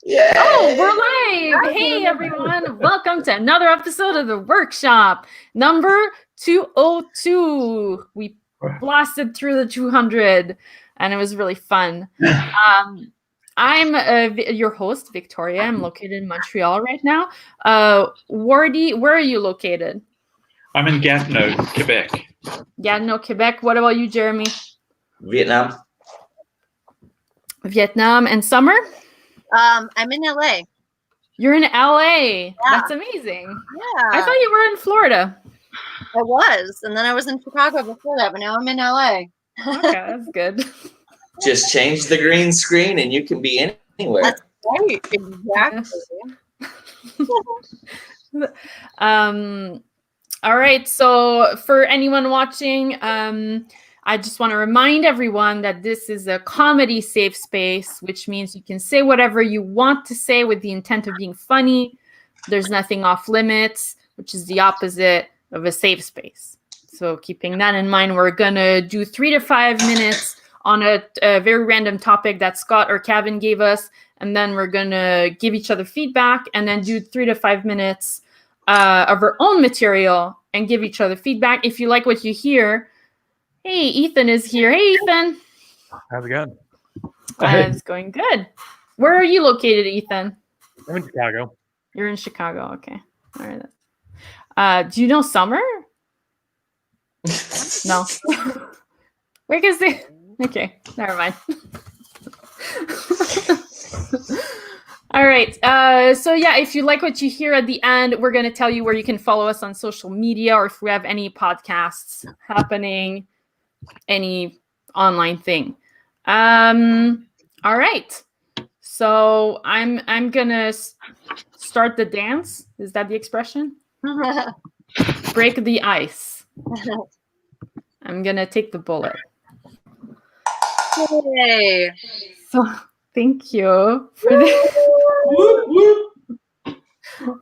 Yay! Oh, we're live! Hey, everyone. Welcome to another episode of The Workshop, number 202. We blasted through the 200, and it was really fun. I'm your host, Victoria. I'm located in Montreal right now. Wardy, where are you located? I'm in Gatineau, Quebec. Gatineau, Quebec. What about you, Jeremy? Vietnam. Vietnam. And Summer? I'm in LA. You're in LA. Yeah. That's amazing. Yeah. I thought you were in Florida. I was, and then I was in Chicago before that, but now I'm in LA. Okay, that's good. Just change the green screen and you can be anywhere. That's right. Exactly. All right. So for anyone watching, I just want to remind everyone that this is a comedy safe space, which means you can say whatever you want to say with the intent of being funny. There's nothing off limits, which is the opposite of a safe space. So keeping that in mind, we're going to do 3 to 5 minutes on a very random topic that Scott or Kevin gave us. And then we're going to give each other feedback and then do 3 to 5 minutes of our own material and give each other feedback. If you like what you hear, hey, Ethan is here. Hey, Ethan. How's it going? It's going good. Where are you located, Ethan? I'm in Chicago. You're in Chicago. Okay. All right. Do you know Summer? No. Where is it? Okay. Never mind. All right. So yeah, if you like what you hear at the end, we're going to tell you where you can follow us on social media or if we have any podcasts happening, any online thing. All right. So I'm going to start the dance. Is that the expression? Break the ice. I'm going to take the bullet. Yay. So thank you for this.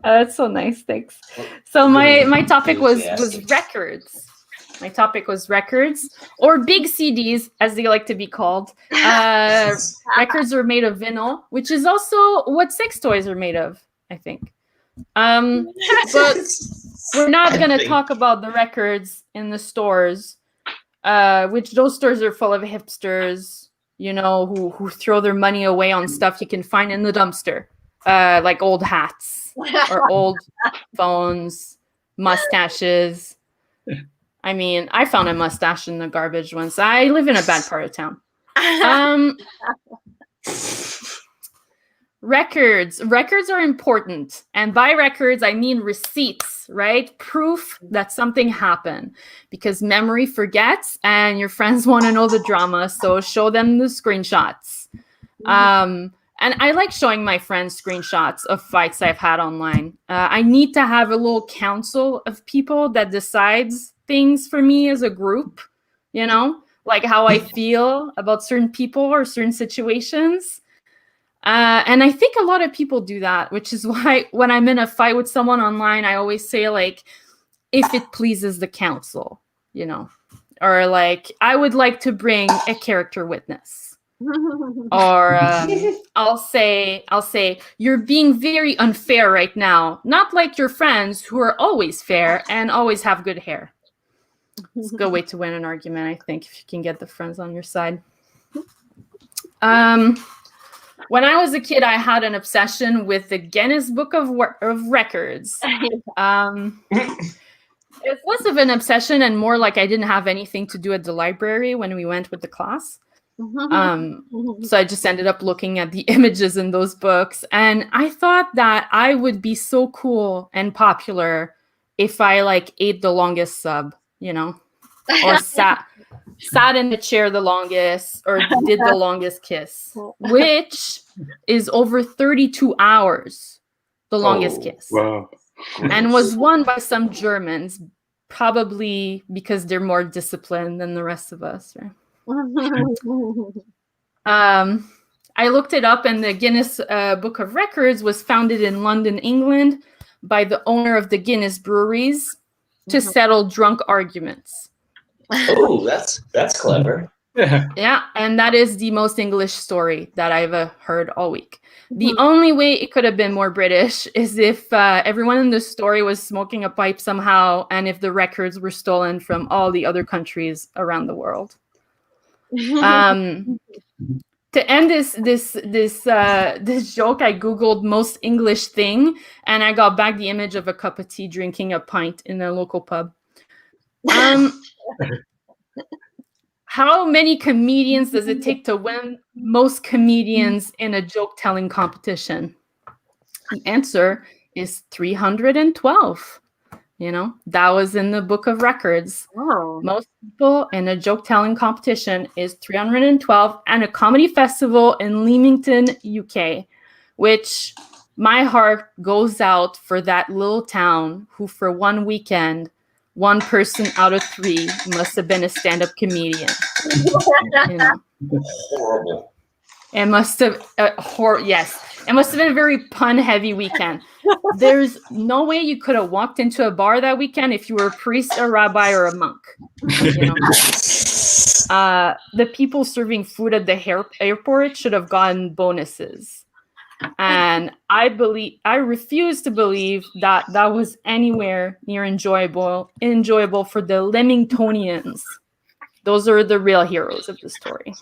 That's so nice. Thanks. So my topic was records. My topic was records, or big CDs, as they like to be called. Records are made of vinyl, which is also what sex toys are made of, I think. But we're not going to talk about the records in the stores, which those stores are full of hipsters, you know, who throw their money away on stuff you can find in the dumpster, like old hats or old phones, mustaches. I mean, I found a mustache in the garbage once. I live in a bad part of town. Records are important. And by records, I mean receipts, right? Proof that something happened, because memory forgets and your friends want to know the drama. So show them the screenshots. And I like showing my friends screenshots of fights I've had online. I need to have a little council of people that decides things for me as a group, you know, like how I feel about certain people or certain situations. And I think a lot of people do that, which is why when I'm in a fight with someone online, I always say, like, if it pleases the council, you know, or like, I would like to bring a character witness. Or I'll say, you're being very unfair right now. Not like your friends who are always fair and always have good hair. It's a good way to win an argument, I think, if you can get the friends on your side. When I was a kid, I had an obsession with the Guinness Book of Records. It was less of an obsession and more like I didn't have anything to do at the library when we went with the class. So I just ended up looking at the images in those books. And I thought that I would be so cool and popular if I like ate the longest sub, you know, or sat in the chair the longest or did the longest kiss, which is over 32 hours, the longest kiss. Wow. And was won by some Germans, probably because they're more disciplined than the rest of us, right? I looked it up, and the Guinness Book of Records was founded in London, England, by the owner of the Guinness breweries to settle drunk arguments. Oh, that's clever. Yeah. Yeah, and that is the most English story that I've heard all week. The only way it could have been more British is if everyone in the story was smoking a pipe somehow, and if the records were stolen from all the other countries around the world. To end this joke, I googled most English thing, and I got back the image of a cup of tea drinking a pint in a local pub. How many comedians does it take to win most comedians in a joke telling competition? The answer is 312. That was in the book of records. Oh. Most people in a joke telling competition is 312, and a comedy festival in Leamington, UK, which my heart goes out for that little town who for one weekend, one person out of 3 must have been a stand-up comedian. Horrible. It must have yes. It must have been a very pun-heavy weekend. There's no way you could have walked into a bar that weekend if you were a priest, a rabbi, or a monk. The people serving food at the airport should have gotten bonuses. And I refuse to believe that was anywhere near enjoyable for the Leamingtonians. Those are the real heroes of the story.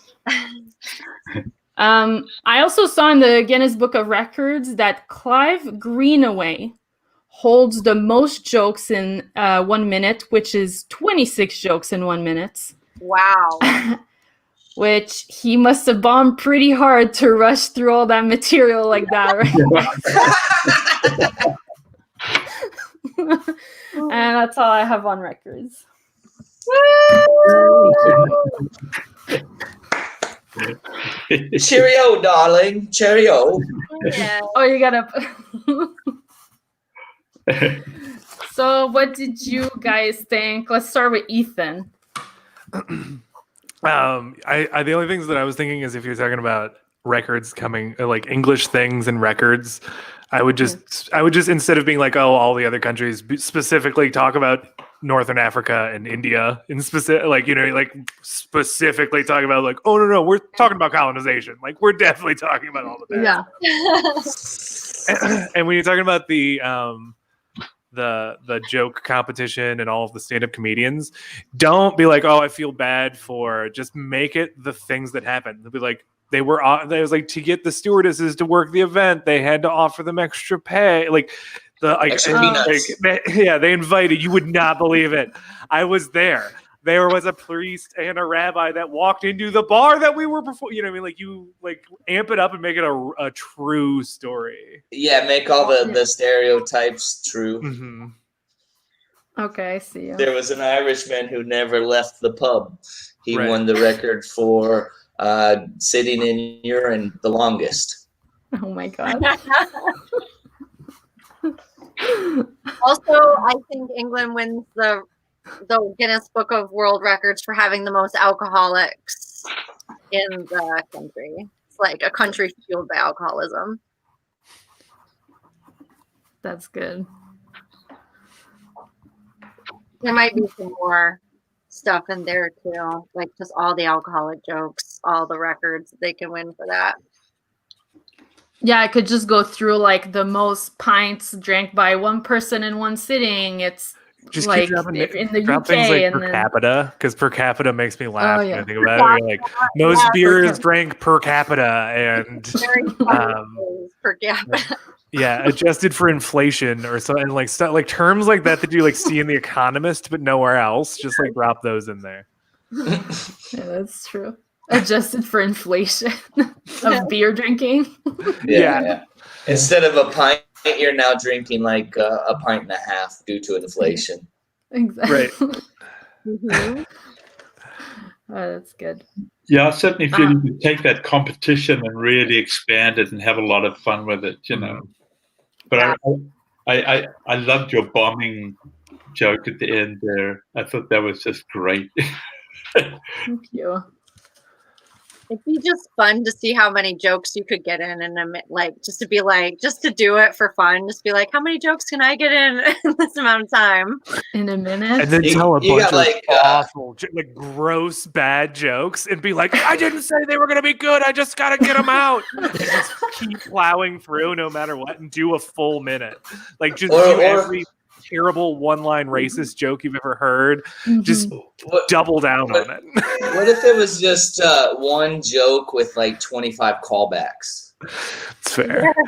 I also saw in the Guinness Book of Records that Clive Greenaway holds the most jokes in 1 minute, which is 26 jokes in 1 minute. Wow. Which he must have bombed pretty hard to rush through all that material like that, right? And that's all I have on records. Cheerio, darling. Cheerio. Yeah. Oh, you gotta. So, what did you guys think? Let's start with Ethan. The only things that I was thinking is if you're talking about records coming, like English things and records, I would just instead of being like, oh, all the other countries, specifically talk about Northern Africa and India in specific, specifically talking about like, oh no, we're talking about colonization. Like we're definitely talking about all of that. Yeah. And when you're talking about the joke competition and all of the stand-up comedians, don't be like, oh, I feel bad for, just make it the things that happen. They'll be like, they was like, to get the stewardesses to work the event, they had to offer them extra pay. Extra peanuts. They invited, you would not believe it. I was there. There was a priest and a rabbi that walked into the bar that we were before. You know what I mean? Like you amp it up and make it a true story. Yeah, make all the stereotypes true. Mm-hmm. Okay, I see you. There was an Irishman who never left the pub. He Right. won the record for sitting in urine the longest. Oh my god. Also, I think England wins the Guinness Book of World Records for having the most alcoholics in the country. It's like a country fueled by alcoholism. That's good. There might be some more stuff in there too, like just all the alcoholic jokes, all the records they can win for that. Yeah, I could just go through like the most pints drank by one person in one sitting. It's Just like keep dropping in the drop UK things like and per then capita, because per capita makes me laugh Oh, when yeah. I think about it. Like most beers capita. drank per capita, and Very per capita. yeah, adjusted for inflation or something, like stuff like terms like that you like see in The Economist but nowhere else. Just like drop those in there. yeah, that's true. Adjusted for inflation of beer drinking. Yeah. Instead of a pint, you're now drinking like a pint and a half due to inflation. Exactly. Right. Mhm. Oh, that's good. Yeah, I certainly feel you could take that competition and really expand it and have a lot of fun with it, you know. But I loved your bombing joke at the end there. I thought that was just great. Thank you. It'd be just fun to see how many jokes you could get in a minute, like just to be like, just to do it for fun. Just be like, how many jokes can I get in this amount of time? In a minute. And then You- tell a you bunch got, of like, awful, like gross, bad jokes, and be like, "I didn't say they were gonna be good. I just gotta get them out." And just keep plowing through no matter what, and do a full minute. Like just Or- do or- every terrible one-line racist joke you've ever heard. Mhm. Just What, double down on it. what if it was just one joke with like 25 callbacks? It's fair. Oh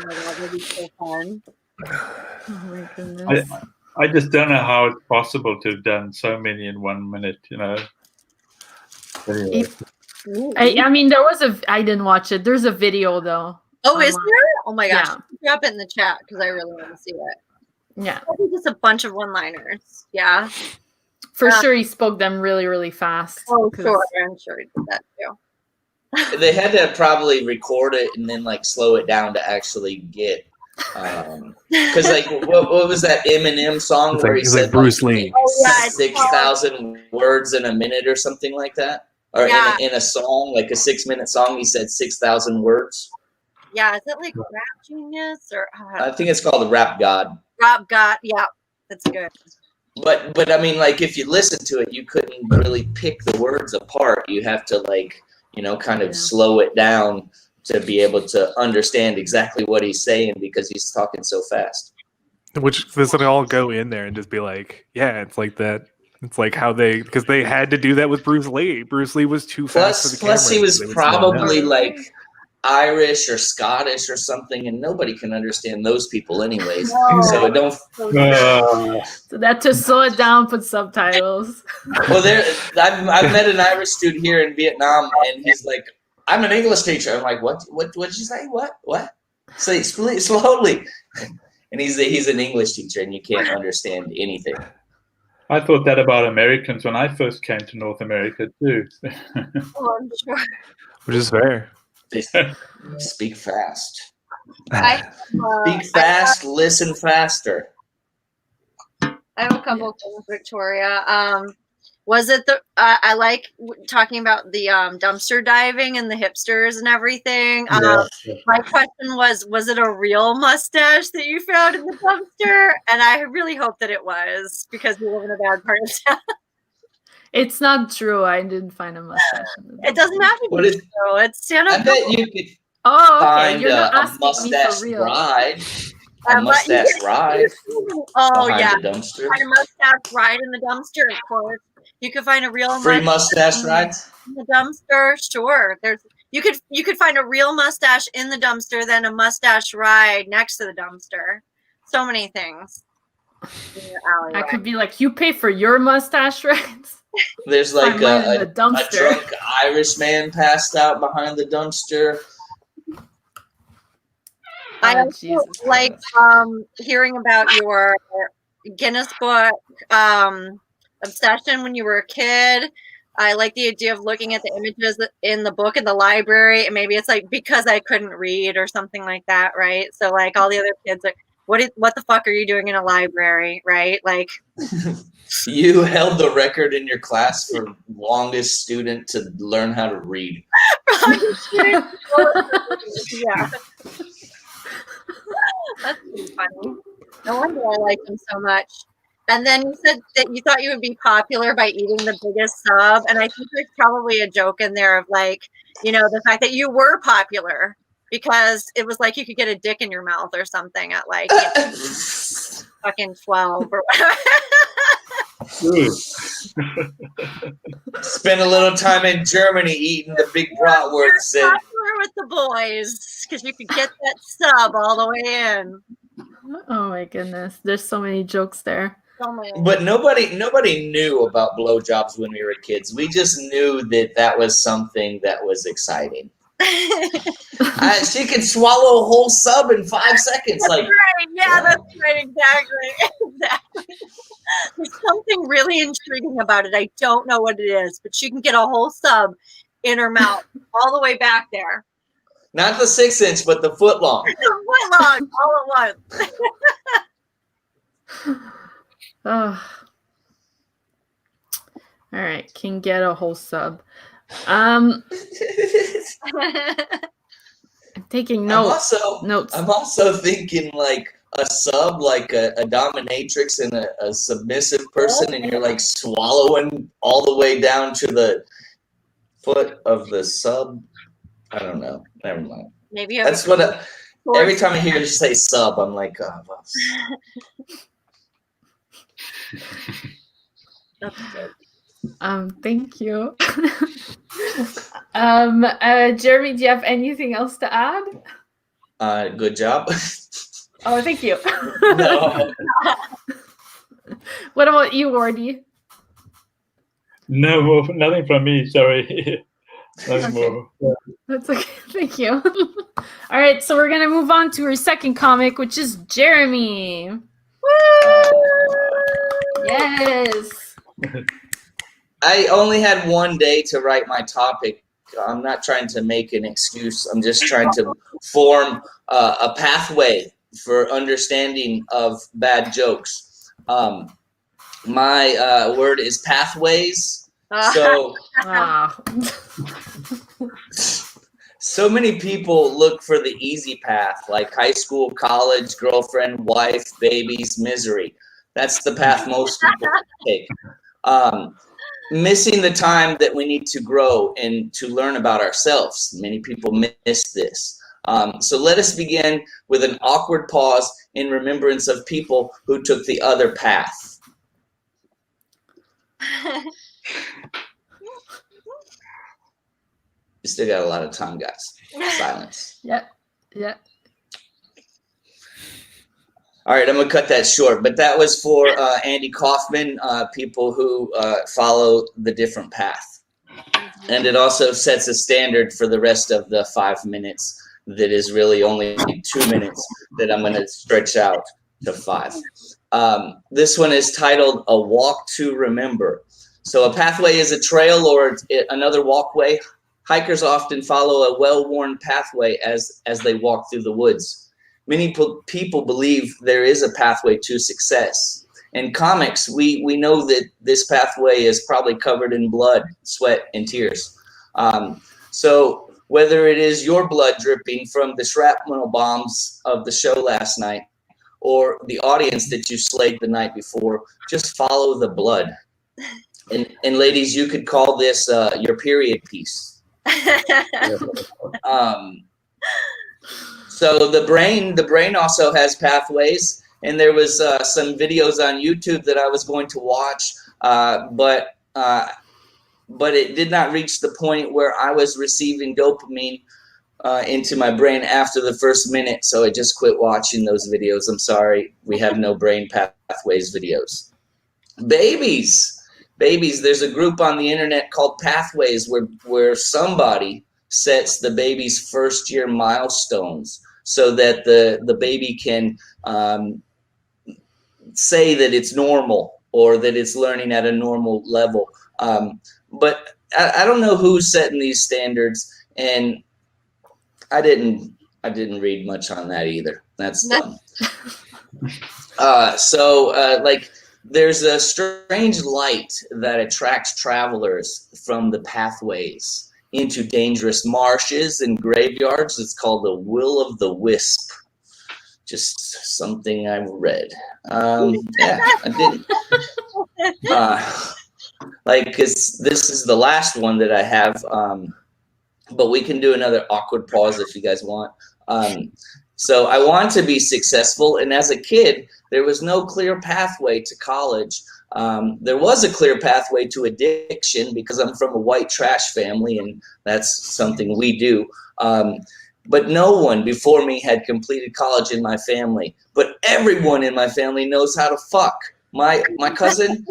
my god, that'd be so fun. Oh my goodness. I just don't know how it's possible to have done so many in 1 minute. Anyway. I mean, I didn't watch it. There's a video though. Oh, is online. there? Oh my gosh. Yeah. Drop it in the chat because I really want to see it. Yeah, Probably just a bunch of one-liners. Yeah. for sure. He spoke them really, really fast. Oh, 'cause- sure. I'm sure he did that too. They had to probably record it and then like slow it down to actually get. Because like what was that Eminem song It's where like, he it's said like Bruce Lee. Oh, yeah, it's 6,000 words in a minute or something like that, or Yeah. in a song like a 6-minute song he said 6,000 words. Yeah, is it like Rap Genius or I think it's called the Rap God. Rob Got? Yeah, that's good. But I mean, like if you listen to it, you couldn't really pick the words apart. You have to like kind of Yeah. slow it down to be able to understand exactly what he's saying because he's talking so fast. Which this would all go in there and just be like, yeah, it's like that. It's like how because they had to do that with Bruce Lee. Bruce Lee was too fast for the camera. Plus he was so they would slow down. probably like Irish or Scottish or something, and nobody can understand those people anyways. No. So it don't. So that to slow it down, put subtitles. Well, I've met an Irish dude here in Vietnam, and he's like, "I'm an English teacher." I'm like, "What? What did you say? What? Say slowly." And he's an English teacher, and you can't understand anything. I thought that about Americans when I first came to North America too. Oh, I'm sure. Which is fair. They speak fast. I Speak fast. Listen faster. I have a couple of things, Victoria. Was it I like talking about the dumpster diving and the hipsters and everything. My question was it a real mustache that you found in the dumpster? And I really hope that it was because we live in a bad part of town. It's not true. I didn't find a mustache. It doesn't have to What be is- true. It's stand I up. bet you could Oh, okay. find You're not a asking me mustache for real. ride. A mustache ride Oh behind yeah, the dumpster. find a mustache ride in the dumpster. Of course, you could find a real Free mustache rides. in the dumpster. Sure, you could find a real mustache in the dumpster, then a mustache ride next to the dumpster. So many things. In your alleyway. I could be like, you pay for your mustache rides. There's like Find mine in a the dumpster. drunk Irish man passed out behind the dumpster. I Oh, also Jesus like Christ. hearing about your Guinness Book obsession when you were a kid. I like the idea of looking at the images in the book in the library, and maybe it's like because I couldn't read or something like that, right? So like all the other kids, like, what the fuck are you doing in a library, right? Like, You held the record in your class for longest student to learn how to read. yeah, that's pretty funny. No wonder I liked him so much. And then you said that you thought you would be popular by eating the biggest sub. And I think there's probably a joke in there of like, the fact that you were popular because it was like you could get a dick in your mouth or something at like fucking 12 or whatever. Spent a little time in Germany eating the big bratwurst. You're And popular with the boys because you could get that sub all the way in. Oh my goodness. There's so many jokes there. Oh my but nobody knew about blowjobs when we were kids. We just knew that was something that was exciting. She can swallow a whole sub in 5 seconds. Like, right. Yeah, that's right. Exactly. There's something really intriguing about it. I don't know what it is, but she can get a whole sub in her mouth all the way back there. not the 6-inch, but the foot long. Foot long, all at once. Oh. All right, can get a whole sub. I'm taking notes. I'm also thinking like a sub, like a dominatrix and a submissive person, and you're like swallowing all the way down to the foot of the sub. I don't know. Never mind. Maybe you That's what. Every time I hear you say sub, I'm like, oh, well. That's good. Thank you. Jeremy, do you have anything else to add? Good job. Oh, thank you. No. What about you, Wardy? No, nothing from me. Sorry. Nothing more. That's okay. Thank you. All right, so we're gonna move on to our second comic, which is Jeremy. Yes. I only had one day to write my topic. I'm not trying to make an excuse. I'm just trying to form a pathway for understanding of bad jokes. My word is pathways. So, so many people look for the easy path, like high school, college, girlfriend, wife, babies, misery. That's the path most people take. Missing the time that we need to grow and to learn about ourselves. Many people miss this. So let us begin with an awkward pause in remembrance of people who took the other path. You still got a lot of time, guys. Silence. Yeah. All right, I'm going to cut that short, but that was for Andy Kaufman, people who follow the different path. And it also sets a standard for the rest of the 5 minutes that is really only 2 minutes that I'm going to stretch out to 5. This one is titled A Walk to Remember. So a pathway is a trail or another walkway. Hikers often follow a well-worn pathway as they walk through the woods. Many people believe there is a pathway to success. In comics, we know that this pathway is probably covered in blood, sweat, and tears. So whether it is your blood dripping from the shrapnel bombs of the show last night or the audience that you slayed the night before, just follow the blood. And ladies, you could call this your period piece. So the brain also has pathways, and there was some videos on YouTube that I was going to watch, but it did not reach the point where I was receiving dopamine into my brain after the first minute, so I just quit watching those videos. I'm sorry, we have no brain pathways videos. Babies, there's a group on the internet called Pathways where somebody sets the baby's first year milestones so that the baby can say that it's normal or that it's learning at a normal level. But I don't know who's setting these standards, and I didn't read much on that either. That's dumb. Like there's a strange light that attracts travelers from the pathways into dangerous marshes and graveyards. It's called the Will of the Wisp. Just something I read. Yeah, I didn't. Cause this is the last one that I have. But we can do another awkward pause if you guys want. So I want to be successful, and as a kid, there was no clear pathway to college. There was a clear pathway to addiction because I'm from a white trash family, and that's something we do. But no one before me had completed college in my family. But everyone in my family knows how to fuck. My cousin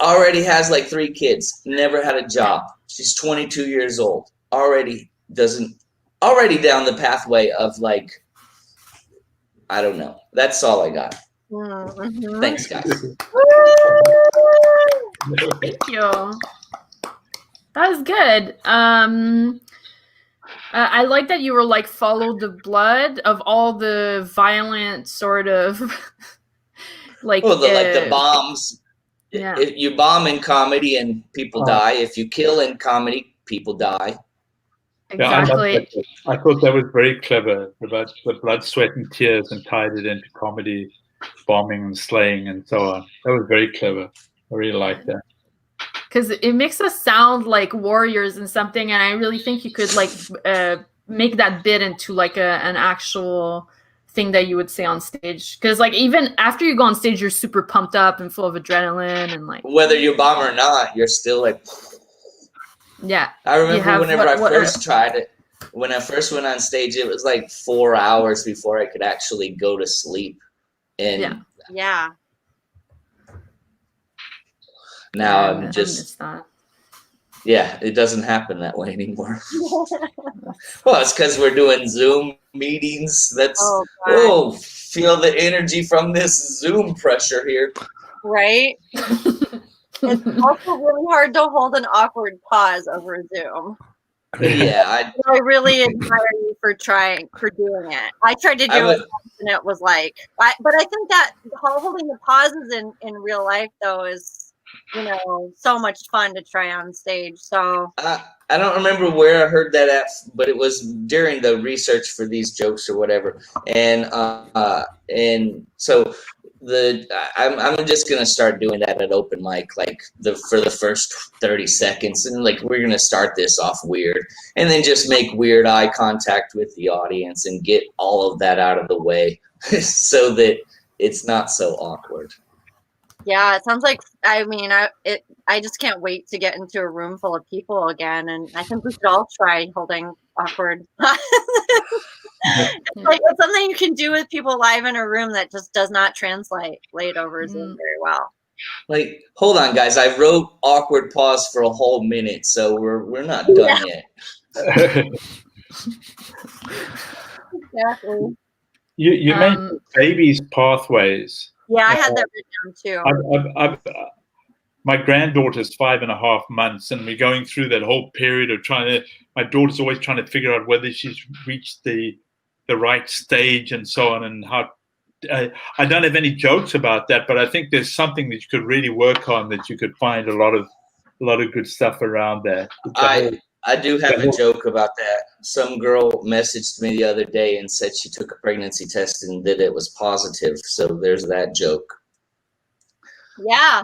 already has like 3 kids, never had a job. She's 22 years old, already down the pathway of like, I don't know. That's all I got. Mm-hmm. Thanks, guys. Thank you. That was good. I like that you were like follow the blood of all the violent sort of like the bombs. Yeah. If you bomb in comedy and people die, if you kill in comedy, people die. Yeah, I love Exactly. that. I thought that was very clever about the blood, sweat, and tears, and tied it into comedy, bombing and slaying, and so on. That was very clever. I really like that. Because it makes us sound like warriors and something, and I really think you could like make that bit into like an actual thing that you would say on stage. Because like even after you go on stage, you're super pumped up and full of adrenaline and like Whether you bomb or not, you're still like. yeah. I remember have whenever I what- first tried it. When I first went on stage, it was like 4 hours before I could actually go to sleep. And Yeah. Yeah. now I I'm miss just, that. yeah, it doesn't happen that way anymore. Well, it's because we're doing Zoom meetings. That's, Oh, God. oh, feel the energy from this Zoom pressure here. Right? It's also really hard to hold an awkward pause over Zoom. Yeah, I really admire you for doing it. I tried to I do would, it once and it was like, but I think that holding the pauses in real life though is, so much fun to try on stage. So I don't remember where I heard that at, but it was during the research for these jokes or whatever. And so I'm just gonna start doing that at open mic, like for the first 30 seconds, and like we're gonna start this off weird, and then just make weird eye contact with the audience and get all of that out of the way, so that it's not so awkward. yeah, it sounds like, I just can't wait to get into a room full of people again, and I think we should all try holding awkward. It's something you can do with people live in a room that just does not translate over Zoom very well. Like, hold on, guys. I wrote awkward pause for a whole minute, so we're not done yet. Exactly. You mentioned babies' pathways. Yeah, I had that written down too. My granddaughter's 5.5 months, and we're going through that whole period of my daughter's always trying to figure out whether she's reached the right stage and so on, and how. I don't have any jokes about that, but I think there's something that you could really work on, that you could find a lot of good stuff around that. I do have a joke about that. Some girl messaged me the other day and said she took a pregnancy test and that it was positive. So there's that joke. Yeah.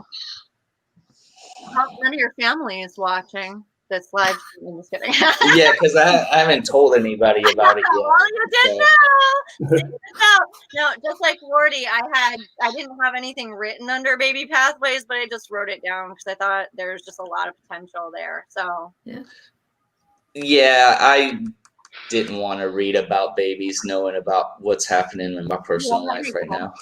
None of your family is watching this live stream. I'm just kidding. Yeah, because I haven't told anybody about it yet. Well, you did know. No, just like Lordy, I didn't have anything written under baby pathways, but I just wrote it down because I thought there's just a lot of potential there. So yeah, I didn't want to read about babies knowing about what's happening in my personal life right now.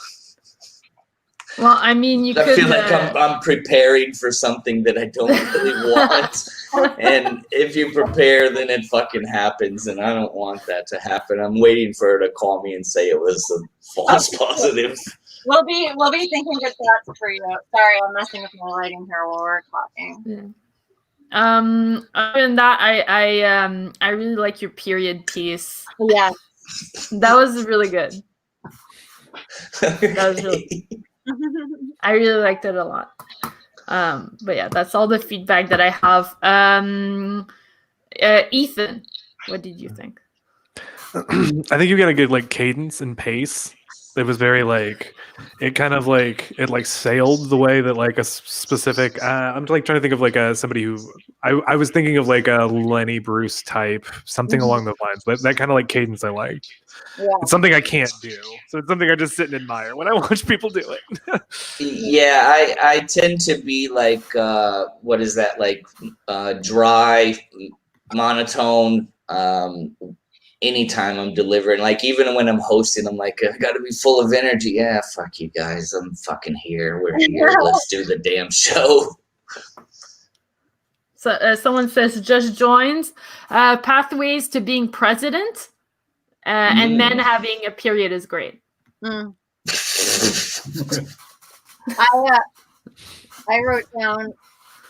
Well, I mean, you I could. feel like I'm preparing for something that I don't really want. And if you prepare, then it fucking happens. And I don't want that to happen. I'm waiting for her to call me and say it was a false positive. We'll be thinking good thoughts for you. Sorry, I'm messing with my lighting here while we're talking. Yeah. Other than that, I really like your period piece. Yeah. That was really good. That was really. I really liked it a lot. But yeah, that's all the feedback that I have. Ethan, what did you think? I think you got a good like cadence and pace. It was very like it kind of like it like sailed the way that like a specific. I'm like trying to think of like somebody who I was thinking of like a Lenny Bruce type, something along those lines. But that kind of like cadence I liked. Yeah. It's something I can't do, so it's something I just sit and admire when I watch people do it. Yeah, I tend to be like, what is that, like dry, monotone, anytime I'm delivering. Like even when I'm hosting, I'm like, I gotta be full of energy. Yeah, fuck you guys, I'm fucking here. We're here. Let's do the damn show. So someone says just joined. Pathways to being president. And men having a period is great. I wrote down,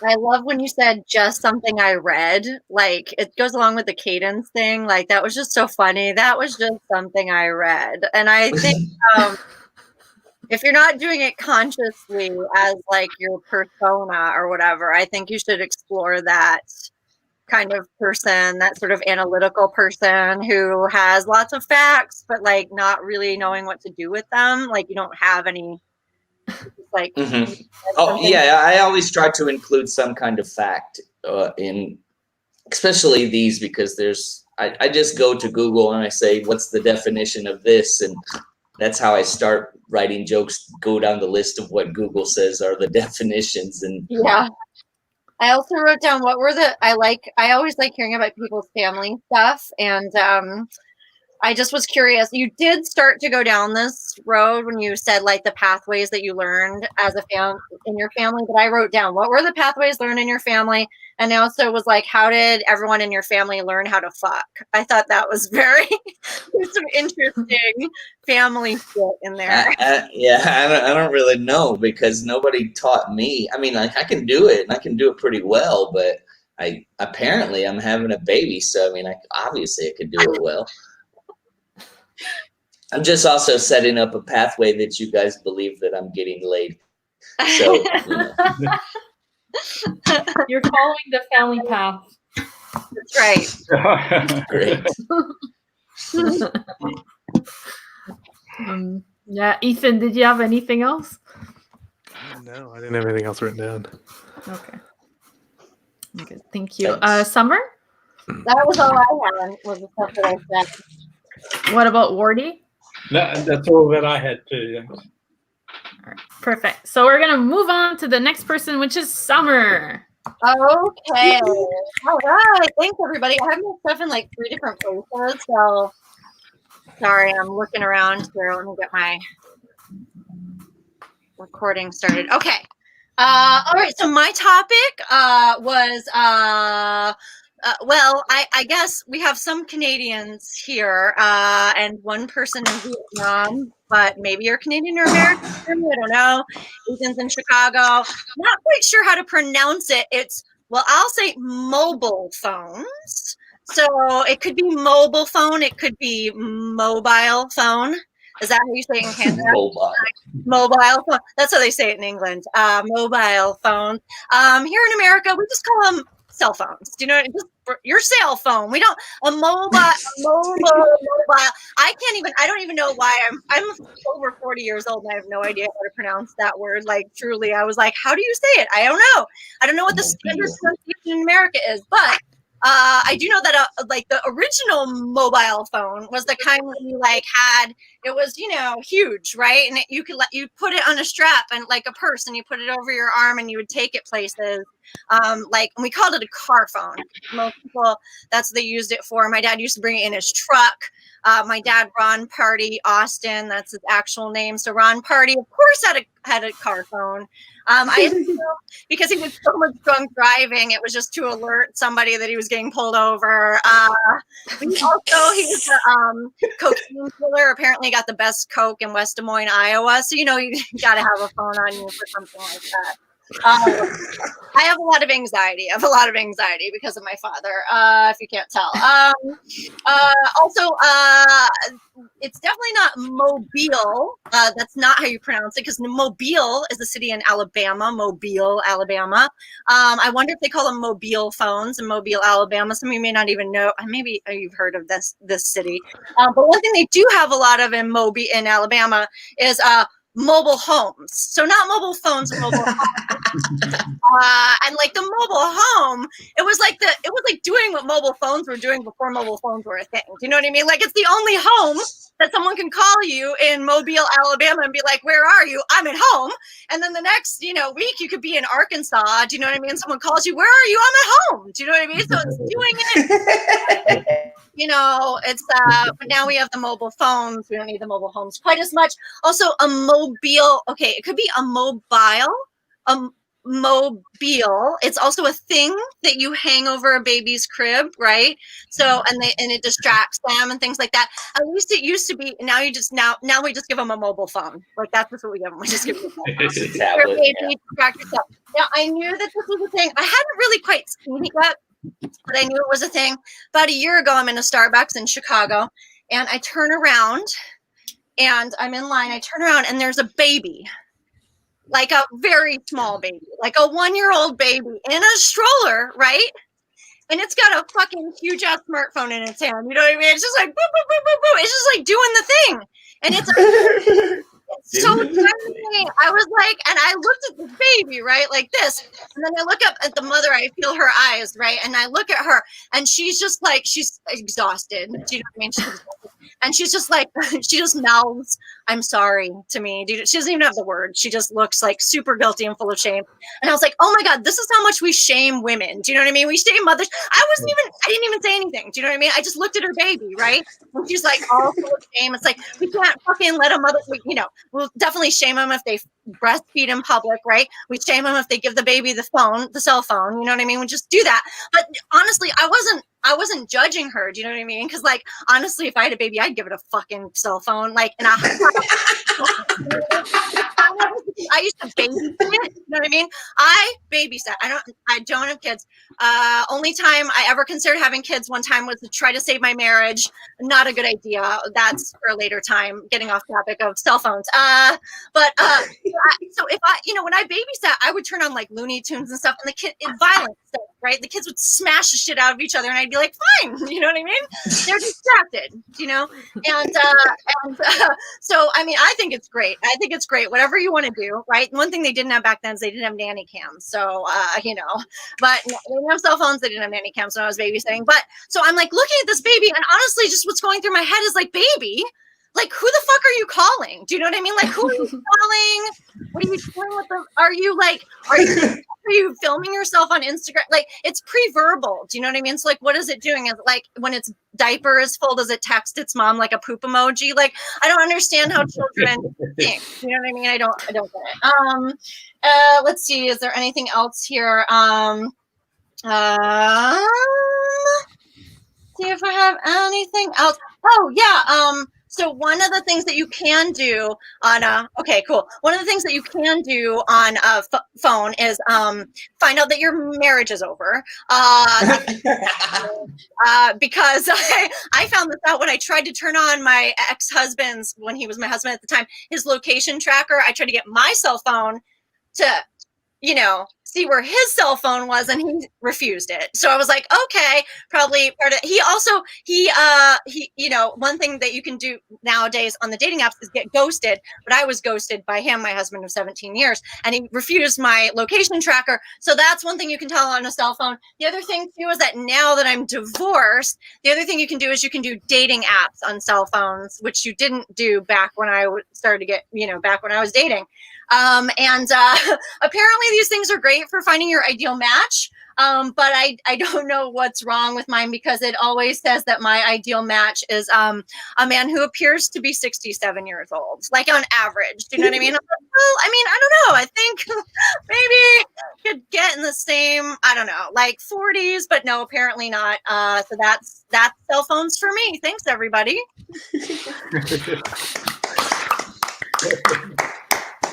I love when you said just something I read. Like it goes along with the cadence thing. Like that was just so funny. That was just something I read. And I think if you're not doing it consciously as like your persona or whatever, I think you should explore that kind of person, that sort of analytical person who has lots of facts, but like not really knowing what to do with them. Like you don't have any, like. Oh yeah, I always try to include some kind of fact in, especially these, because I just go to Google and I say, what's the definition of this? And that's how I start writing jokes, go down the list of what Google says are the definitions. And Yeah. I also wrote down what were I always like hearing about people's family stuff. And I just was curious. You did start to go down this road when you said like the pathways that you learned as in your family. But I wrote down, what were the pathways learned in your family? And I also was like, how did everyone in your family learn how to fuck? I thought that was there's some interesting family shit in there. I don't really know, because nobody taught me. I mean, like I can do it and I can do it pretty well, but apparently I'm having a baby. So, I mean, obviously I could do it well. I'm just also setting up a pathway that you guys believe that I'm getting laid. So, you know. You're following the family path. That's right. Great. Yeah, Ethan, did you have anything else? No, I didn't have anything else written down. Okay. Good. Thank you. Thanks. Summer? That was all I had, was the stuff that I said. What about Wardy? No, that's all that I had too. Thanks. All right, perfect. So we're gonna move on to the next person, which is Summer. Okay. All right. Thanks, everybody. I have my stuff in like 3 different places, so sorry, I'm looking around here. Let me get my recording started. Okay. All right. So my topic was well, I guess we have some Canadians here and one person in Vietnam, but maybe you're Canadian or American. I don't know. Ethan's in Chicago. Not quite sure how to pronounce it. I'll say mobile phones. So it could be mobile phone. It could be mobile phone. Is that how you say it in Canada? Mobile phone. That's how they say it in England. Mobile phone. Here in America, we just call them cell phones. Do you know? Just your cell phone. We don't mobile. I don't even know why I'm over 40 years old and I have no idea how to pronounce that word. Like truly, I was like, how do you say it? I don't know. I don't know what the standard pronunciation in America is, but I do know that like the original mobile phone was the kind that you like had. It was, you know, huge, right? And you put it on a strap and like a purse, and you put it over your arm, and you would take it places. Like, and we called it a car phone. Most people, that's what they used it for. My dad used to bring it in his truck. My dad, Ron Party Austin, that's his actual name. So Ron Party, of course, had a car phone. I assume because he was so much drunk driving, it was just to alert somebody that he was getting pulled over. He was a cocaine dealer. Apparently, got the best coke in West Des Moines, Iowa. So you know you got to have a phone on you for something like that. I have a lot of anxiety. Because of my father, if you can't tell. Also, it's definitely not Mobile. That's not how you pronounce it, because Mobile is a city in Alabama, Mobile, Alabama. I wonder if they call them mobile phones in Mobile, Alabama. Some of you may not even know. Maybe you've heard of this city. But one thing they do have a lot of in Alabama is mobile homes. So not mobile phones, mobile homes. And like the mobile home, it was like doing what mobile phones were doing before mobile phones were a thing. Do you know what I mean? Like it's the only home that someone can call you in Mobile, Alabama and be like, where are you? I'm at home. And then the next, week you could be in Arkansas. Do you know what I mean? Someone calls you, where are you? I'm at home. Do you know what I mean? So it's doing it. But now we have the mobile phones. We don't need the mobile homes quite as much. Also, a mobile. Okay, it could be a mobile. Mobile. It's also a thing that you hang over a baby's crib, right? So, and it distracts them and things like that. At least it used to be. Now we just give them a mobile phone. Like that's just what we give them. We just give them a tablet. Distract yourself. Now I knew that this was a thing. I hadn't really quite seen it yet, but I knew it was a thing. About a year ago, I'm in a Starbucks in Chicago, and I turn around, and I'm in line. I turn around, and there's a baby. Like a very small baby, like a 1-year-old baby in a stroller, right? and it's got a fucking huge ass smartphone in its hand. You know what I mean? It's just like boop, boop, boop, boop, boop. It's just like doing the thing, and it's so tiny. I was like, and I looked at the baby, right, like this, and then I look up at the mother. I feel her eyes, right, and I look at her, and she's just like, she's exhausted. Do you know what I mean? She's exhausted. And she's just like, she just mouths, "I'm sorry" to me. Dude, she doesn't even have the word. She just looks like super guilty and full of shame. And I was like, oh my God, this is how much we shame women. Do you know what I mean? We shame mothers. I didn't even say anything. Do you know what I mean? I just looked at her baby, right? And she's like all full of shame. It's like, we can't fucking let a mother, we'll definitely shame them if they breastfeed in public, right? We shame them if they give the baby the cell phone. You know what I mean? We just do that. But honestly, I wasn't judging her. Do you know what I mean? Because like, honestly, if I had a baby, I'd give it a fucking cell phone. Like, and I used to babysit. You know what I mean? I babysat. I don't have kids. Only time I ever considered having kids one time was to try to save my marriage. Not a good idea. That's for a later time. Getting off topic of cell phones. So if when I babysat, I would turn on like Looney Tunes and stuff, and violent stuff, right? The kids would smash the shit out of each other, and I'd be like, fine, you know what I mean? They're distracted, so I mean, I think it's great. Whatever you want to do, right? One thing they didn't have back then is they didn't have nanny cams, so but they didn't have cell phones. They didn't have nanny cams when I was babysitting. But so I'm like looking at this baby, and honestly, just what's going through my head is like, baby. Like, who the fuck are you calling? Do you know what I mean? Like, who are you calling? What are you doing with them? Are you filming yourself on Instagram? Like, it's pre-verbal. Do you know what I mean? So, like, what is it doing? Is it like when its diaper is full, does it text its mom like a poop emoji? Like, I don't understand how children think. You know what I mean? I don't get it. Let's see. Is there anything else here? See if I have anything else. Oh yeah. So one of the things that you can do on one of the things that you can do on a phone is find out that your marriage is over. Because I found this out when I tried to turn on my ex-husband's, when he was my husband at the time, his location tracker. I tried to get my cell phone to, see where his cell phone was, and he refused it. So I was like, okay, probably part of, he one thing that you can do nowadays on the dating apps is get ghosted, but I was ghosted by him, my husband of 17 years, and he refused my location tracker. So that's one thing you can tell on a cell phone. The other thing too is that now that I'm divorced, the other thing you can do is you can do dating apps on cell phones, which you didn't do back when I started to get, back when I was dating. Apparently these things are great for finding your ideal match. But I don't know what's wrong with mine, because it always says that my ideal match is a man who appears to be 67 years old, like on average. Do you know what I mean? I'm like, well, I mean, I don't know. I think maybe could get in the same, I don't know, like 40s, but no, apparently not. So that's cell phones for me. Thanks, everybody.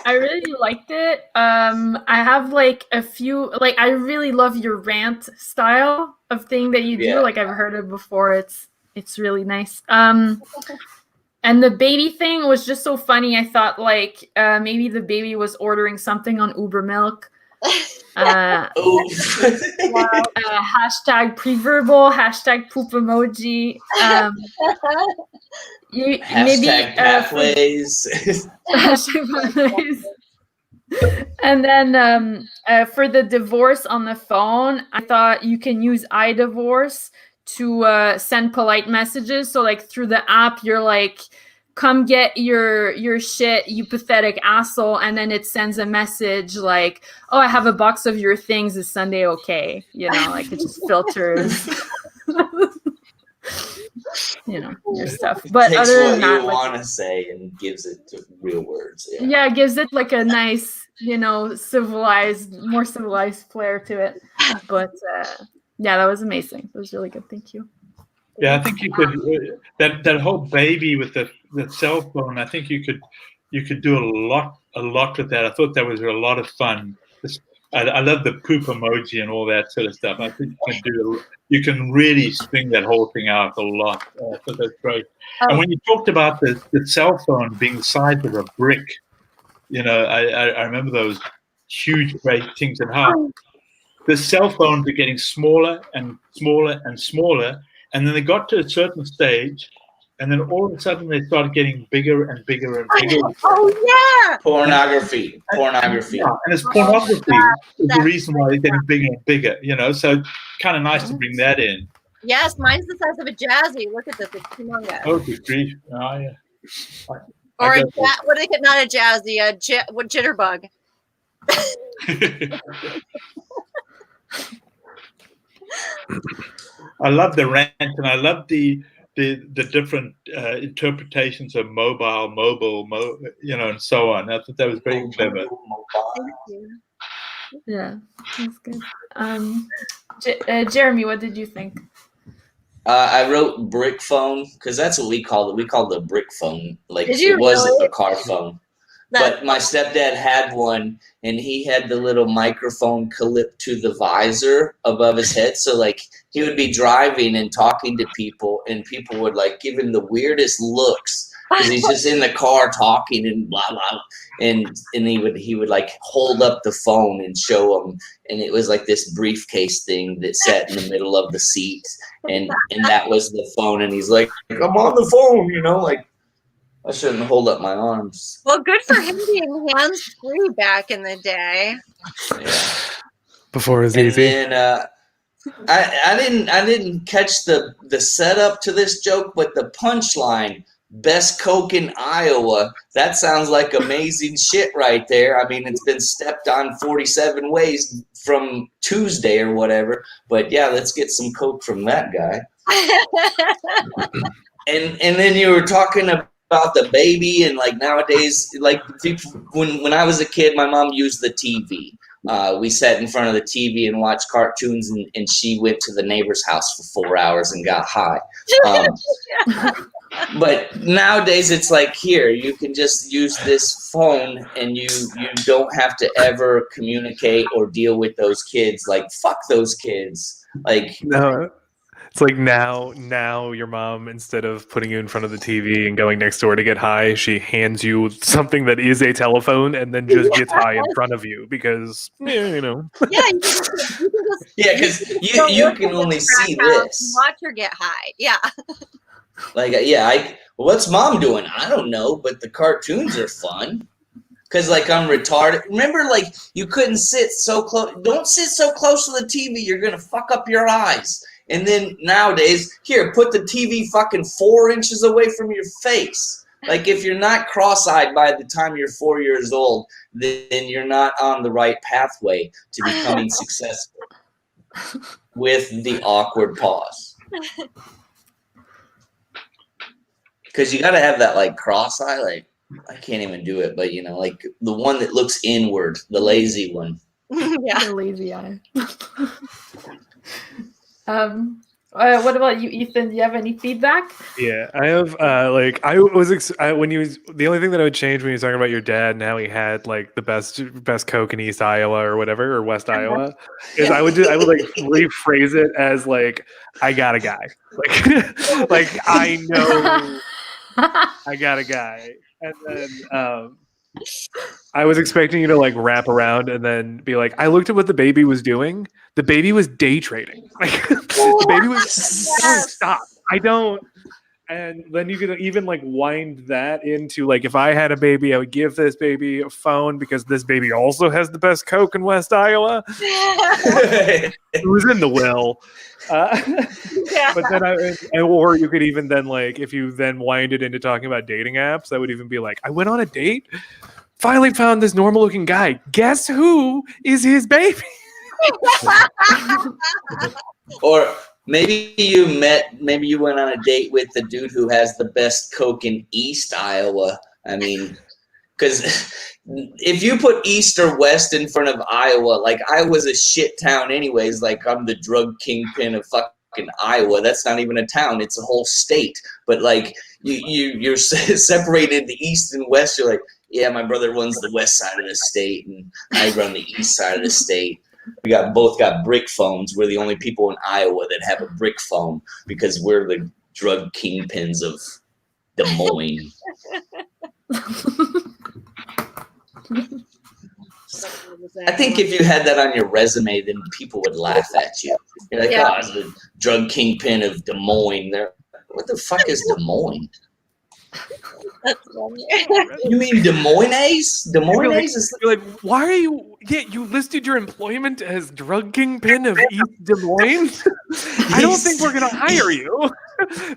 I really liked it. I have like a few, like, I really love your rant style of thing that you do. Yeah. Like, I've heard it before. It's really nice. And the baby thing was just so funny. I thought like maybe the baby was ordering something on Uber Milk. Hashtag pre-verbal, hashtag poop emoji. Hashtag pathways. And then for the divorce on the phone, I thought you can use iDivorce to send polite messages. So like through the app, you're like, come get your shit, you pathetic asshole. And then it sends a message like, oh, I have a box of your things. Is Sunday okay? Like it just filters. Your stuff. But Takes other what than that, you want to say and gives it to real words. Yeah, it gives it like a nice, more civilized flair to it. But yeah, that was amazing. It was really good. Thank you. Yeah, I think you could that whole baby with the cell phone. I think you could do a lot with that. I thought that was a lot of fun. I love the poop emoji and all that sort of stuff. I think you can really string that whole thing out a lot. So that's great. And when you talked about the cell phone being the size of a brick, I remember those huge great things and how the cell phones are getting smaller and smaller and smaller, and then they got to a certain stage, and then all of a sudden they started getting bigger and bigger and bigger. Oh yeah. Pornography. Yeah, and it's pornography is the reason why they're getting bigger and bigger. So kind of nice to bring that in. Yes, mine's the size of a Jazzy. Look at this; it's humongous. Oh, good grief! Oh, yeah. Or what is it? Not a Jazzy, what jitterbug? I love the rant, and I love the different interpretations of mobile, and so on. I thought that was very clever. Thank you. Yeah, that's good. Jeremy, what did you think? I wrote brick phone because that's what we called it. We called it a brick phone. Like Did you it wasn't really? a car phone. But my stepdad had one, and he had the little microphone clipped to the visor above his head. So like he would be driving and talking to people, and people would like give him the weirdest looks because he's just in the car talking and blah blah. And he would like hold up the phone and show them, and it was like this briefcase thing that sat in the middle of the seat, and that was the phone. And he's like, "I'm on the phone," like. I shouldn't hold up my arms. Well, good for him being hands-free back in the day. Yeah. Before it was And easy. then I didn't catch the setup to this joke, but the punchline, best Coke in Iowa, that sounds like amazing shit right there. I mean, it's been stepped on 47 ways from Tuesday or whatever. But yeah, let's get some Coke from that guy. And then you were talking about the baby, and like nowadays, like people, when I was a kid, my mom used the TV. We sat in front of the TV and watched cartoons, and she went to the neighbor's house for 4 hours and got high. But nowadays, it's like, here, you can just use this phone, and you don't have to ever communicate or deal with those kids. Like, fuck those kids. Like, No, it's like now your mom, instead of putting you in front of the TV and going next door to get high, she hands you something that is a telephone and then just gets high in front of you because, Yeah, you can just yeah, because you can only see this. watch her get high. Yeah. Like, yeah, what's mom doing? I don't know, but the cartoons are fun. Because, like, I'm retarded. Remember, like, you couldn't sit so close. Don't sit so close to the TV. You're going to fuck up your eyes. And then nowadays, here, put the TV fucking 4 inches away from your face. Like, if you're not cross-eyed by the time you're 4 years old, then you're not on the right pathway to becoming successful. With the awkward pause. Because you got to have that, like, cross-eye, like, I can't even do it, but, like, the one that looks inward, the lazy one. Yeah. The lazy eye. What about you, Ethan? Do you have any feedback? Yeah, I have. The only thing that I would change when you were talking about your dad and how he had like the best Coke in East Iowa or whatever, or West Iowa, is I would like rephrase it as like, I got a guy, like I know I got a guy, and then I was expecting you to like wrap around and then be like, I looked at what the baby was doing. The baby was day trading. Like the baby was stop. I don't. And then you could even like wind that into like, if I had a baby, I would give this baby a phone because this baby also has the best Coke in West Iowa. It was in the will. Yeah. But then or you could even then like, if you then wind it into talking about dating apps, that would even be like, I went on a date, finally found this normal looking guy. Guess who is his baby? Or maybe you went on a date with the dude who has the best Coke in East Iowa. I mean, because if you put East or West in front of Iowa, like Iowa's a shit town anyways. Like I'm the drug kingpin of fucking Iowa. That's not even a town. It's a whole state. But like you're separated the East and West. You're like, yeah, my brother runs the west side of the state and I run the east side of the state. We both got brick phones. We're the only people in Iowa that have a brick phone because we're the drug kingpins of Des Moines. I think if you had that on your resume, then people would laugh at you. You're like, Yeah. oh, it's the drug kingpin of Des Moines. What the fuck is Des Moines? That's funny. You mean Des Moines? Des Moines is You're like, why are you? Yeah, you listed your employment as drug kingpin of East Des Moines. I don't think we're gonna hire you.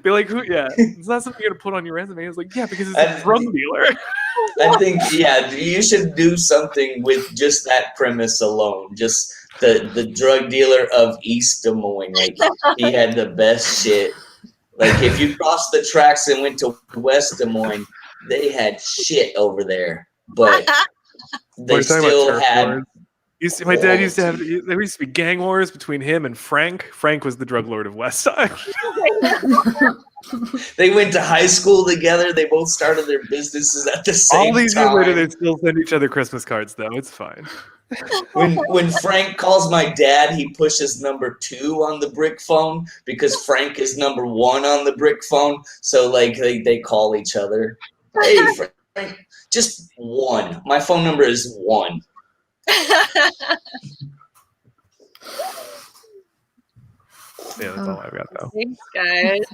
Be like, who? Yeah, it's not something you're gonna put on your resume. It's like, yeah, because it's a drug dealer. I think, yeah, you should do something with just that premise alone. Just the drug dealer of East Des Moines. Like, he had the best shit. Like, if you crossed the tracks and went to West Des Moines, they had shit over there. But they We're talking about still turf had. wars. My dad used to have. There used to be gang wars between him and Frank. Frank was the drug lord of West Side. They went to high school together. They both started their businesses at the same time. All these years later, they still send each other Christmas cards, though. It's fine. When Frank calls my dad, he pushes number 2 on the brick phone because Frank is number 1 on the brick phone. So like they call each other. Hey Frank, just 1. My phone number is 1. Yeah, that's all I've got, though. Thanks, guys.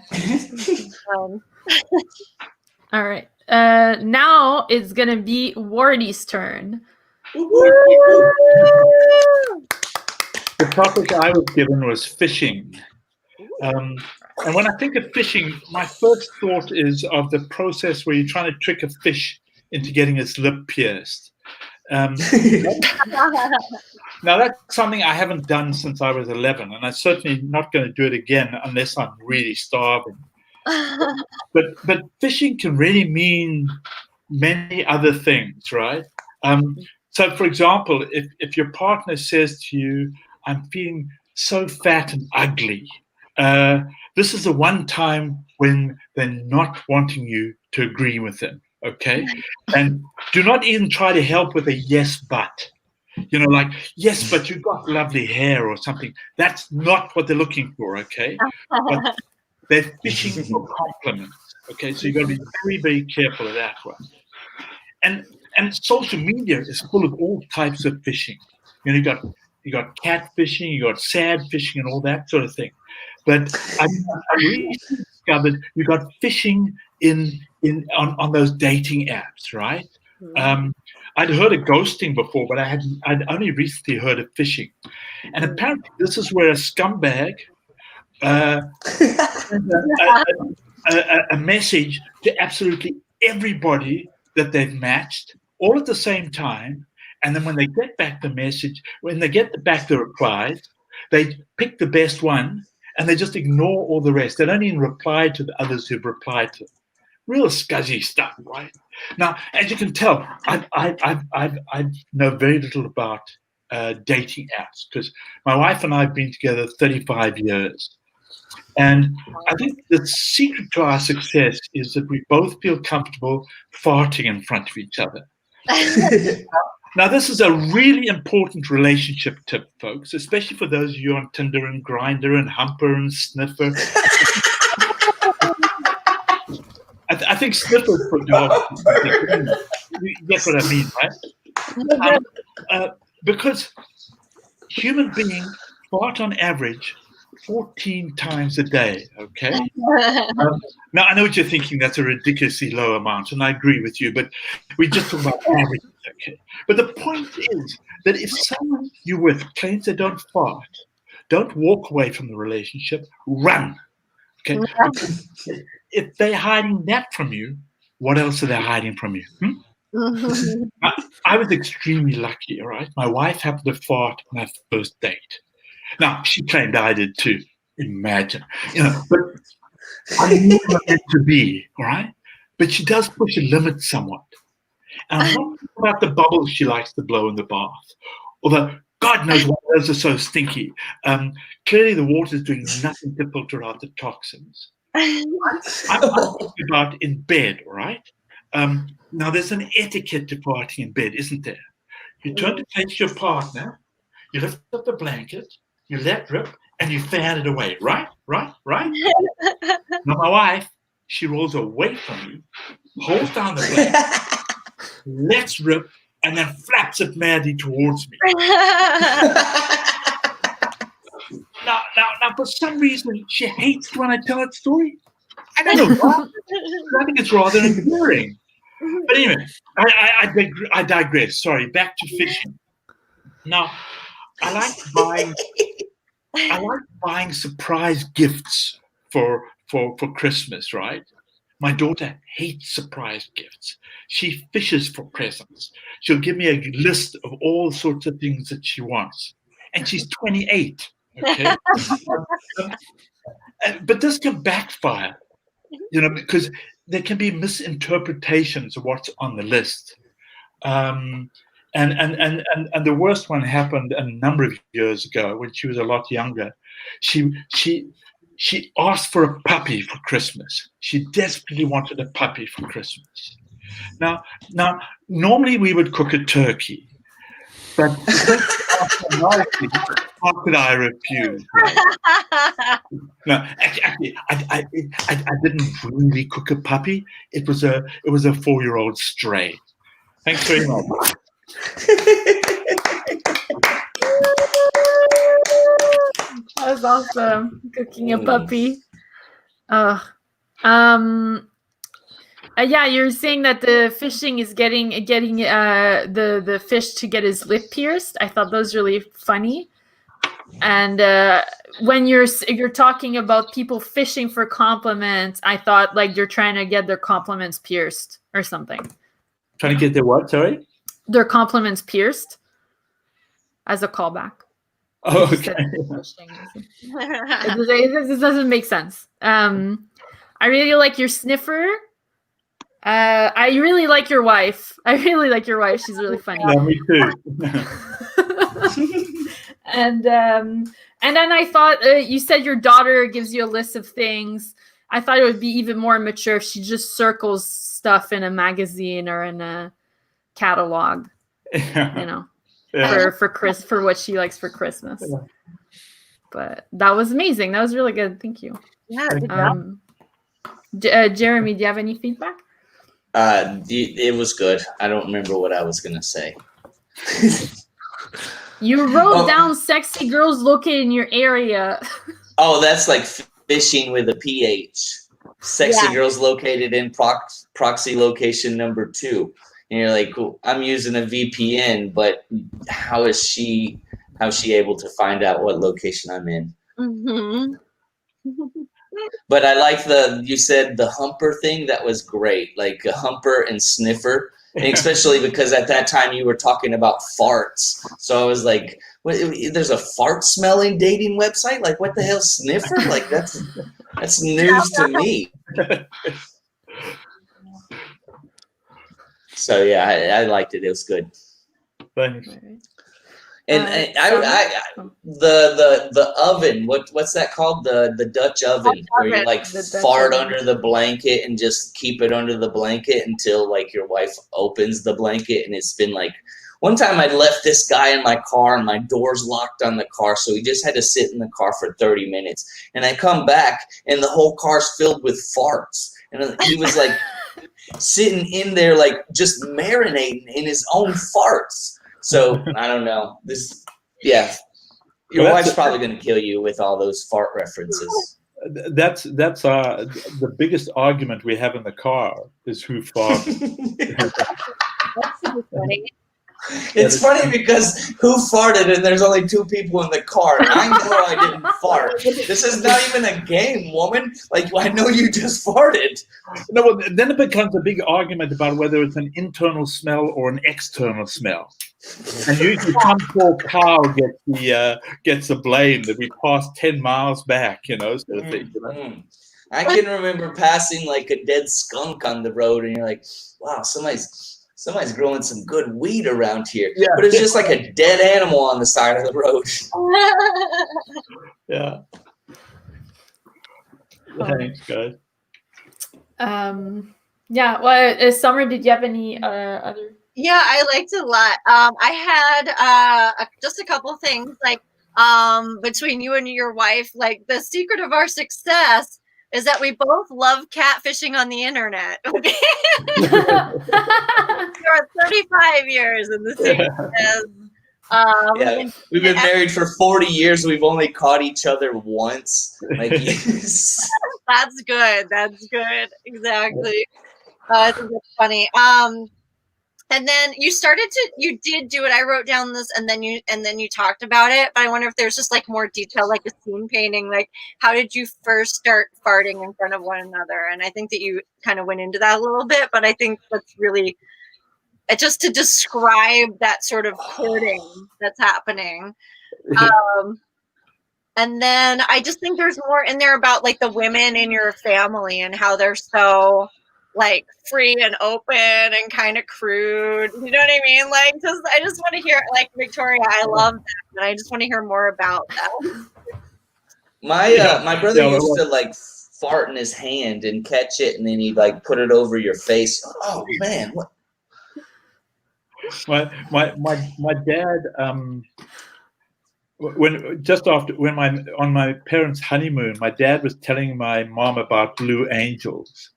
All right. Now it's gonna be Wardy's turn. The topic I was given was fishing. And when I think of fishing, my first thought is of the process where you're trying to trick a fish into getting its lip pierced. Now, that's something I haven't done since I was 11, and I'm certainly not going to do it again unless I'm really starving. But fishing can really mean many other things, right? So, for example, if your partner says to you, I'm feeling so fat and ugly, this is the one time when they're not wanting you to agree with them, okay? And do not even try to help with a yes, but. You know, like, yes, but you've got lovely hair or something. That's not what they're looking for, okay? But they're fishing for compliments, okay? So you've got to be very, very careful of that one. And social media is full of all types of fishing. You know, you got cat fishing, you got sad fishing, and all that sort of thing. But I recently discovered you got fishing on those dating apps, right? I'd heard of ghosting before, but I'd only recently heard of fishing. And apparently this is where a scumbag a message to absolutely everybody that they've matched all at the same time. And then when they get back the message, when they get back the replies, they pick the best one and they just ignore all the rest. They don't even reply to the others who've replied to them. Real scuzzy stuff, right? Now, as you can tell, I know very little about dating apps because my wife and I have been together 35 years. And I think the secret to our success is that we both feel comfortable farting in front of each other. Now, this is a really important relationship tip, folks, especially for those of you on Tinder and Grindr and Humper and Sniffer. I think Sniffer for dogs. You get what I mean, right? Because human beings fart on average 14 times a day, okay? Now, I know what you're thinking. That's a ridiculously low amount, and I agree with you, but we just talk about average, okay? But the point is that if someone you're with claims they don't fart, don't walk away from the relationship, run, okay? If they're hiding that from you, what else are they hiding from you? I was extremely lucky, all right? My wife happened to fart on our first date. Now, she claimed I did too. Imagine. You know, but I knew what it to be, all right? But she does push a limit somewhat. And I'm not talking about the bubbles she likes to blow in the bath. Although, God knows why those are so stinky. Clearly, the water's doing nothing to filter out the toxins. I'm talking about in bed, all right? Now, there's an etiquette to farting in bed, isn't there? You turn to face your partner, you lift up the blanket, you let rip, and you fan it away. Right? Now, my wife, she rolls away from you, holds down the blanket, lets rip, and then flaps it madly towards me. Now, for some reason, she hates when I tell that story. I don't know why. I think it's rather endearing. But anyway, I digress. Sorry, back to fishing. Now, I like buying surprise gifts for Christmas, right? My daughter hates surprise gifts. She fishes for presents. She'll give me a list of all sorts of things that she wants. And she's 28, okay? But this can backfire, because there can be misinterpretations of what's on the list. And the worst one happened a number of years ago when she was a lot younger. She asked for a puppy for Christmas. She desperately wanted a puppy for Christmas. Now, normally we would cook a turkey, but how could I refuse? Right? No, actually, I didn't really cook a puppy. It was a 4-year-old stray. Thanks very much. That was awesome. Cooking a puppy. Yeah, you're saying that the fishing is getting the fish to get his lip pierced. I thought that was really funny. And when you're talking about people fishing for compliments, I thought like you're trying to get their compliments pierced or something. Trying to get their what? Sorry? Their compliments pierced as a callback. Oh, okay. This doesn't make sense. I really like your sniffer. I really like your wife. She's really funny. Yeah, me too. And then I thought you said your daughter gives you a list of things. I thought it would be even more mature if she just circles stuff in a magazine or in a catalog. Yeah. For what she likes for Christmas. Yeah. But that was amazing. That was really good. Thank you. Yeah. Jeremy, do you have any feedback? It was good. I don't remember what I was gonna say. You wrote down sexy girls located in your area. Oh, that's like fishing with a PH. Sexy girls located in proxy location number 2. And you're like, cool, I'm using a VPN, but how is she able to find out what location I'm in? Mm-hmm. But I like you said the humper thing. That was great. Like a humper and sniffer, and especially because at that time you were talking about farts. So I was like, there's a fart smelling dating website? Like what the hell, sniffer? Like that's news to me. So yeah, I liked it. It was good. Thanks. And the oven, what's that called? The Dutch oven, where you like fart under the blanket and just keep it under the blanket until like your wife opens the blanket. And it's been like, one time I left this guy in my car and my door's locked on the car, so he just had to sit in the car for 30 minutes. And I come back and the whole car's filled with farts. And he was like sitting in there like just marinating in his own farts. So I don't know. Your wife's probably going to kill you with all those fart references. That's the biggest argument we have in the car is who farted. That's super funny. It's funny because who farted and there's only 2 people in the car. And I know I didn't fart. This is not even a game, woman. Like, I know you just farted. No, well, then it becomes a big argument about whether it's an internal smell or an external smell. And usually some poor cow gets the blame that we passed 10 miles back, sort of thing. I can remember passing like a dead skunk on the road and you're like, wow, somebody's growing some good weed around here. Yeah. But it's just like a dead animal on the side of the road. Yeah. Thanks, guys. Yeah. Well, Summer, did you have any other? Yeah, I liked it a lot. I had just a couple things like between you and your wife. Like the secret of our success is that we both love catfishing on the internet. Okay? for 35 years in the same as. Yeah, we've been married for 40 years. We've only caught each other once. Like, That's good. That's good. Exactly. I think that's funny. And then you did do it. I wrote down this, and then you talked about it. But I wonder if there's just like more detail, like a scene painting. Like, how did you first start farting in front of one another? And I think that you kind of went into that a little bit. But I think that's really just to describe that sort of courting that's happening. And then I just think there's more in there about like the women in your family and how they're so like free and open and kind of crude. You know what I mean? Like, I just want to hear, like, Victoria, I love that, and I just want to hear more about that. My brother used to like fart in his hand and catch it, and then he'd like put it over your face. Oh man, what? My dad on my parents' honeymoon, my dad was telling my mom about blue angels.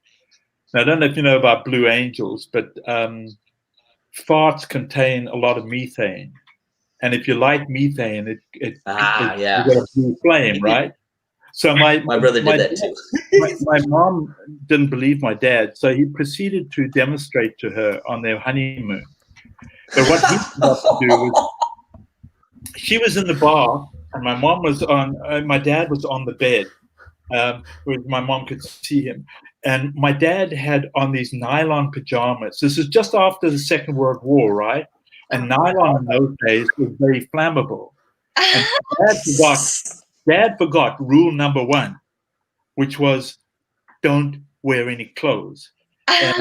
Now, I don't know if you know about blue angels, but farts contain a lot of methane, and if you light methane, it you get a blue flame, right? So my brother did that too. my mom didn't believe my dad, so he proceeded to demonstrate to her on their honeymoon. But what he wanted to do was, she was in the bar, and my mom was my dad was on the bed, where my mom could see him. And my dad had on these nylon pajamas. This is just after the Second World War, right? And nylon in those days was very flammable. And Dad forgot rule number 1, which was don't wear any clothes. And,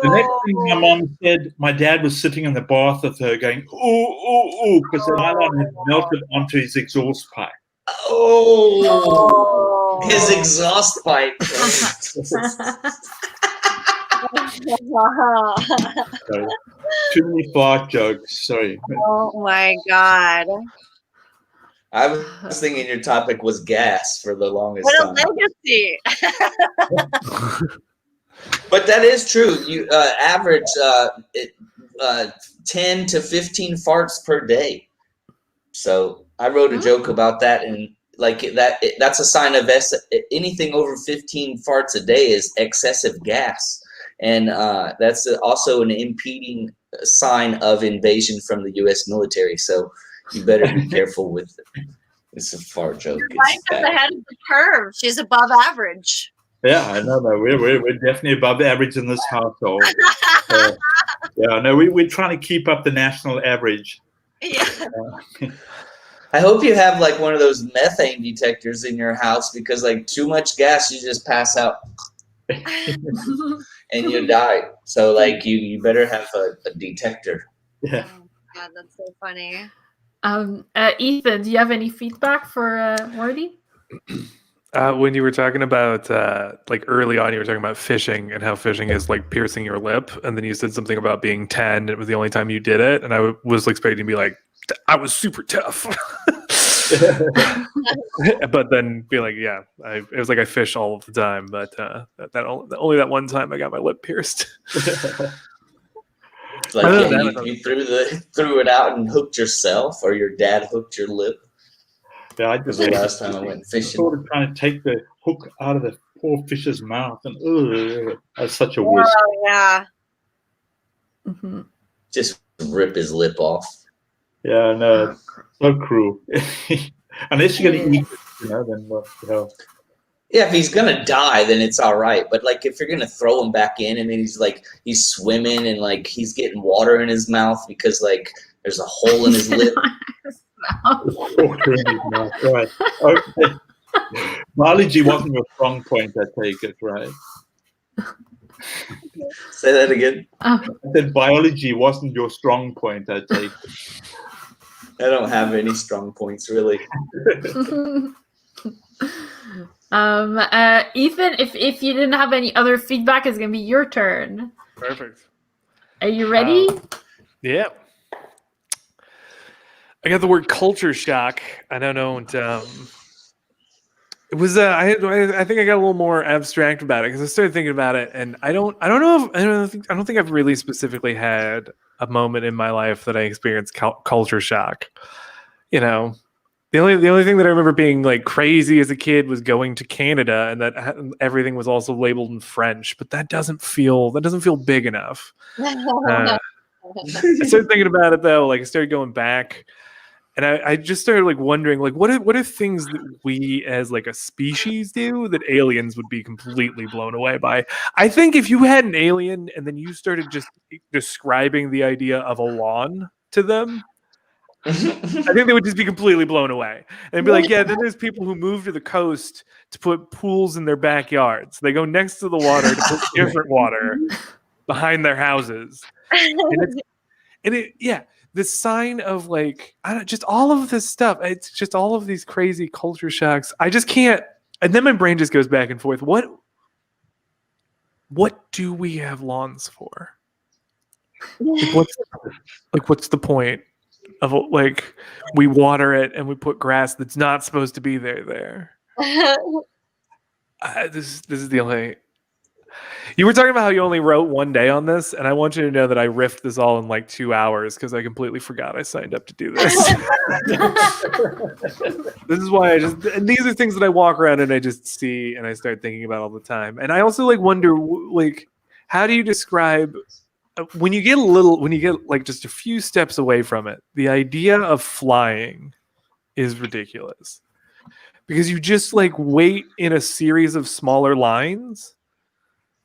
the next thing my mom said, my dad was sitting in the bath with her going, ooh, ooh, ooh, because the nylon had melted onto his exhaust pipe. Oh, his exhaust pipe. So, too many fart jokes. Sorry. Oh my God. I was thinking your topic was gas for the longest What a time. legacy. But that is true. You average 10 to 15 farts per day. So I wrote a joke about that, and like that's a sign of anything over 15 farts a day is excessive gas, and that's also an impeding sign of invasion from the U.S. military. So you better be careful with it. It's a fart joke. Mike is ahead of the curve. She's above average. Yeah, I know that we're definitely above average in this household. Yeah, no, we're trying to keep up the national average. Yeah. I hope you have like one of those methane detectors in your house, because like too much gas, you just pass out and you die. So like you better have a detector. Yeah. Oh God, that's so funny. Ethan, do you have any feedback for Morty? When you were talking about like early on, you were talking about fishing and how fishing is like piercing your lip, and then you said something about being 10. And it was the only time you did it, and I was expecting to be like, I was super tough. But then be like, yeah, it was like I fish all of the time, but only that one time I got my lip pierced. Like you threw it out and hooked yourself, or your dad hooked your lip. Yeah, I was the last time I went fishing. Sort of trying to take the hook out of the poor fish's mouth, and that's such a waste. Oh yeah. Mm-hmm. Just rip his lip off. Yeah, no, so cruel. Unless you're gonna eat it, then what the hell? Yeah, if he's gonna die, then it's all right. But like, if you're gonna throw him back in, and then he's swimming, and like he's getting water in his mouth because like there's a hole in his lip. Right. Okay. Biology wasn't your strong point, I take it, right? Say that again. I said biology wasn't your strong point, I take it. I don't have any strong points, really. Ethan, if you didn't have any other feedback, it's gonna be your turn. Perfect. Are you ready? Yeah. I got the word culture shock. I don't know. It was I think I got a little more abstract about it because I started thinking about it, and I don't know if I don't think I've really specifically had a moment in my life that I experienced culture shock. You know, the only thing that I remember being like crazy as a kid was going to Canada, and that everything was also labeled in French. But that doesn't feel big enough. I started thinking about it though. Like I started going back. And I just started like wondering, like, what are things that we as like a species do that aliens would be completely blown away by? I think if you had an alien and then you started just describing the idea of a lawn to them, I think they would just be completely blown away. And be like, yeah, then there's people who move to the coast to put pools in their backyards. They go next to the water to put different water behind their houses. Yeah. The sign of like just all of this stuff. It's just all of these crazy culture shocks. I just can't. And then my brain just goes back and forth. What do we have lawns for? What's the point of like we water it and we put grass that's not supposed to be there? This is the only. You were talking about how you only wrote one day on this, and I want you to know that I riffed this all in like 2 hours because I completely forgot I signed up to do this. This is why and these are things that I walk around and I just see and I start thinking about all the time. And I also like wonder, like, how do you describe when you get like just a few steps away from it, the idea of flying is ridiculous because you just like wait in a series of smaller lines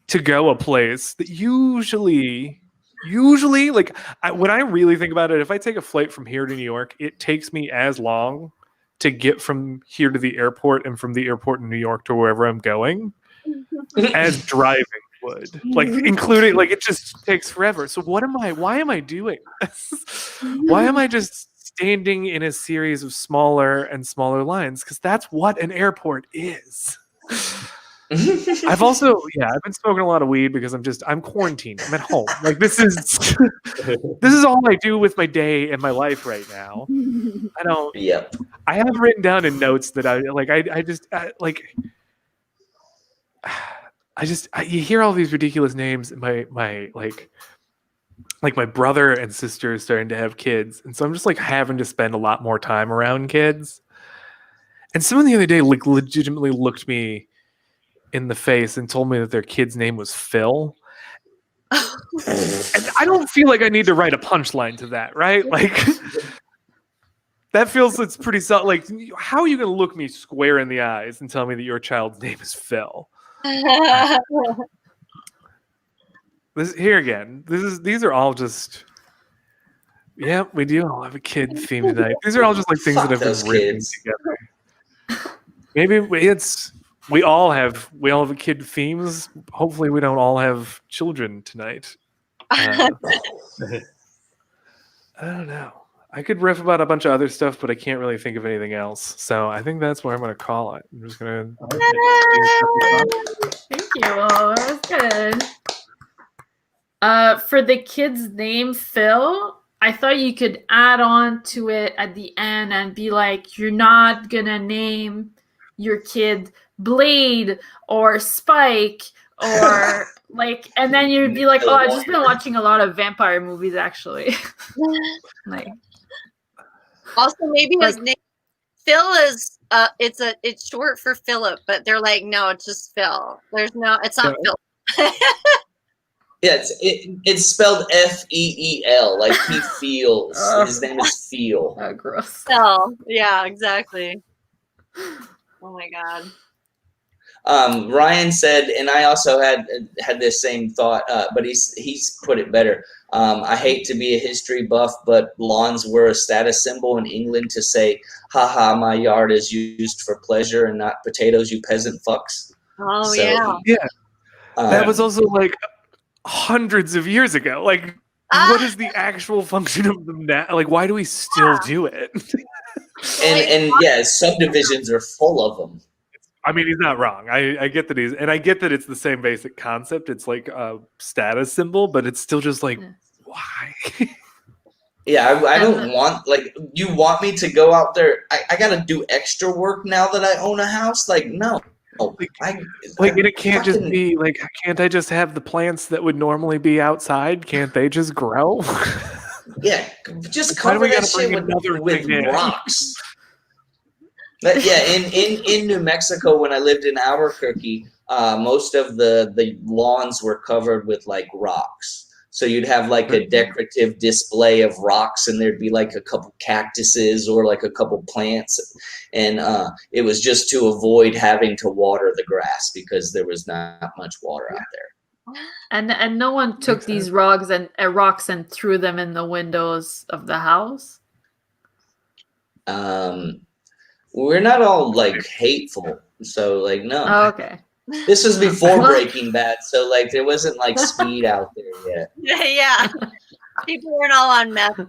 to go a place that usually like when I really think about it, if I take a flight from here to New York, it takes me as long to get from here to the airport and from the airport in New York to wherever I'm going as driving would. Like including like it just takes forever. So why am I doing this? Why am I just standing in a series of smaller and smaller lines? Because that's what an airport is. I've been smoking a lot of weed because I'm quarantined. I'm at home. Like this is all I do with my day and my life right now. I don't. Yep. I have written down in notes that you hear all these ridiculous names. My my brother and sister is starting to have kids, and so I'm just like having to spend a lot more time around kids. And someone the other day like legitimately looked me in the face and told me that their kid's name was Phil. And I don't feel like I need to write a punchline to that, right? Like that feels it's pretty like how are you going to look me square in the eyes and tell me that your child's name is Phil? These are all just we do all have a kid theme tonight. These are all just like things that have been written together. Maybe we all have a kid themes. Hopefully we don't all have children tonight. I don't know. I could riff about a bunch of other stuff, but I can't really think of anything else. So I think that's where I'm going to call it. I'm just going to. Thank you. Well, that was good. For the kid's name, Phil, I thought you could add on to it at the end and be like, you're not going to name your kid Blade or Spike or like, and then you'd be like, oh, I've just been watching a lot of vampire movies actually. Like, also maybe his name Phil is it's short for Philip, but they're like, no, it's just Phil. It's not Phil. Yeah, it's spelled F-E-E-L, like he feels. His name is Feel. Oh, gross. Phil. Yeah, exactly. Oh my god. Ryan said, and I also had this same thought, but he's put it better. I hate to be a history buff, but lawns were a status symbol in England to say, haha, my yard is used for pleasure and not potatoes, you peasant fucks. Oh, so, yeah. That was also like hundreds of years ago. Like, what is the actual function of them now? Like, why do we still do it? and yeah, subdivisions are full of them. I mean, he's not wrong. I get that I get that it's the same basic concept. It's like a status symbol, but it's still just like, why? Yeah, I don't want, like, you want me to go out there? I got to do extra work now that I own a house? Like, no. And it can't just be like, can't I just have the plants that would normally be outside? Can't they just grow? Yeah, just Why do cover we that gotta bring shit another with thing in? rocks. But yeah, in New Mexico, when I lived in Albuquerque, most of the lawns were covered with like rocks. So you'd have like a decorative display of rocks, and there'd be like a couple cactuses or like a couple plants, and it was just to avoid having to water the grass because there was not much water out there. And no one took these rocks and threw them in the windows of the house. We're not all like hateful, so like no. Oh, okay. This was before Breaking Bad, so like there wasn't like speed out there yet. Yeah. People weren't all on meth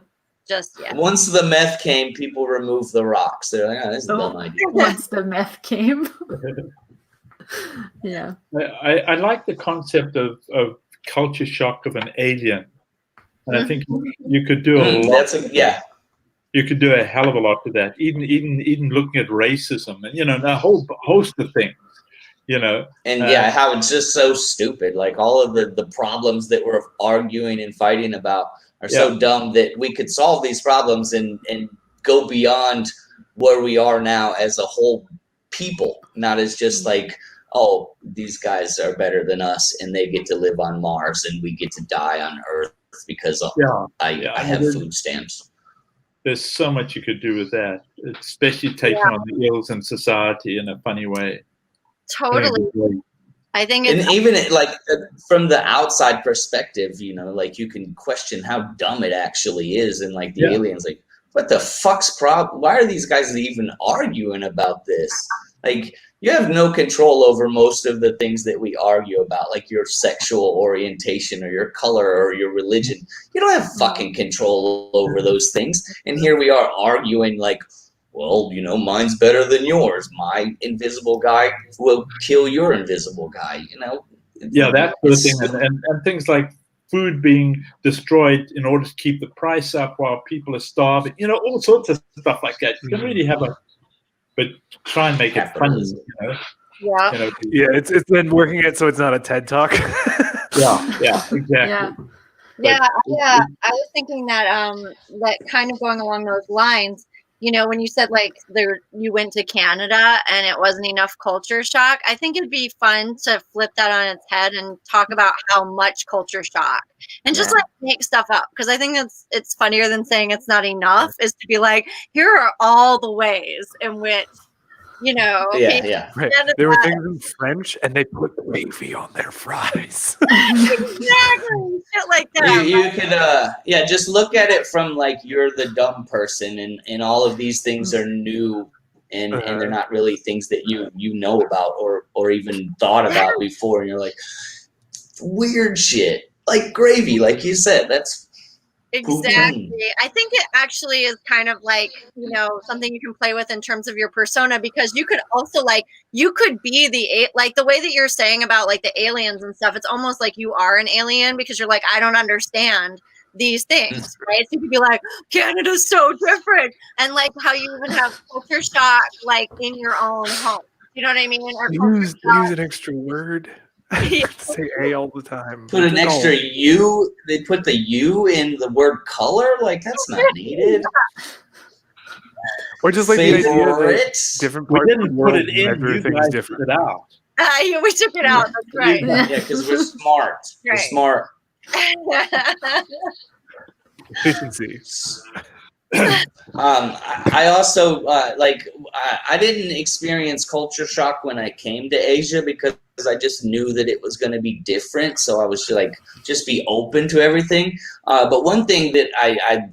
just yet. Once the meth came, people removed the rocks. They're like, oh, this is a dumb idea. Once the meth came. Yeah. I like the concept of culture shock of an alien, and I think you could do a lot. You could do a hell of a lot with that. Even looking at racism and a whole host of things. And how it's just so stupid. Like all of the problems that we're arguing and fighting about are so dumb that we could solve these problems and go beyond where we are now as a whole people, not as just like, oh, these guys are better than us and they get to live on Mars and we get to die on Earth because I have food stamps. There's so much you could do with that, especially taking on the ills in society in a funny way. Totally. I think it's, and even like from the outside perspective, like you can question how dumb it actually is, and like the aliens, like, what the fuck's problem? Why are these guys even arguing about this? Like, you have no control over most of the things that we argue about, like your sexual orientation or your color or your religion. You don't have fucking control over those things. And here we are arguing like, well, mine's better than yours. My invisible guy will kill your invisible guy, Yeah, that sort of thing. And things like food being destroyed in order to keep the price up while people are starving, all sorts of stuff like that. You can really have but try and make it funny, Yeah. It's been working it so it's not a TED Talk. Yeah, exactly. Yeah, I was thinking that that kind of going along those lines, when you said like you went to Canada and it wasn't enough culture shock, I think it'd be fun to flip that on its head and talk about how much culture shock and just like make stuff up. Because I think it's funnier than saying it's not enough is to be like, here are all the ways in which, Right. There were things in French and they put gravy on their fries. Exactly. Shit like that. You could, just look at it from like you're the dumb person, and all of these things are new, and they're not really things that you know about or even thought about before, and you're like, weird shit like gravy, like you said. That's exactly. I think it actually is kind of like, something you can play with in terms of your persona, because you could also you could be the way that you're saying about like the aliens and stuff. It's almost like you are an alien because you're like, I don't understand these things, right? So you could be like, Canada's so different, and like how you even have culture shock like in your own home. You know what I mean? Or use an extra word. Say A all the time. Put an extra U. They put the U in the word color. Like, that's not needed. Or just like the idea that different parts we didn't of the world put it in. measure things different. It out. We took it out. That's right. Yeah, because we're smart. Right. We're smart. Efficiency. I also I didn't experience culture shock when I came to Asia because I just knew that it was going to be different. So I was just be open to everything. But one thing that I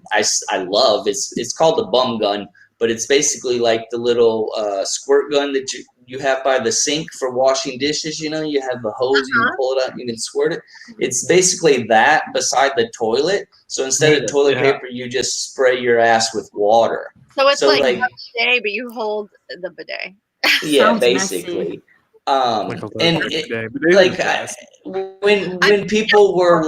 love is it's called the bum gun, but it's basically like the little squirt gun that you have by the sink for washing dishes. You have the hose, you can pull it up, you can squirt it. It's basically that beside the toilet. So instead of toilet paper, you just spray your ass with water. So it's like a bidet, but you hold the bidet. Yeah, basically. When people were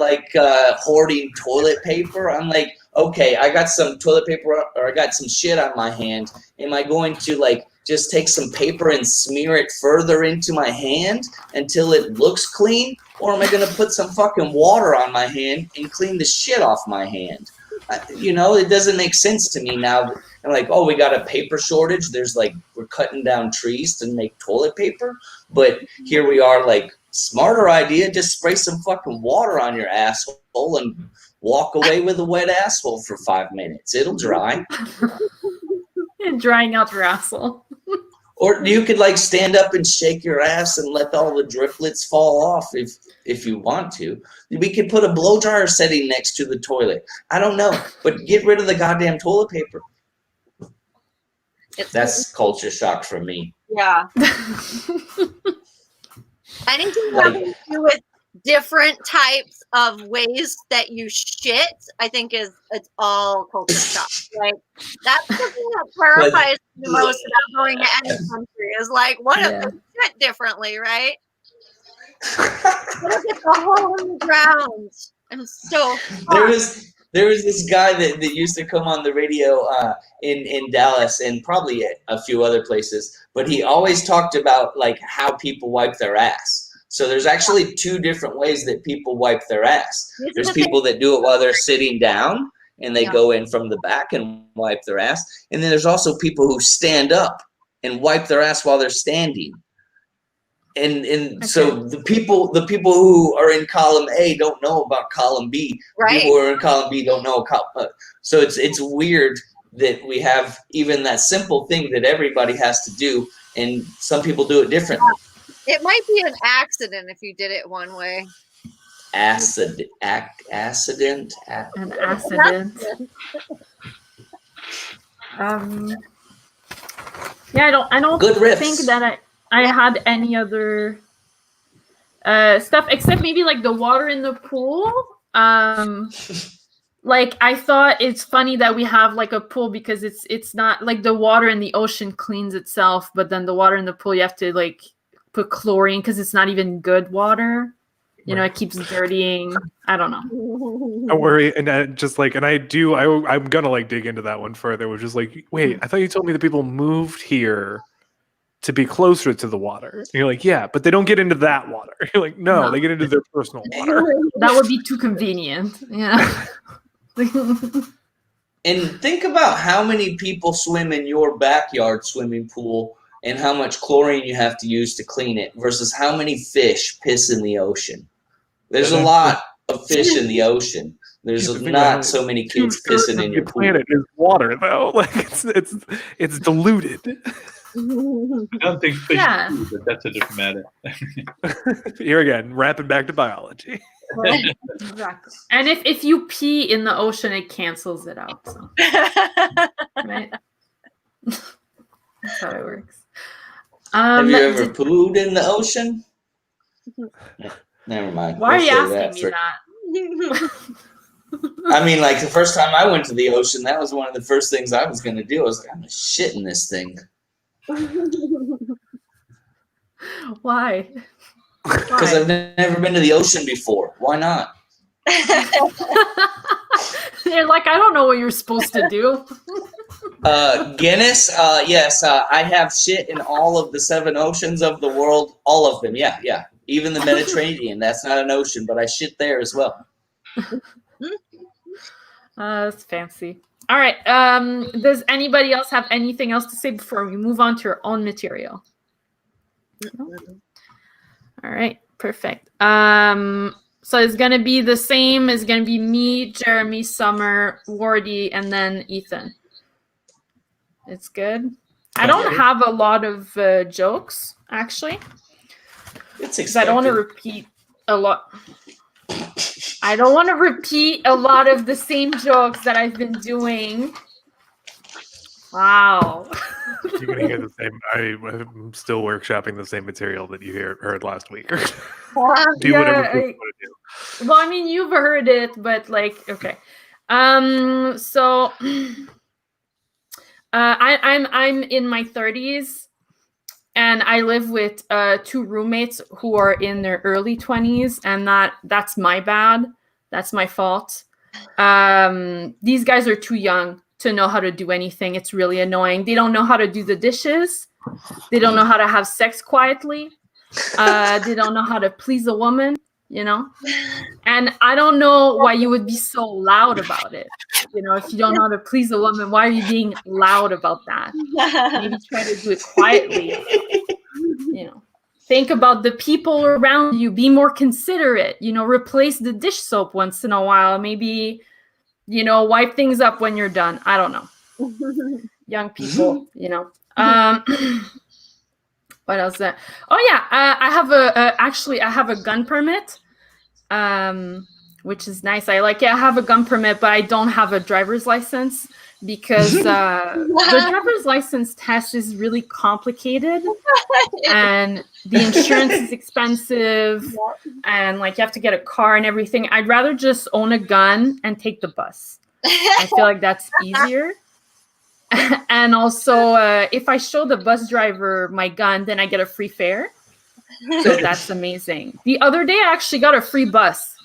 hoarding toilet paper, I'm like, okay, I got some toilet paper or I got some shit on my hand. Am I going to like just take some paper and smear it further into my hand until it looks clean? Or am I going to put some fucking water on my hand and clean the shit off my hand? You know, it doesn't make sense to me now. I'm like, oh, we got a paper shortage. There's like, we're cutting down trees to make toilet paper. But here we are, like, smarter idea, just spray some fucking water on your asshole and walk away with a wet asshole for 5 minutes. It'll dry. And drying out your asshole. Or you could like stand up and shake your ass and let all the driplets fall off if you want to. We could put a blow dryer setting next to the toilet. I don't know, but get rid of the goddamn toilet paper. That's culture shock for me. Yeah. Anything having to do with different types of ways that you shit, I think it's all culture shock. Like that's something that terrifies me the most about going to any country is like, what if they shit differently, right? What if it's a hole in the ground? I'm so there was this guy that used to come on the radio in Dallas and probably a few other places, but he always talked about like how people wipe their ass. So there's actually two different ways that people wipe their ass. There's people that do it while they're sitting down and they go in from the back and wipe their ass. And then there's also people who stand up and wipe their ass while they're standing. And so the people who are in column A don't know about column B. Right. People who are in column B don't know. So it's weird that we have even that simple thing that everybody has to do, and some people do it differently. It might be an accident if you did it one way. Accident. An accident. Yeah, I don't Good riffs. think that I had any other stuff except maybe like the water in the pool. Like I thought it's funny that we have like a pool because it's not like the water in the ocean cleans itself, but then the water in the pool you have to like put chlorine because it's not even good water. You know, it keeps dirtying. I don't know. Don't worry, and I'm gonna like dig into that one further. Which is like, wait, I thought you told me that people moved here to be closer to the water. And you're like, yeah, but they don't get into that water. You're like, no, they get into their personal water. That would be too convenient. Yeah. And think about how many people swim in your backyard swimming pool and how much chlorine you have to use to clean it versus how many fish piss in the ocean. There's a lot of fish in the ocean. There's not so many kids pissing in your pool. Planet is water though. Like it's diluted. I don't think fish do, but that's a different matter. Here again, wrapping back to biology. Exactly. And if you pee in the ocean, it cancels it out. So. Right? That's how it works. Have you ever pooed in the ocean? Never mind. Why are you asking me that? I mean, like the first time I went to the ocean, that was one of the first things I was going to do. I was like, I'm going to shit in this thing. Why? Because I've never been to the ocean before. Why not? You're like, I don't know what you're supposed to do. Guinness, yes, I have shit in all of the 7 oceans of the world. All of them, yeah. Even the Mediterranean. That's not an ocean, but I shit there as well. That's fancy. All right. Does anybody else have anything else to say before we move on to your own material? No? All right. Perfect. So it's going to be the same. It's going to be me, Jeremy, Summer, Wardy, and then Ethan. It's good. I don't have a lot of jokes, actually. It's because I don't want to repeat a lot. I don't want to repeat a lot of the same jokes that I've been doing. Wow. You're gonna hear the same. I'm still workshopping the same material that you heard last week. Do whatever you want to do. Well, I mean, you've heard it, but like, okay. So I'm in my 30s, and I live with 2 roommates who are in their early 20s, and that's my bad. That's my fault. These guys are too young to know how to do anything. It's really annoying. They don't know how to do the dishes. They don't know how to have sex quietly. They don't know how to please a woman, you know? And I don't know why you would be so loud about it. You know, if you don't know how to please a woman, why are you being loud about that? Maybe try to do it quietly. You know, think about the people around you. Be more considerate. You know, replace the dish soap once in a while. Maybe, you know, wipe things up when you're done. I don't know. Young people, you know. What else? Oh yeah, I have actually I have a gun permit, which is nice. I like it. I have a gun permit, but I don't have a driver's license because the driver's license test is really complicated, and the insurance is expensive, and like you have to get a car and everything. I'd rather just own a gun and take the bus. I feel like that's easier. And also, if I show the bus driver my gun, then I get a free fare. So that's amazing. The other day, I actually got a free bus.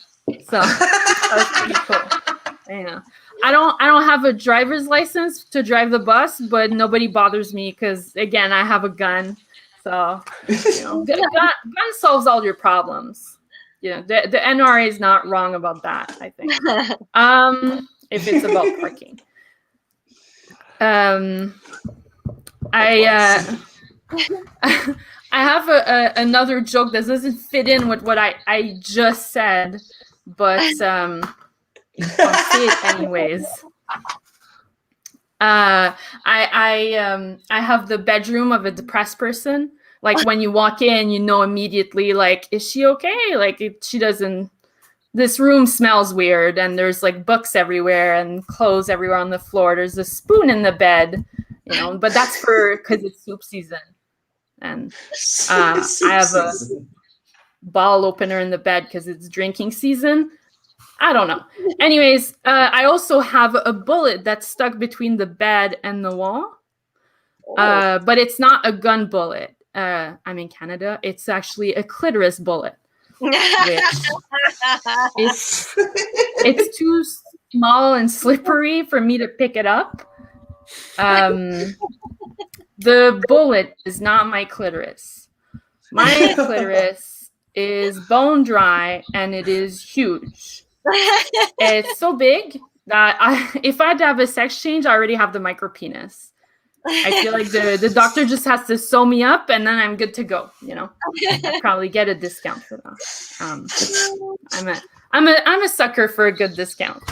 So that was pretty cool. You know, I don't have a driver's license to drive the bus, but nobody bothers me because, again, I have a gun. So, you know, gun solves all your problems. You know, the NRA is not wrong about that, I think. If it's about parking. I have another joke that doesn't fit in with what I just said, but I'll say it anyways. I have the bedroom of a depressed person. Like when you walk in, you know immediately, like, is she okay? Like she doesn't. This room smells weird, and there's like books everywhere and clothes everywhere on the floor. There's a spoon in the bed, you know, but that's because it's soup season. And I have a bottle opener in the bed because it's drinking season. I don't know. Anyways, I also have a bullet that's stuck between the bed and the wall, but it's not a gun bullet. I'm in Canada. It's actually a clitoris bullet. It's too small and slippery for me to pick it up. The bullet is not my clitoris. My clitoris is bone dry and it is huge. It's so big that if I had to have a sex change, I already have the micro penis. I feel like the doctor just has to sew me up and then I'm good to go, you know. I'd probably get a discount for that. I'm a sucker for a good discount.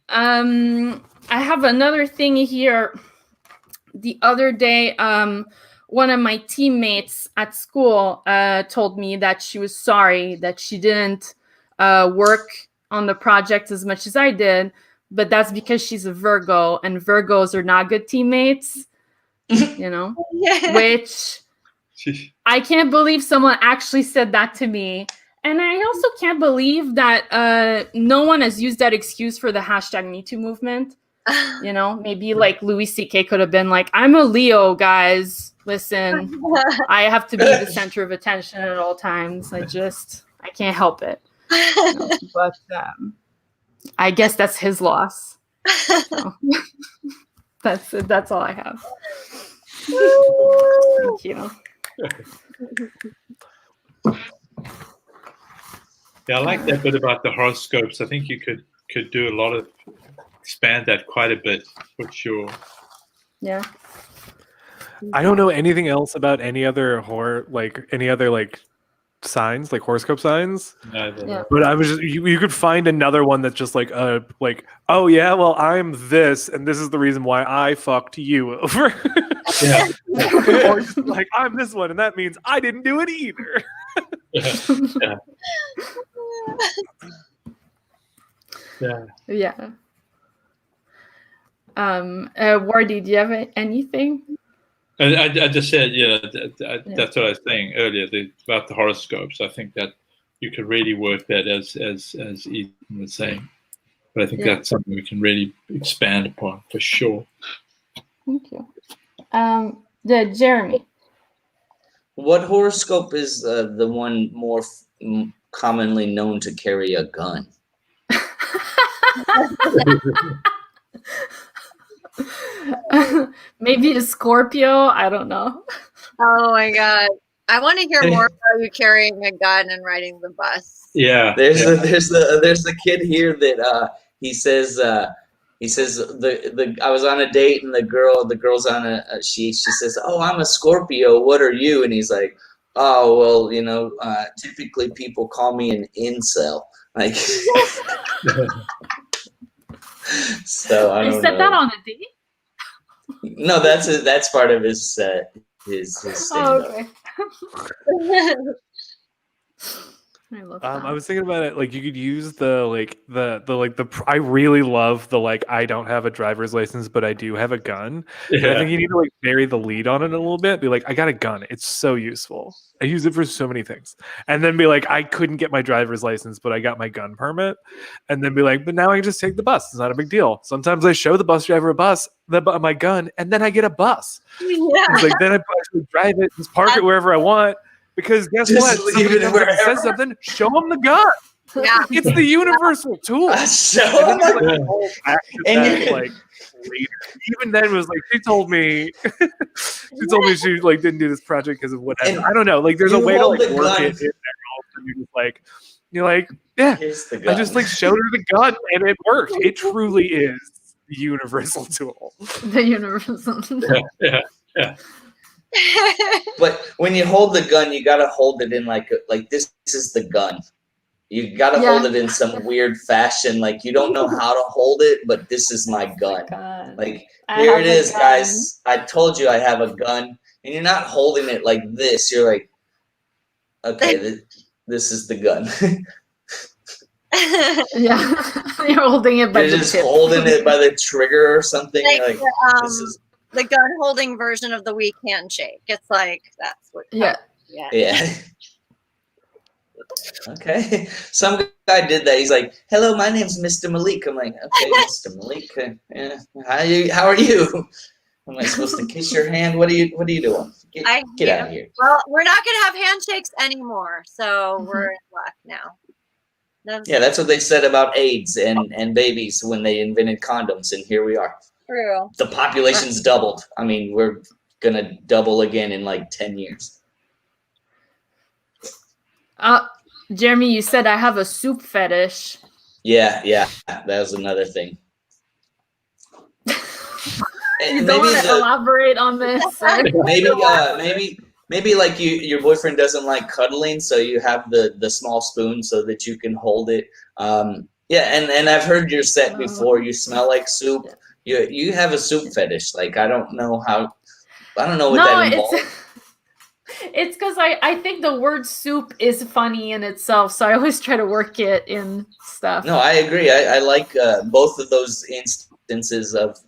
I have another thing here. The other day, one of my teammates at school told me that she was sorry that she didn't work on the project as much as I did. But that's because she's a Virgo, and Virgos are not good teammates, you know, which I can't believe someone actually said that to me. And I also can't believe that no one has used that excuse for the hashtag #MeToo movement. You know, maybe like Louis C.K. could have been like, I'm a Leo, guys. Listen, I have to be the center of attention at all times. I can't help it. You know? But I guess that's his loss. So, that's all I have. Thank you. Yeah, I like that bit about the horoscopes. I think you could do a lot of expand that quite a bit for sure. Yeah. I don't know anything else about any other signs, like horoscope signs. No, Yeah. But I was just you could find another one that's just like oh yeah, well I'm this and this is the reason why I fucked you over. Yeah. Or just like I'm this one and that means I didn't do it either. Yeah. Yeah. Yeah. Wardy, do you have anything? And I just said, that's what I was saying earlier about the horoscopes. I think that you could really work that as Ethan was saying. But I think that's something we can really expand upon for sure. Thank you. Jeremy. What horoscope is the one more commonly known to carry a gun? Maybe a Scorpio. I don't know. Oh my god. I want to hear more about you carrying a gun and riding the bus. Yeah. There's yeah. there's a kid here that he says the I was on a date and the girl's on she says, "Oh, I'm a Scorpio. What are you?" And he's like, "Oh, well, typically people call me an incel." Like, so I You don't said know. that on a date? No, that's part of his his stand-up. Oh, okay. I love that. I was thinking about it. Like, you could use I really love the I don't have a driver's license, but I do have a gun. And I Yeah. think you need to bury the lead on it a little bit. Be like, I got a gun. It's so useful. I use it for so many things. And then be like, I couldn't get my driver's license, but I got my gun permit. And then be like, but now I can just take the bus. It's not a big deal. Sometimes I show the bus driver my gun, and then I get a bus. Yeah. It's like, then I actually drive it, just park it wherever I want. Because guess Just what? leave Somebody it comes up and wherever. says something, show them the gun. Yeah. It's the universal tool. So And I'm then like, she whole back to And that, you- later. Even then was she told me she didn't do this project because of whatever. And I don't know. There's a you way to hold the work gun. it in there. And you're like, yeah. here's the gun. I just showed her the gun and it worked. It truly is the universal tool. The universal. Yeah. But when you hold the gun, you gotta hold it in this is the gun. You gotta hold it in some weird fashion. You don't know how to hold it, but this is my gun. God. I Here have it a is, gun. guys. I told you I have a gun, and you're not holding it like this. You're like, okay, this is the gun. Yeah, you're holding it by You're the just tip. holding it by the trigger or something. Like, Like the, this is the gun holding version of the weak handshake. It's that's what. Yeah. Yeah. yeah. Okay. Some guy did that. He's like, "Hello, my name's Mr. Malik." I'm like, "Okay, Mr. Malik. Yeah. How are you? Am I supposed to kiss your hand? What are you doing? Get out of here." Well, we're not gonna have handshakes anymore, so we're in luck now. Yeah, that's what they said about AIDS and babies when they invented condoms, and here we are. True. The population's doubled. I mean, we're gonna double again in 10 years. Jeremy, you said I have a soup fetish. Yeah, that was another thing. You don't want to elaborate on this? Or? Maybe your boyfriend doesn't like cuddling, so you have the small spoon so that you can hold it. And I've heard your set before. You smell like soup. You have a soup fetish. I don't know what that involves. It's because I think the word soup is funny in itself, so I always try to work it in stuff. No, I agree. I like both of those instances of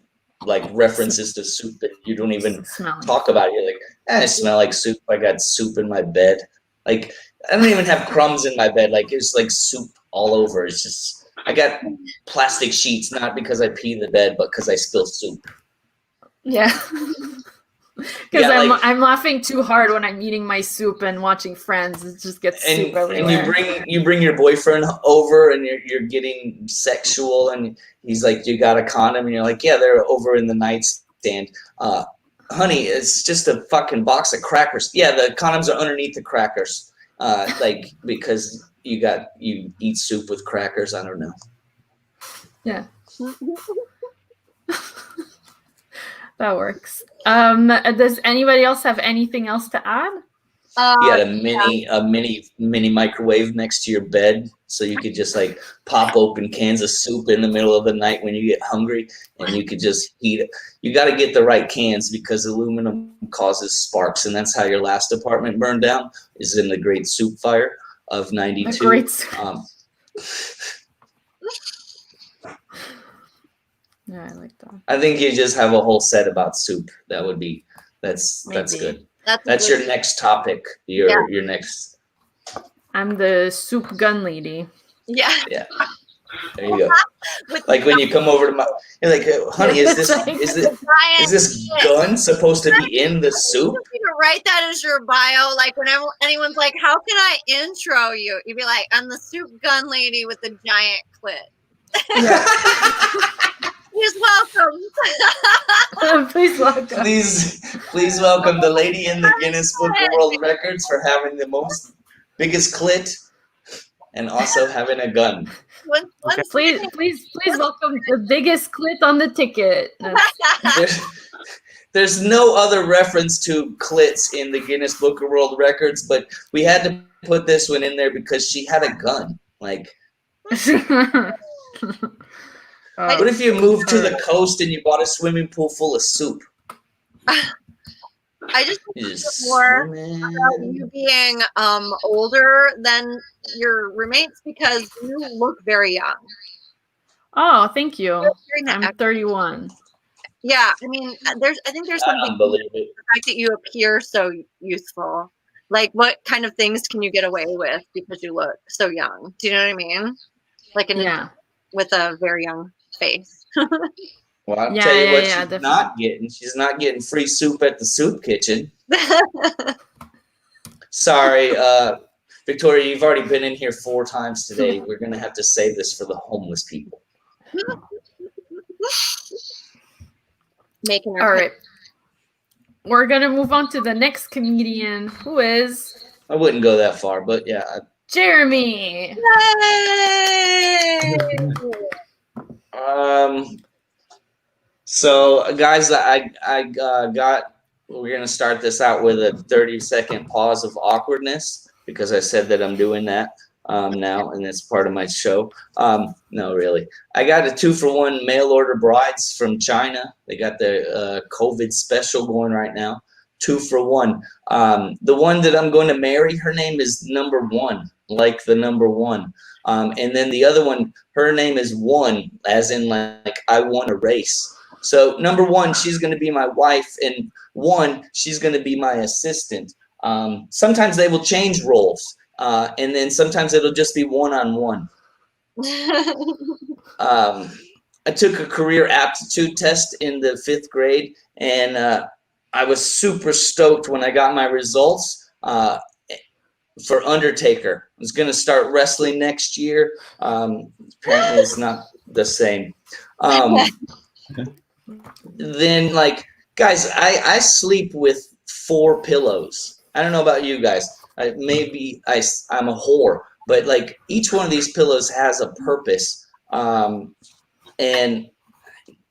references to soup that you don't even talk about. You're like, I smell like soup. I got soup in my bed. I don't even have crumbs in my bed. It's soup all over. It's just I got plastic sheets, not because I pee in the bed, but because I spill soup. Yeah. Because I'm laughing too hard when I'm eating my soup and watching Friends. It just gets soup everywhere. And you bring your boyfriend over and you're getting sexual and he's like, "You got a condom?" And you're like, "Yeah, they're over in the nightstand." Honey, it's just a fucking box of crackers. Yeah, the condoms are underneath the crackers. Because you eat soup with crackers. I don't know. Yeah. That works. Does anybody else have anything else to add? You had a mini microwave next to your bed, so you could just pop open cans of soup in the middle of the night when you get hungry, and you could just heat it. You got to get the right cans because aluminum causes sparks, and that's how your last apartment burned down. Is in the Great Soup Fire of '92. Yeah, I like that. I think you just have a whole set about soup. That's good. That's your next topic. Your next. I'm the soup gun lady. Yeah. Yeah. There you go. When you come over to my, you're like, "Honey, is this gun supposed to be in the soup?" You to write that as your bio. Whenever anyone's like, "How can I intro you?" You'd be like, "I'm the soup gun lady with the giant clit." Yeah. Please welcome. Please welcome. Please welcome the lady in the Guinness Book of World Records for having the biggest clit and also having a gun. Please welcome the biggest clit on the ticket. There's no other reference to clits in the Guinness Book of World Records, but we had to put this one in there because she had a gun. Like, what if you moved to the coast and you bought a swimming pool full of soup? I just think more about you being older than your roommates because you look very young. Oh, thank you. Very I'm 31. Yeah, I mean, I think there's I something don't believe it. the fact that you appear so youthful. Like, what kind of things can you get away with because you look so young? Do you know what I mean? Like, with a very young face. Well, I'll tell you what she's not getting. She's not getting free soup at the soup kitchen. Sorry, Victoria, you've already been in here 4 times today. We're going to have to save this for the homeless people. Making her All right. We're going to move on to the next comedian, who is... I wouldn't go that far, but yeah. Jeremy. Yay! So, guys, we're going to start this out with a 30-second pause of awkwardness because I said that I'm doing that now, and it's part of my show. No, really. I got a 2-for-1 mail order brides from China. They got the COVID special going right now. 2 for 1. The one that I'm going to marry, her name is number 1, like the number 1. And then the other one, her name is 1, as in like I won a race. So number 1, she's going to be my wife, and 1, she's going to be my assistant. Sometimes they will change roles, and then sometimes it'll just be one-on-one. I took a career aptitude test in the 5th grade, and I was super stoked when I got my results for Undertaker. I was going to start wrestling next year. Apparently it's not the same. Then, like, guys, I sleep with 4 pillows. I don't know about you guys. Maybe I'm a whore, but like each one of these pillows has a purpose. And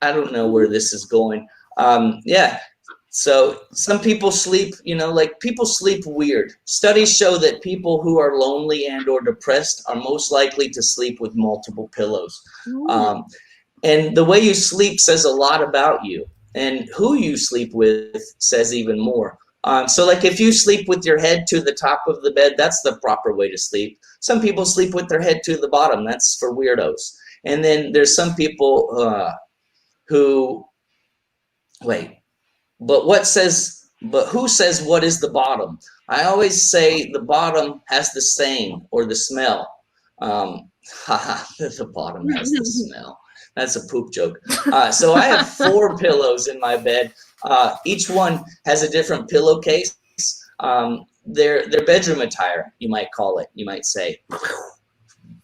I don't know where this is going. Yeah. So some people sleep, like people sleep weird. Studies show that people who are lonely and or depressed are most likely to sleep with multiple pillows. And the way you sleep says a lot about you, and who you sleep with says even more. So like if you sleep with your head to the top of the bed, that's the proper way to sleep. Some people sleep with their head to the bottom. That's for weirdos. And then there's some people who, but who says what is the bottom? I always say the bottom has the stain or the smell. The bottom has the smell. That's a poop joke. So I have 4 pillows in my bed. Each one has a different pillowcase. Their bedroom attire, you might call it. You might say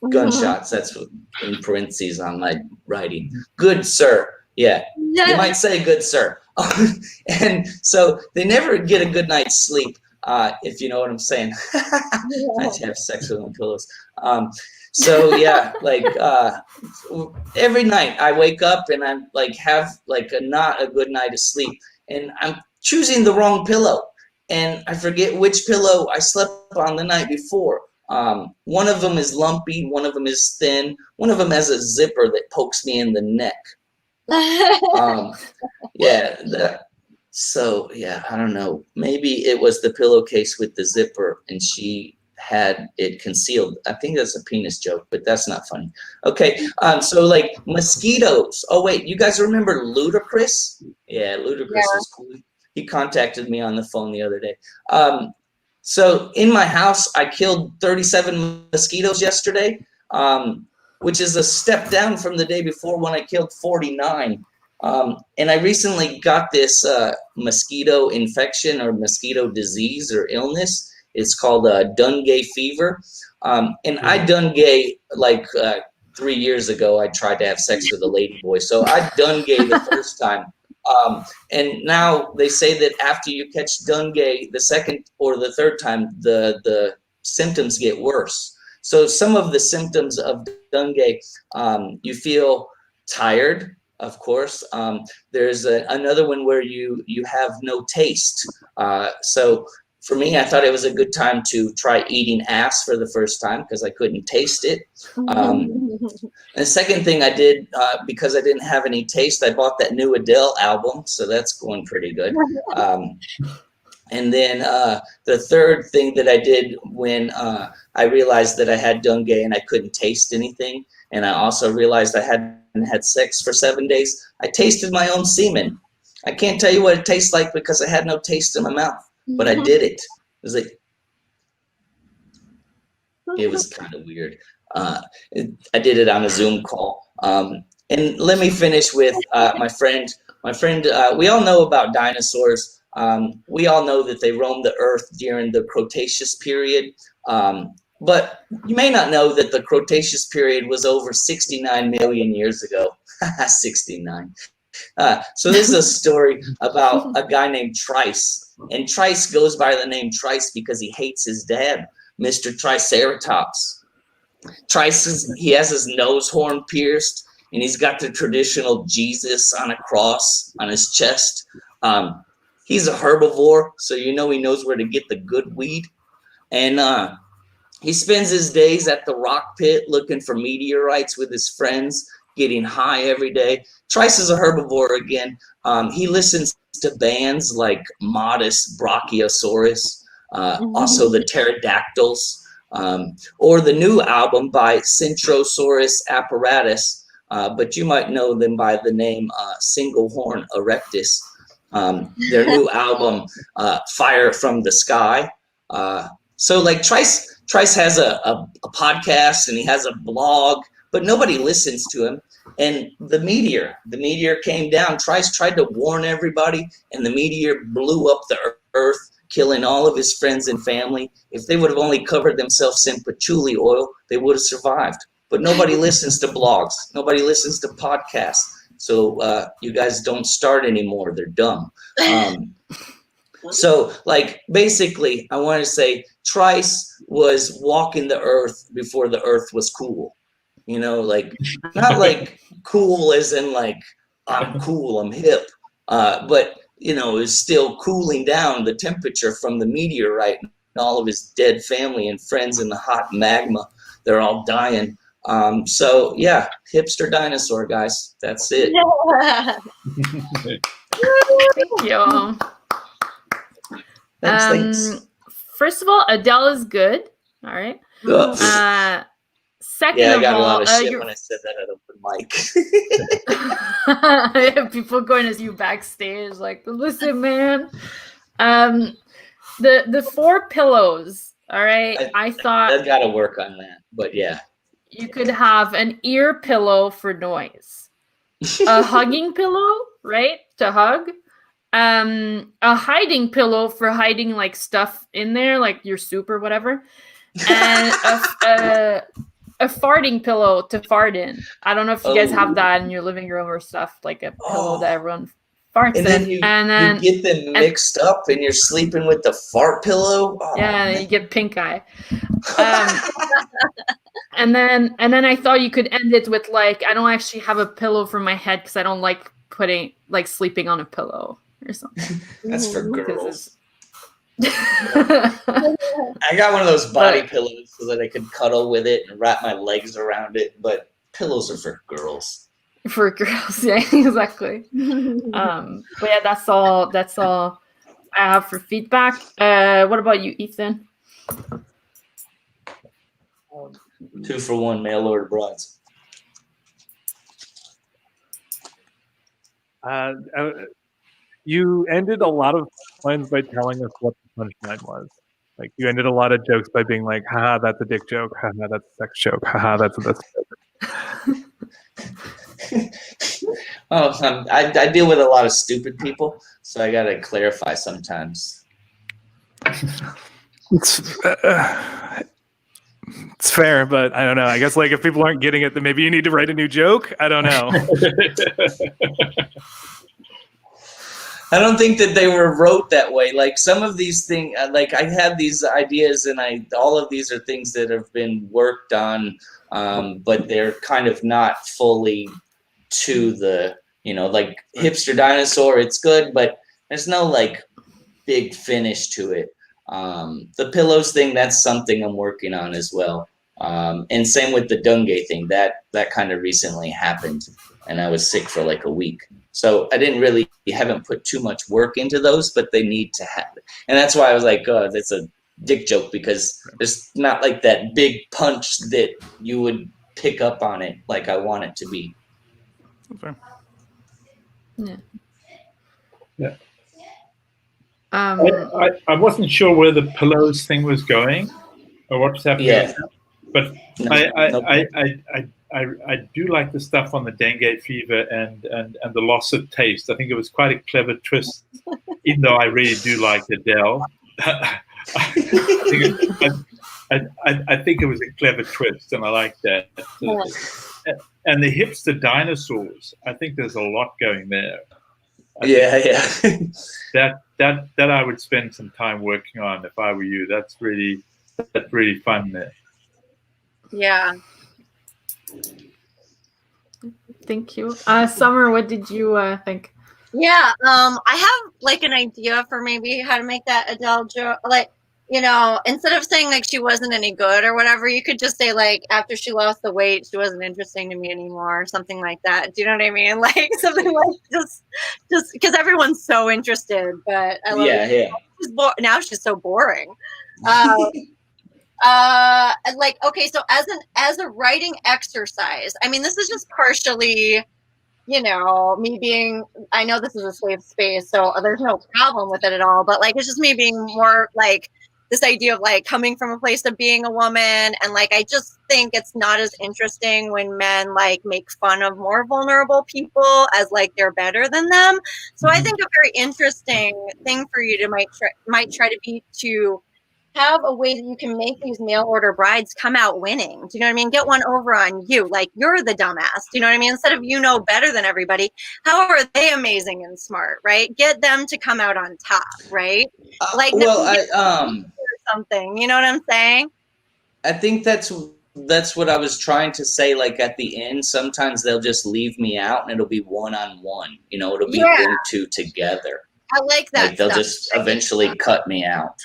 gunshots. That's what, in parentheses on my writing. Good sir. Yeah. You might say good sir. And so they never get a good night's sleep, if you know what I'm saying. I have to have sex with my pillows. So yeah, like every night I wake up and I'm like have like not a good night of sleep, and I'm choosing the wrong pillow, and I forget which pillow I slept on the night before. One of them is lumpy, one of them is thin, one of them has a zipper that pokes me in the neck. So yeah, I don't know. Maybe it was the pillowcase with the zipper, and she had it concealed. I think that's a penis joke, but that's not funny. Okay, so like mosquitoes. Oh wait, you guys remember Ludacris? Yeah, Ludacris was cool. He contacted me on the phone the other day. So in my house, I killed 37 mosquitoes yesterday, which is a step down from the day before when I killed 49. And I recently got this mosquito infection or mosquito disease or illness. It's called dengue fever. And I dengue like 3 years ago, I tried to have sex with a lady boy. So I'd done gay the first time. And now they say that after you catch done gay the second or the third time, the symptoms get worse. So some of the symptoms of done gay, you feel tired, of course. There's another one where you have no taste. So for me, I thought it was a good time to try eating ass for the first time because I couldn't taste it. The second thing I did, because I didn't have any taste, I bought that new Adele album, so that's going pretty good. And then the third thing that I did when I realized that I had done gay and I couldn't taste anything, and I also realized I hadn't had sex for 7 days, I tasted my own semen. I can't tell you what it tastes like because I had no taste in my mouth, but I did it. It was like, it was kind of weird. I did it on a Zoom call. And let me finish with my friend. We all know about dinosaurs. We all know that they roamed the earth during the Cretaceous period. But you may not know that the Cretaceous period was over 69 million years ago. 69. So this is a story about a guy named Trice. And Trice goes by the name Trice because he hates his dad, Mr. Triceratops. Trice, he has his nose horn pierced, and he's got the traditional Jesus on a cross on his chest. He's a herbivore, so you know he knows where to get the good weed. And he spends his days at the rock pit looking for meteorites with his friends, getting high every day. Trice is a herbivore again. He listens to bands like Modest Brachiosaurus, also the Pterodactyls, or the new album by Centrosaurus apparatus, but you might know them by the name Singlehorn erectus. Their new album, Fire from the Sky. So like Trice has a podcast and he has a blog, but nobody listens to him. And the meteor came down. Trice tried to warn everybody, and the meteor blew up the earth, killing all of his friends and family. If they would have only covered themselves in patchouli oil, they would have survived. But nobody listens to blogs. Nobody listens to podcasts. So you guys don't start anymore. They're dumb. So like basically, I want to say Trice was walking the earth before the earth was cool. You know, like not like cool as in like I'm cool, I'm hip, but you know, is still cooling down the temperature from the meteorite and all of his dead family and friends in the hot magma. They're all dying. So yeah, hipster dinosaur guys. That's it. Thank you. Thanks. First of all, Adele is good. All right. Second Yeah, I of got all, a lot of shit when I said that at open mic. people going as you backstage, like, listen, man. The 4 pillows. All right. I thought I've got to work on that, but yeah. you could have an ear pillow for noise, a hugging pillow, right, to hug, a hiding pillow for hiding like stuff in there, like your soup or whatever, and a farting pillow to fart in. I don't know if you guys have that in your living room or stuff, like a pillow that everyone farts And then in. And then you get them mixed up and you're sleeping with the fart pillow. Oh, yeah, man. you get pink eye. And then I thought you could end it with like, I don't actually have a pillow for my head because I don't like sleeping on a pillow or something. That's for 'Cause girls. it's- I got one of those body pillows so that I could cuddle with it and wrap my legs around it, but pillows are for girls. for girls, yeah, exactly. But yeah, that's all I have for feedback. What about you, Ethan? 2 for 1, mail order brides. You ended a lot of lines by telling us what the punchline was. Like you ended a lot of jokes by being like, haha, that's a dick joke. Haha, that's a sex joke. Haha, that's a joke. Oh, I deal with a lot of stupid people, so I gotta clarify sometimes. It's, It's fair, but I don't know. I guess like if people aren't getting it, then maybe you need to write a new joke. I don't know. I don't think that they were wrote that way. Like some of these things, like I have these ideas, and all of these are things that have been worked on, but they're kind of not fully to the, like Hipster Dinosaur. It's good, but there's no like big finish to it. The pillows thing, that's something I'm working on as well. And same with the Dungay thing. That kind of recently happened, and I was sick for like a week. So I haven't put too much work into those, but they need to happen. And that's why I was like, oh, that's a dick joke, because there's not like that big punch that you would pick up on it like I want it to be. Okay. Yeah. Um, I wasn't sure where the pillows thing was going or what was happening. Yeah. But No, I do like the stuff on the dengue fever and the loss of taste. I think it was quite a clever twist, even though I really do like Adele. I think it was a clever twist, and I like that. And the hipster dinosaurs, I think there's a lot going there. Yeah. That I would spend some time working on if I were you. That's really fun there. Yeah. Thank you. Summer, what did you think? Yeah, I have like an idea for maybe how to make that Adele joke. Like, instead of saying like she wasn't any good or whatever, you could just say like after she lost the weight, she wasn't interesting to me anymore, or something like that. Do you know what I mean? Like something like just because everyone's so interested. But I love it. Now she's so boring. Like, okay, so as a writing exercise, I mean, this is just partially, me being, I know this is a safe space, so there's no problem with it at all, but like, it's just me being more like this idea of like coming from a place of being a woman. And like, I just think it's not as interesting when men like make fun of more vulnerable people as like they're better than them. So I think a very interesting thing for you to might try to be to have a way that you can make these mail order brides come out winning. Do you know what I mean? Get one over on you. Like you're the dumbass. Do you know what I mean? Instead of better than everybody, how are they amazing and smart, right? Get them to come out on top, right? Like something. You know what I'm saying? I think that's what I was trying to say. Like at the end, sometimes they'll just leave me out, and it'll be one-on-one. It'll be them two together. I like that. Like they'll just eventually cut me out.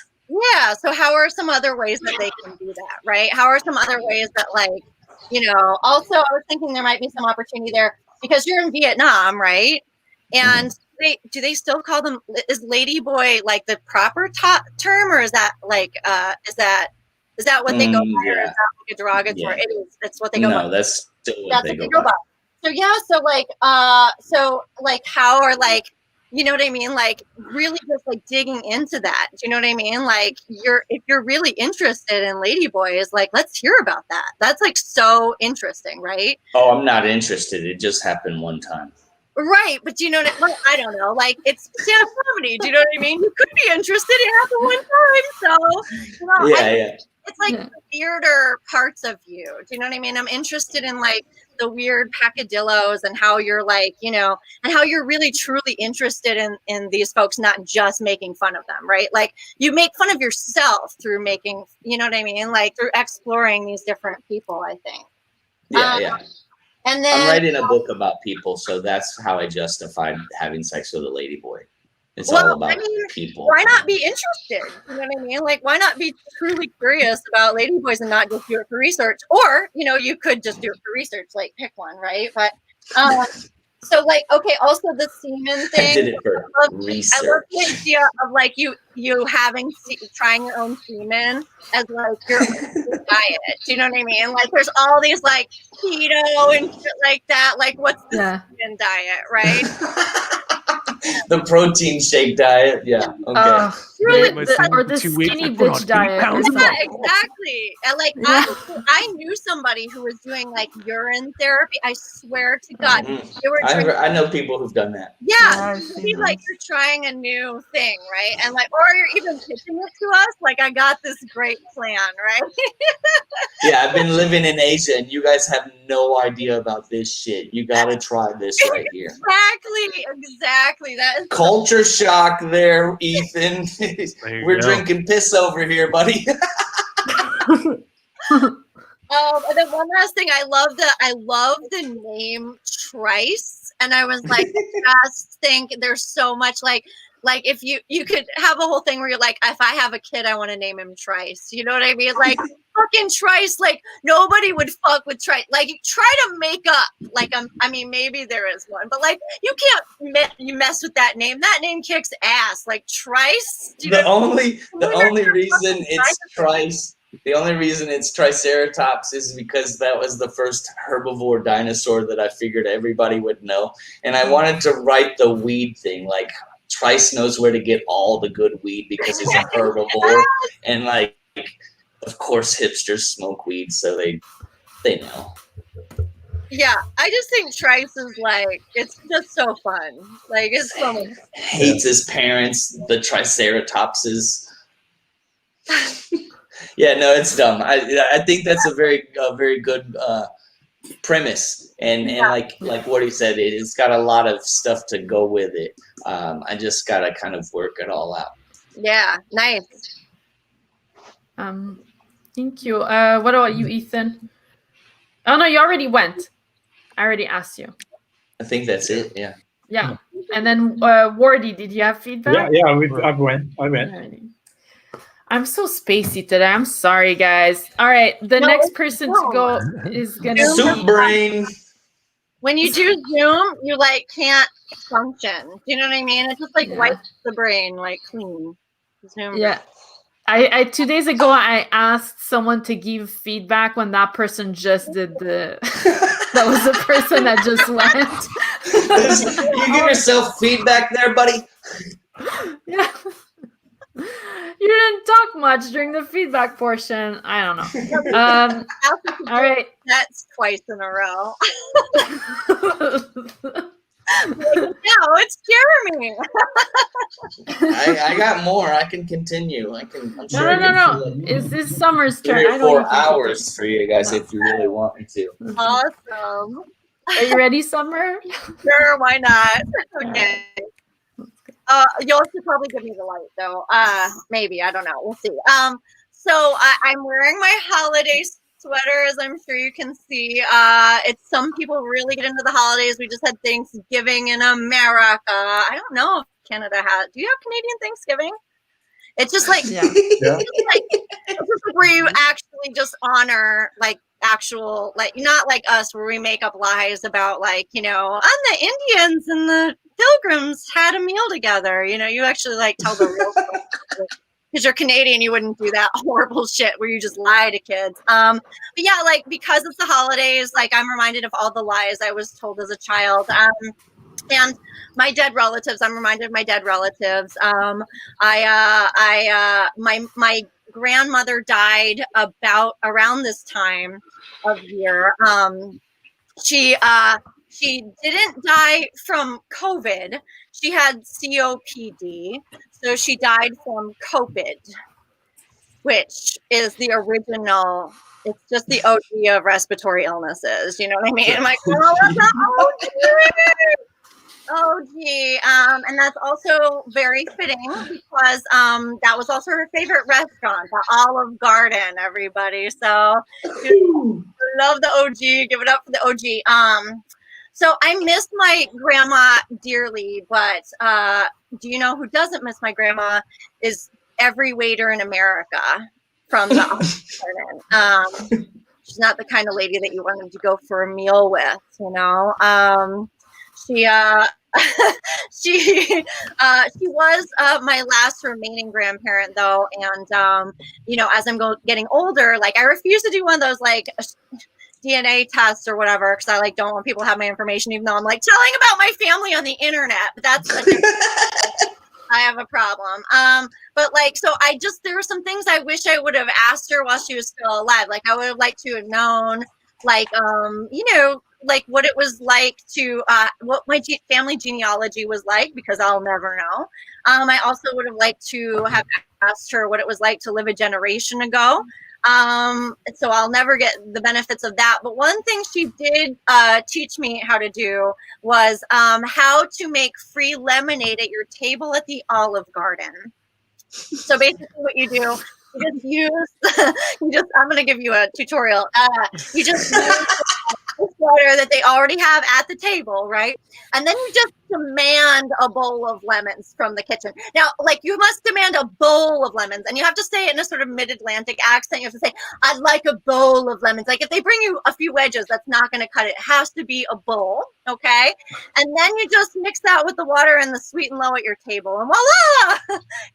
Yeah. So how are some other ways that they can do that, right? How are some other ways that like, also I was thinking there might be some opportunity there because you're in Vietnam, right? And do they still call them, is ladyboy like the proper term, or is that like, is that what they go by, or is that like a derogatory? Yeah. It is, that's what they go by. No, that's still what they go by. So yeah, so like how are like, you know what I mean? Like really just like digging into that. Do you know what I mean? Like if you're really interested in ladyboys, like let's hear about that. That's like so interesting, right? Oh, I'm not interested. It just happened one time. Right, but do you know what I don't know. Like it's stand-up comedy. Do you know what I mean? You could be interested. It happened one time, so Yeah. It's like the weirder parts of you. Do you know what I mean? I'm interested in like the weird peccadillos and how you're like, and how you're really truly interested in these folks, not just making fun of them, right? Like you make fun of yourself through making, you know what I mean? Like through exploring these different people, I think. Yeah. And then I'm writing a book about people, so that's how I justified having sex with a ladyboy. It's all about people. Why not be interested? You know what I mean? Like, why not be truly curious about ladyboys and not just do it for research? Or, you could just do it for research, like pick one, right? But so like, okay, also the semen thing. I did it for research. I love the idea of like you trying your own semen as like your diet. Do you know what I mean? Like there's all these like keto and shit like that. Like what's the semen diet, right? The protein shake diet. Yeah. Okay. truly My The- son, or the 2 weeks, skinny I put on bitch 8 diet. pounds of Yeah, muscle. exactly. And like Yeah. I knew somebody who was doing like urine therapy. I swear to God, they were I drinking. know people who've done that. Yeah, Yeah, I've it'd seen be like those. you're trying a new thing, right? And like, or you're even pitching it to us. Like, I got this great plan, right? Yeah, I've been living in Asia, and you guys have no idea about this shit. You gotta try this right here. Exactly. That is. Culture shock there, Ethan. There you We're go. drinking piss over here, buddy. And then one last thing, I love the name Trice, and I was like, I just think there's so much like if you could have a whole thing where you're like, if I have a kid, I want to name him Trice. You know what I mean? Like fucking Trice. Like nobody would fuck with Trice. Like try to make up. Like I mean, maybe there is one, but like you can't you mess with that name. That name kicks ass. Like Trice. Do you The know? only reason it's Trice. The only reason it's Triceratops is because that was the first herbivore dinosaur that I figured everybody would know. And I wanted to write the weed thing, like Trice knows where to get all the good weed because he's a herbivore. And like, of course, hipsters smoke weed, so they know. Yeah, I just think Trice is like, it's just so fun. Like it's so much. Hates his parents, the Triceratopses. Yeah, no, it's dumb. I think that's a very good premise, and like what he said, it's got a lot of stuff to go with it. I just gotta kind of work it all out. Yeah, nice. Thank you. What about you, Ethan? Oh no, you already went. I already asked you. I think that's it. Yeah. Yeah. And then Wardy, did you have feedback? Yeah, I went. Alrighty. I'm so spacey today. I'm sorry, guys. All right, the No, next person to go is gonna Soup be. brain. When you do Zoom, you like can't function. Do you know what I mean? It just like Yeah. wipes the brain like clean. Zoom. Yeah. I 2 days ago I asked someone to give feedback when that person just did the that was the person that just went. You give yourself feedback there, buddy. Yeah. You didn't talk much during the feedback portion. I don't know. All right. That's twice in a row. No, it's Jeremy. I got more. I can continue. I'm sure I can No. fill Is this Summer's turn? 3 or I don't 4 even hours for you guys if you really want me to. Awesome. Are you ready, Summer? Sure, why not? Okay. You'll have to probably give me the light though. Maybe, I don't know. We'll see. So I'm wearing my holiday sweater, as I'm sure you can see. It's some people really get into the holidays. We just had Thanksgiving in America. I don't know if Canada has. Do you have Canadian Thanksgiving? It's just like, Yeah. it's just like where you actually just honor like actual, like not like us where we make up lies about like, and the Indians and the Pilgrims had a meal together. You actually like tell the real story. Because you're Canadian, you wouldn't do that horrible shit where you just lie to kids. But yeah, like because it's the holidays, like I'm reminded of all the lies I was told as a child. And my dead relatives, I'm reminded of my dead relatives. My grandmother died around this time of year. She didn't die from COVID. She had COPD. So she died from COVID, which is the original. It's just the OG of respiratory illnesses. You know what I mean? I'm like, oh, that's the OG. And that's also very fitting because that was also her favorite restaurant, the Olive Garden, everybody. So love the OG. Give it up for the OG. So I miss my grandma dearly, but do you know who doesn't miss my grandma is every waiter in America from the Olive Garden. She's not the kind of lady that you wanted to go for a meal with, She was my last remaining grandparent though, and as I'm getting older, like I refuse to do one of those like DNA tests or whatever because I don't want people to have my information, even though I'm telling about my family on the internet. But that's I have a problem. But like, so there were some things I wish I would have asked her while she was still alive. Like, I would have liked to have known, like, like what it was like to, what my family genealogy was like, because I'll never know. I also would have liked to have asked her what it was like to live a generation ago. So I'll never get the benefits of that. But one thing she did teach me how to do was how to make free lemonade at your table at the Olive Garden. So basically what you do, you just I'm going to give you a tutorial. You just use the water that they already have at the table, right? And then you just demand a bowl of lemons from the kitchen. Now, like, you must demand a bowl of lemons, and you have to say it in a sort of mid-Atlantic accent. You have to say, I'd like a bowl of lemons. Like, if they bring you a few wedges, that's not going to cut it. It has to be a bowl, okay? And then you just mix that with the water and the sweet and low at your table, and voila!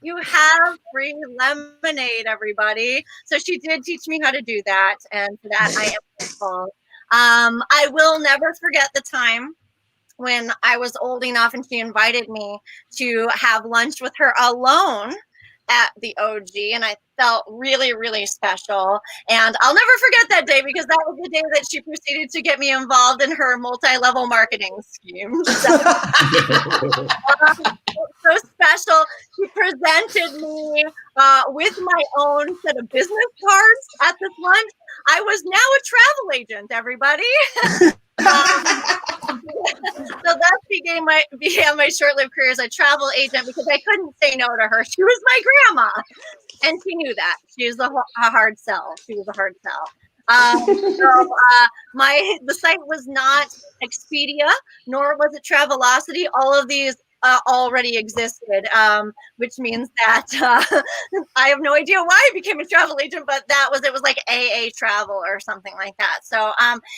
You have free lemonade, everybody. So she did teach me how to do that, and for that, I am grateful. I will never forget the time when I was old enough and she invited me to have lunch with her alone at the OG, and I felt really, really special. And I'll never forget that day, because that was the day that she proceeded to get me involved in her multi-level marketing scheme. So special. She presented me with my own set of business cards at this lunch. I was now a travel agent, everybody. So that began my short-lived career as a travel agent, because I couldn't say no to her. She was my grandma, and she knew that. She was a hard sell. She was a hard sell. The site was not Expedia, nor was it Travelocity. All of these already existed, which means that I have no idea why I became a travel agent, but it was like AA Travel or something like that. So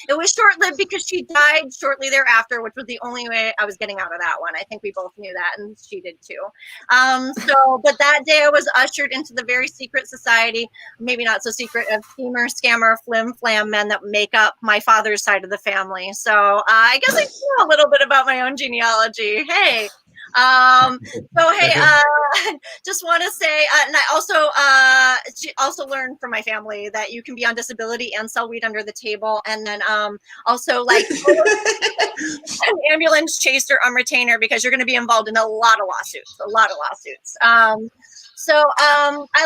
it was short-lived because she died shortly thereafter, which was the only way I was getting out of that one. I think we both knew that, and she did too. But that day I was ushered into the very secret society, maybe not so secret, of schemer, scammer, flim flam men that make up my father's side of the family. So I guess I know a little bit about my own genealogy. Hey. Just want to say, and I also learned from my family that you can be on disability and sell weed under the table, and then also like an ambulance chaser on retainer, because you're going to be involved in a lot of lawsuits. I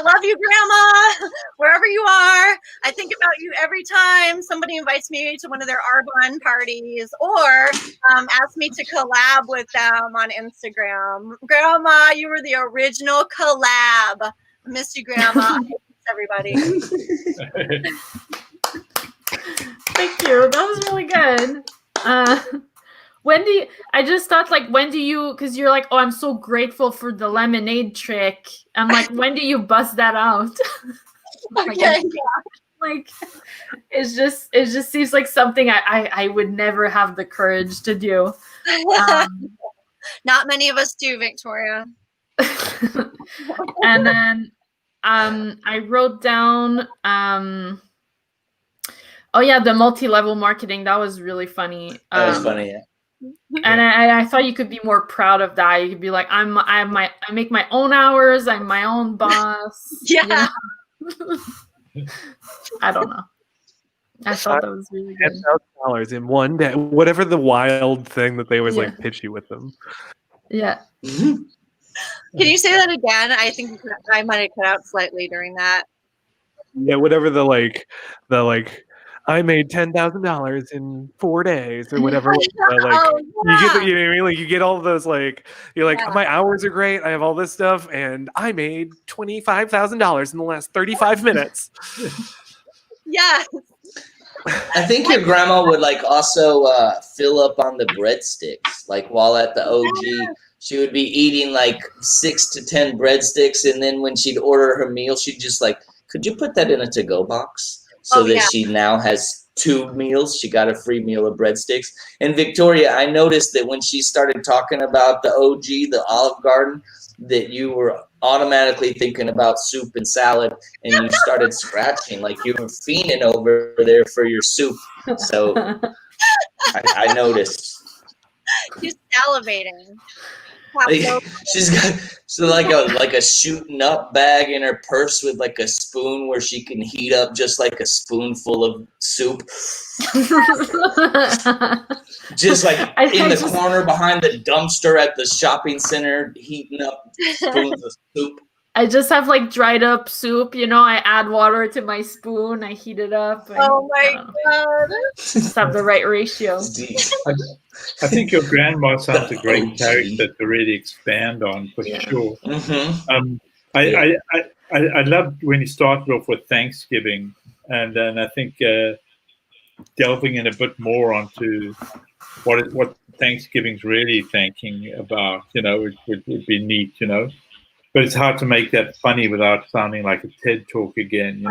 love you, Grandma, wherever you are. I think about you every time somebody invites me to one of their Arbonne parties, or asks me to collab with them on Instagram. Grandma, you were the original collab. Miss you, Grandma. Everybody. Thank you. That was really good. Because you're like, oh, I'm so grateful for the lemonade trick. I'm like, when do you bust that out? Okay. Like, it just seems like something I would never have the courage to do. Not many of us do, Victoria. And then I wrote down, the multi-level marketing. That was really funny. That was funny, yeah. And I thought you could be more proud of that. You could be like, I make my own hours. I'm my own boss. Yeah. You know? I don't know. I thought that was really good. $10,000 in one day. Whatever the wild thing that they always like pitch you with them. Yeah. Can you say that again? I think I might have cut out slightly during that. Yeah, whatever the I made $10,000 in 4 days or whatever. You get, you know what I mean? Like, you get all of those, like, you're like, my hours are great. I have all this stuff, and I made $25,000 in the last 35 minutes. Yeah. I think your grandma would like also fill up on the breadsticks. Like while at the OG, she would be eating like 6 to 10 breadsticks, and then when she'd order her meal, she'd just like, could you put that in a to-go box? So that she now has 2 meals. She got a free meal of breadsticks. And Victoria, I noticed that when she started talking about the OG, the Olive Garden, that you were automatically thinking about soup and salad, and you started scratching like you were fiending over there for your soup. So I noticed. She's salivating. Like, she's got like a shooting up bag in her purse with like a spoon where she can heat up just like a spoonful of soup. Just like in the corner behind the dumpster at the shopping center, heating up spoons of soup. I just have like dried up soup, I add water to my spoon, I heat it up. Oh my god. Just have the right ratio. I think your grandma sounds a great character to really expand on, for sure. Mm-hmm. I loved when you started off with Thanksgiving, and then I think delving in a bit more onto what Thanksgiving's really thinking about, would be neat, But it's hard to make that funny without sounding like a TED talk again,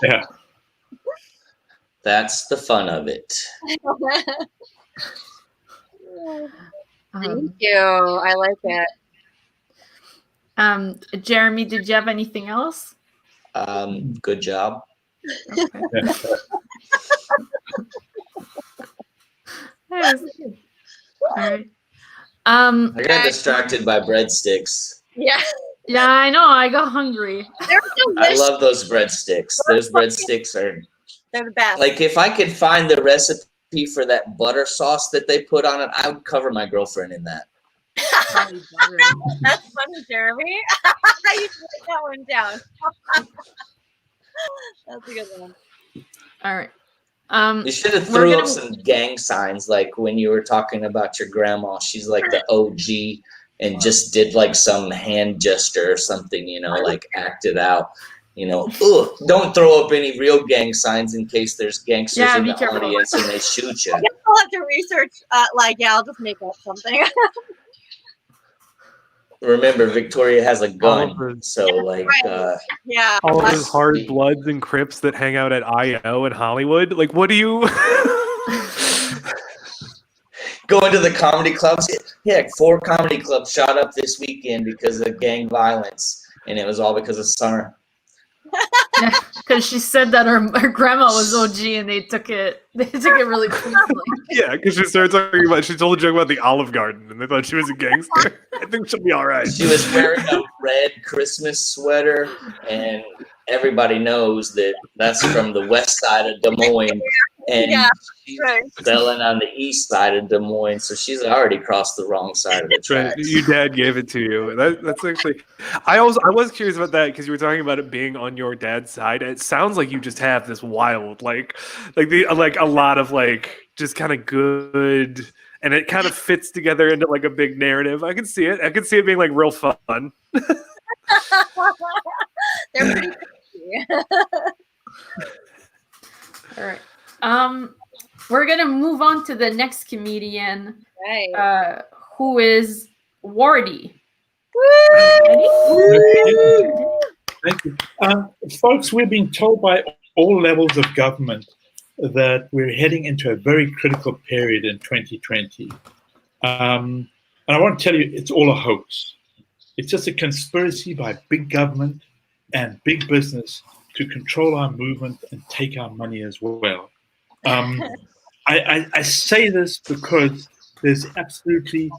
Yeah. That's the fun of it. Thank you. I like it. Jeremy, did you have anything else? Good job. Okay. Yes. All right. I got distracted by breadsticks. Yeah. Yeah, I know. I got hungry. They're I delicious. love those breadsticks. Those breadsticks are They're the best. like, if I could find the recipe for that butter sauce that they put on it, I would cover my girlfriend in that. That's funny, Jeremy. You should write that one down. That's a good one. All right. You should have We're threw gonna- up some gang signs, like when you were talking about your grandma. She's like the OG and just did like some hand gesture or something, like acted out. Ugh, don't throw up any real gang signs in case there's gangsters in be the careful. audience and they shoot you. I guess I'll have to research. I'll just make up something. Remember, Victoria has a gun, Oliver. so like, Yeah. All of That's- those hard bloods and Crips that hang out at IO in Hollywood. Like, what do you? going to the comedy clubs. Yeah, 4 comedy clubs shot up this weekend because of gang violence, and it was all because of Summer. Because she said that her grandma was OG and they took it really personally. Yeah, because she started talking about. She told a joke about the Olive Garden, and they thought she was a gangster. I think she'll be all right. She was wearing a red Christmas sweater, and everybody knows that that's from the west side of Des Moines, and Yeah, she's right. selling on the east side of Des Moines, so she's already crossed the wrong side of the That's right. tracks. Your dad gave it to you. That's actually. I was curious about that because you were talking about it being on your dad's side. It sounds like you just have this wild, like a lot of like just kind of good, and it kind of fits together into like a big narrative. I can see it. I can see it being like real fun. They're pretty crazy. All right. We're gonna move on to the next comedian, Right. who is Wardy. Thank you. Folks, we're being told by all levels of government that we're heading into a very critical period in 2020. And I want to tell you, it's all a hoax. It's just a conspiracy by big government and big business to control our movement and take our money as well. I say this because there's absolutely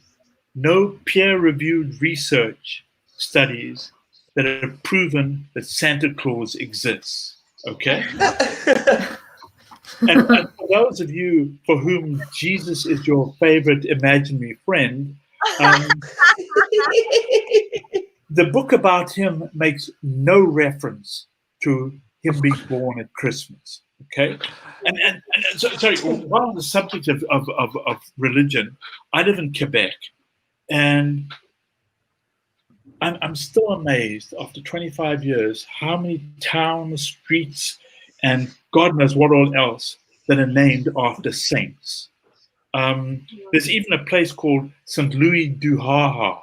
no peer-reviewed research studies that have proven that Santa Claus exists, okay? And for those of you for whom Jesus is your favorite imaginary friend, the book about him makes no reference to him being born at Christmas, okay? And so, sorry, while on the subject of religion, I live in Quebec, and I'm still amazed after 25 years how many towns, streets, and God knows what all else that are named after saints. There's even a place called St. Louis du Ha-Ha.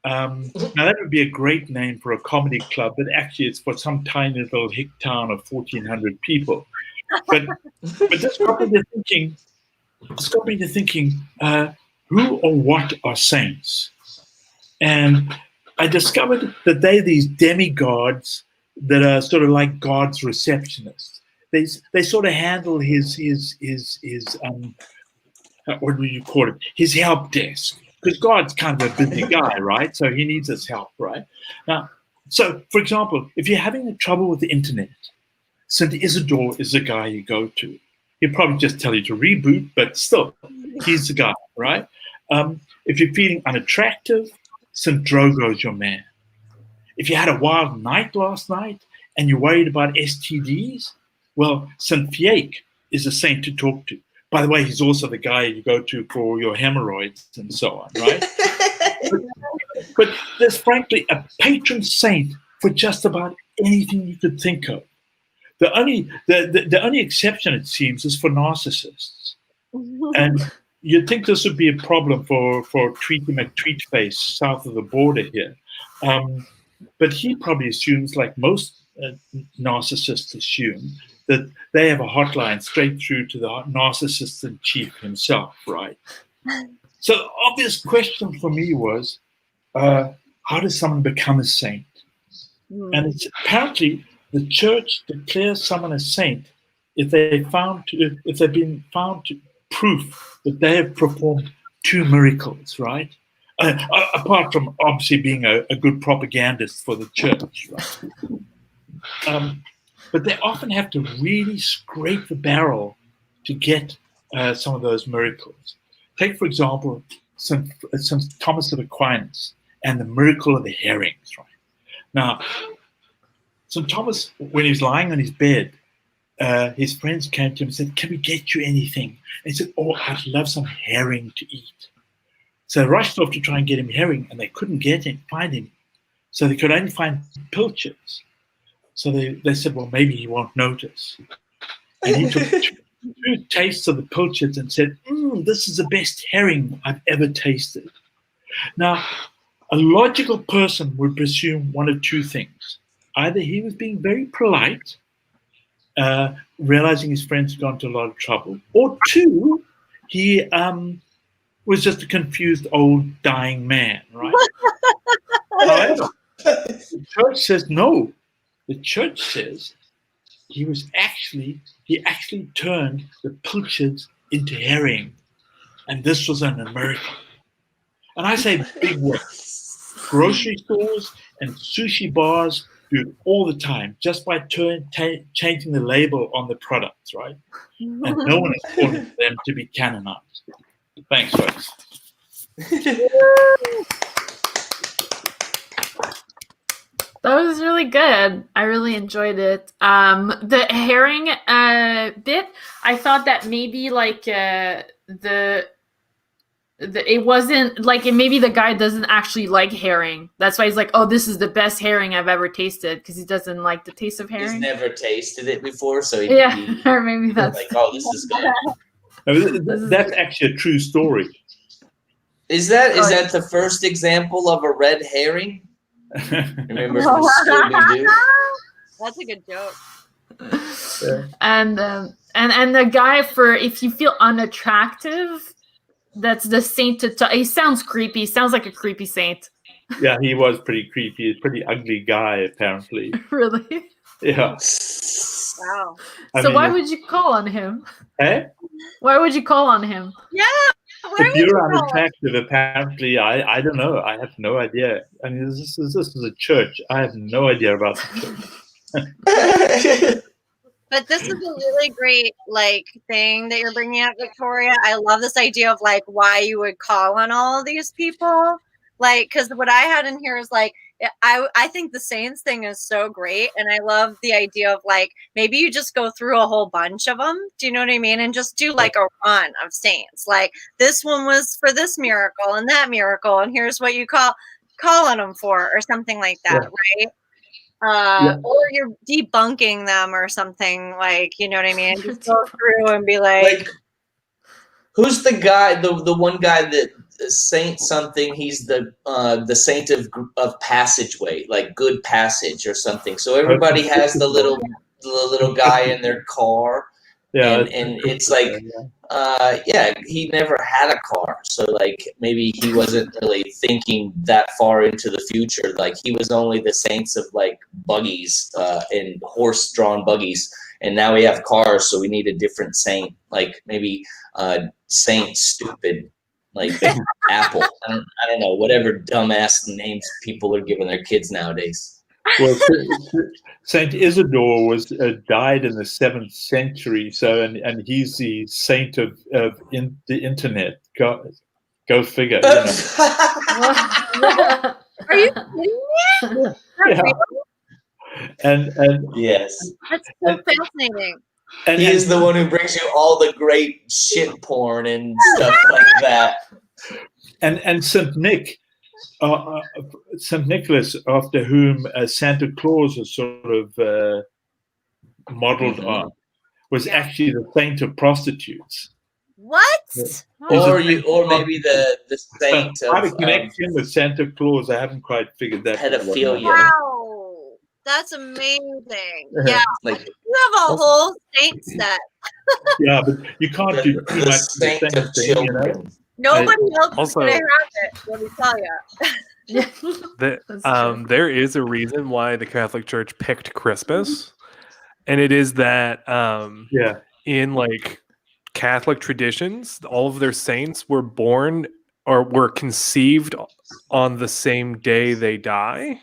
Now that would be a great name for a comedy club, but actually it's for some tiny little hick town of 1,400 people. But this got me to thinking, who or what are saints? And I discovered that they're these demigods that are sort of like God's receptionists. They sort of handle his what do you call it? His help desk. Because God's kind of a busy guy, right? So he needs his help, right? Now, so for example, if you're having trouble with the internet, St. Isidore is the guy you go to. He'll probably just tell you to reboot, but still, he's the guy, right? If you're feeling unattractive, St. Drogo's your man. If you had a wild night last night and you're worried about STDs, well, St. Fiacre is a saint to talk to. By the way, he's also the guy you go to for your hemorrhoids and so on, right? but there's frankly a patron saint for just about anything you could think of. The only exception, it seems, is for narcissists. And you'd think this would be a problem for Tweety McTweetface south of the border here. But he probably assumes, like most narcissists assume, that they have a hotline straight through to the narcissist in chief himself, right? So the obvious question for me was, how does someone become a saint? And it's apparently the church declares someone a saint if they've been found to proof that they have performed 2 miracles, right? Apart from obviously being a good propagandist for the church, right? But they often have to really scrape the barrel to get some of those miracles. Take, for example, St. Thomas of Aquinas and the miracle of the herrings, right? Now, St. Thomas, when he was lying on his bed, his friends came to him and said, "Can we get you anything?" And he said, "Oh, I'd love some herring to eat." So they rushed off to try and get him herring, and they couldn't find him. So they could only find pilchards. So they said, well, maybe he won't notice. And he took 2 tastes of the pilchards and said, this is the best herring I've ever tasted. Now, a logical person would presume one of 2 things. Either he was being very polite, realizing his friends had gone to a lot of trouble, or 2, he was just a confused old dying man, right? However, the church says no. The church says he actually turned the pilchards into herring, and this was an miracle. And I say big work. Grocery stores and sushi bars do it all the time just by changing the label on the products, right? And no one has ordered them to be canonized. Thanks, folks. That was really good. I really enjoyed it. The herring bit, I thought that maybe like it wasn't like maybe the guy doesn't actually like herring. That's why he's like, oh, this is the best herring I've ever tasted, because he doesn't like the taste of herring. He's never tasted it before, so or maybe that's like, oh, this is good. That's actually a true story. Is that the first example of a red herring? Remember from Scooby-Doo? That's a good joke. Yeah. And the guy, for if you feel unattractive, that's the saint to he sounds creepy. He sounds like a creepy saint. Yeah, he was pretty creepy. He's a pretty ugly guy, apparently. Really? Yeah. Wow. So why would you call on him? Eh? Why would you call on him? Yeah. If you're unattractive, apparently, I don't know. I have no idea. I mean, this is a church. I have no idea about the church. But this is a really great thing that you're bringing up, Victoria. I love this idea of why you would call on all of these people. Because what I had in here is I think the saints thing is so great, and I love the idea of maybe you just go through a whole bunch of them. Do you know what I mean? And just do a run of saints. This one was for this miracle and that miracle, and here's what you call on them for, or something like that, right? Or you're debunking them or something, you know what I mean? Just go through and be who's the guy? The one guy that Saint something? He's the saint of passageway, good passage or something. So everybody has the little guy in their car. Yeah, and it's he never had a car, so maybe he wasn't really thinking that far into the future. He was only the saints of buggies and horse-drawn buggies, and now we have cars, so we need a different saint, like maybe Saint Stupid, like Apple. I don't know, whatever dumbass names people are giving their kids nowadays. Well, Saint Isidore was died in the 7th century, so and he's the saint of the internet. Go figure. You know. Are you kidding me? Yeah. And Yes, That's so fascinating. and he is the one who brings you all the great shit porn and stuff like that. and Saint Nick, Saint Nicholas, after whom Santa Claus was sort of modeled on, was actually the saint of prostitutes. What? Or maybe the saint How to of connect him with Santa Claus? I haven't quite figured that. pedophilia. Wow. That's amazing. Yeah. Like You have a whole saint set. Yeah, but you can't do too the much saint of the of same thing, you know? children. Nobody else is Also- going to have it. Let me tell you. That's true. There is a reason why the Catholic Church picked Christmas, and it is that Yeah. in like Catholic traditions, all of their saints were born or were conceived on the same day they die.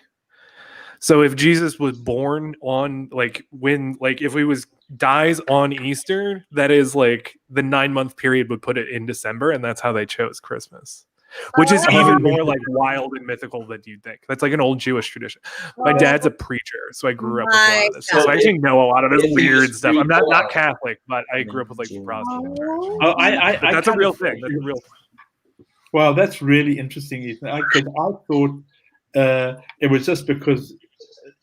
So if Jesus was born on if he was dies on Easter, that is like the 9-month period would put it in December, and that's how they chose Christmas. Which is even more like wild and mythical than you'd think. That's like an old Jewish tradition. My dad's a preacher, so I grew up with a lot of this. So I actually know a lot of this If he weird was stuff. I'm not reborn. Catholic, but I grew up with like the Protestant church. Oh, I But that's a kind real of- thing. That's a real thing. Well, that's really interesting, Ethan. Because I thought it was just because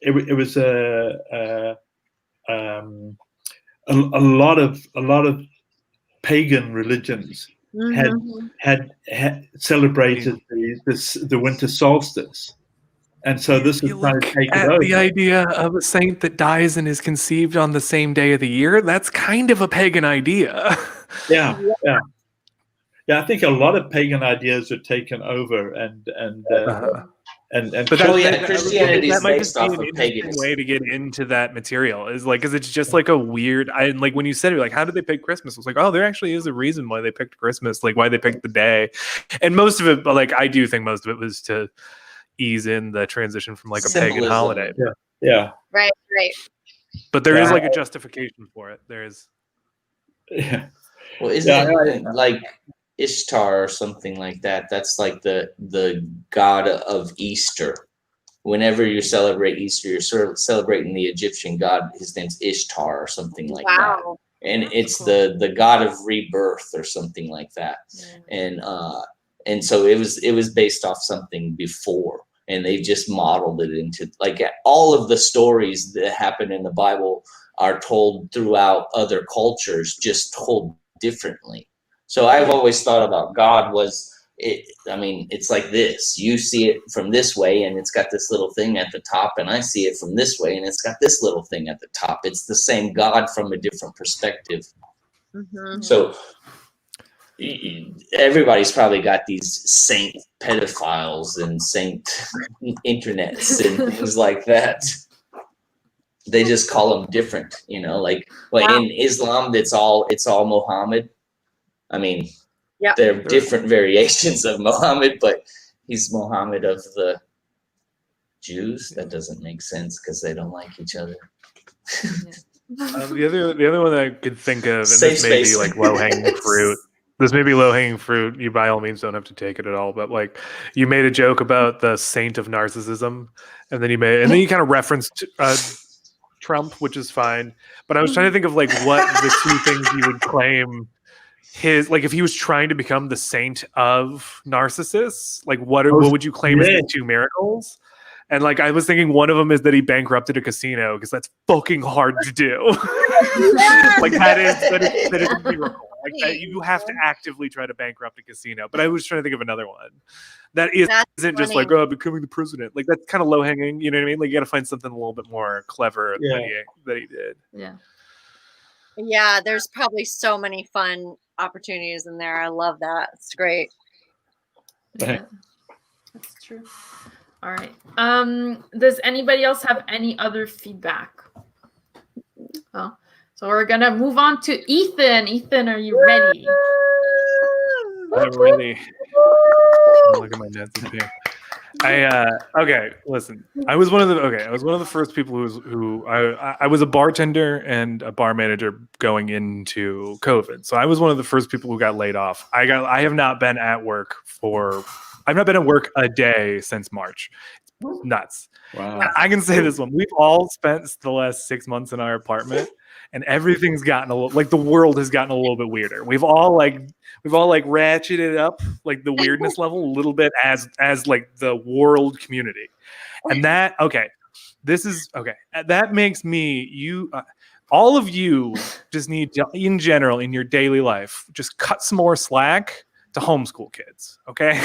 it was a lot of pagan religions had celebrated the winter solstice, and so this is You trying look to take it at over. the idea of a saint that dies and is conceived on the same day of the year. That's kind of a pagan idea. Yeah. I think a lot of pagan ideas are taken over, and But Oh, yeah, that- Christianity is that might based just be off an of interesting paganism. way to get into that material is like because it's just like a weird. Like when you said it, like how did they pick Christmas? It was like, oh, there actually is a reason why they picked Christmas, like why they picked the day, and most of it, like I do think most of it was to ease in the transition from like a pagan Symbolism. holiday. yeah. Right. But there is Yeah. like a justification for it. There is. Yeah. Well, isn't it like Ishtar or something like that? That's like the god of Easter. Whenever you celebrate Easter, you're sort of celebrating the Egyptian god. His name's Ishtar or something like that. Wow. And it's the god of rebirth or something like that. And so it was based off something before, and they just modeled it into like all of the stories that happen in the Bible are told throughout other cultures, just told differently. So I've always thought about God it's like this. You see it from this way, and it's got this little thing at the top, and I see it from this way, and it's got this little thing at the top. It's the same God from a different perspective. Mhm. So everybody's probably got these saint pedophiles and saint internets and things like that. They just call them different, like in Islam, it's all Muhammad. I mean, Yeah. they're different variations of Muhammad, but he's Muhammad of the Jews. That doesn't make sense because they don't like each other. The other one that I could think of, and Safe this may be space. like low hanging fruit. This may be low hanging fruit. You by all means don't have to take it at all. But like you made a joke about the saint of narcissism, and then you kind of referenced Trump, which is fine. But I was trying to think of like what the two things you would claim if he was trying to become the saint of narcissists, like what would you claim as his two miracles? And like I was thinking one of them is that he bankrupted a casino because that's fucking hard to do. Like that is a miracle. Like that, you have to actively try to bankrupt a casino. But I was trying to think of another one that isn't just like becoming the president. Like that's kind of low hanging. You know what I mean? Like you got to find something a little bit more clever that he did. Yeah, there's probably so many fun opportunities in there. I love that. It's great. Yeah, that's true. All right. Does anybody else have any other feedback? Oh, So we're gonna move on to Ethan. Ethan, are you ready? I'm ready. Look at my notes up here. Okay, listen. I was one of the first people who I was a bartender and a bar manager going into COVID. So I was one of the first people who got laid off. I have not been at work a day since March. It's nuts. Wow. And I can say this one. We've all spent the last 6 months in our apartment, and everything's gotten a little, like, the world has gotten a little bit weirder. We've all ratcheted up, like, the weirdness level a little bit as like the world community. And that makes me all of you just need to, in general, in your daily life, just cut some more slack to homeschool kids. Okay.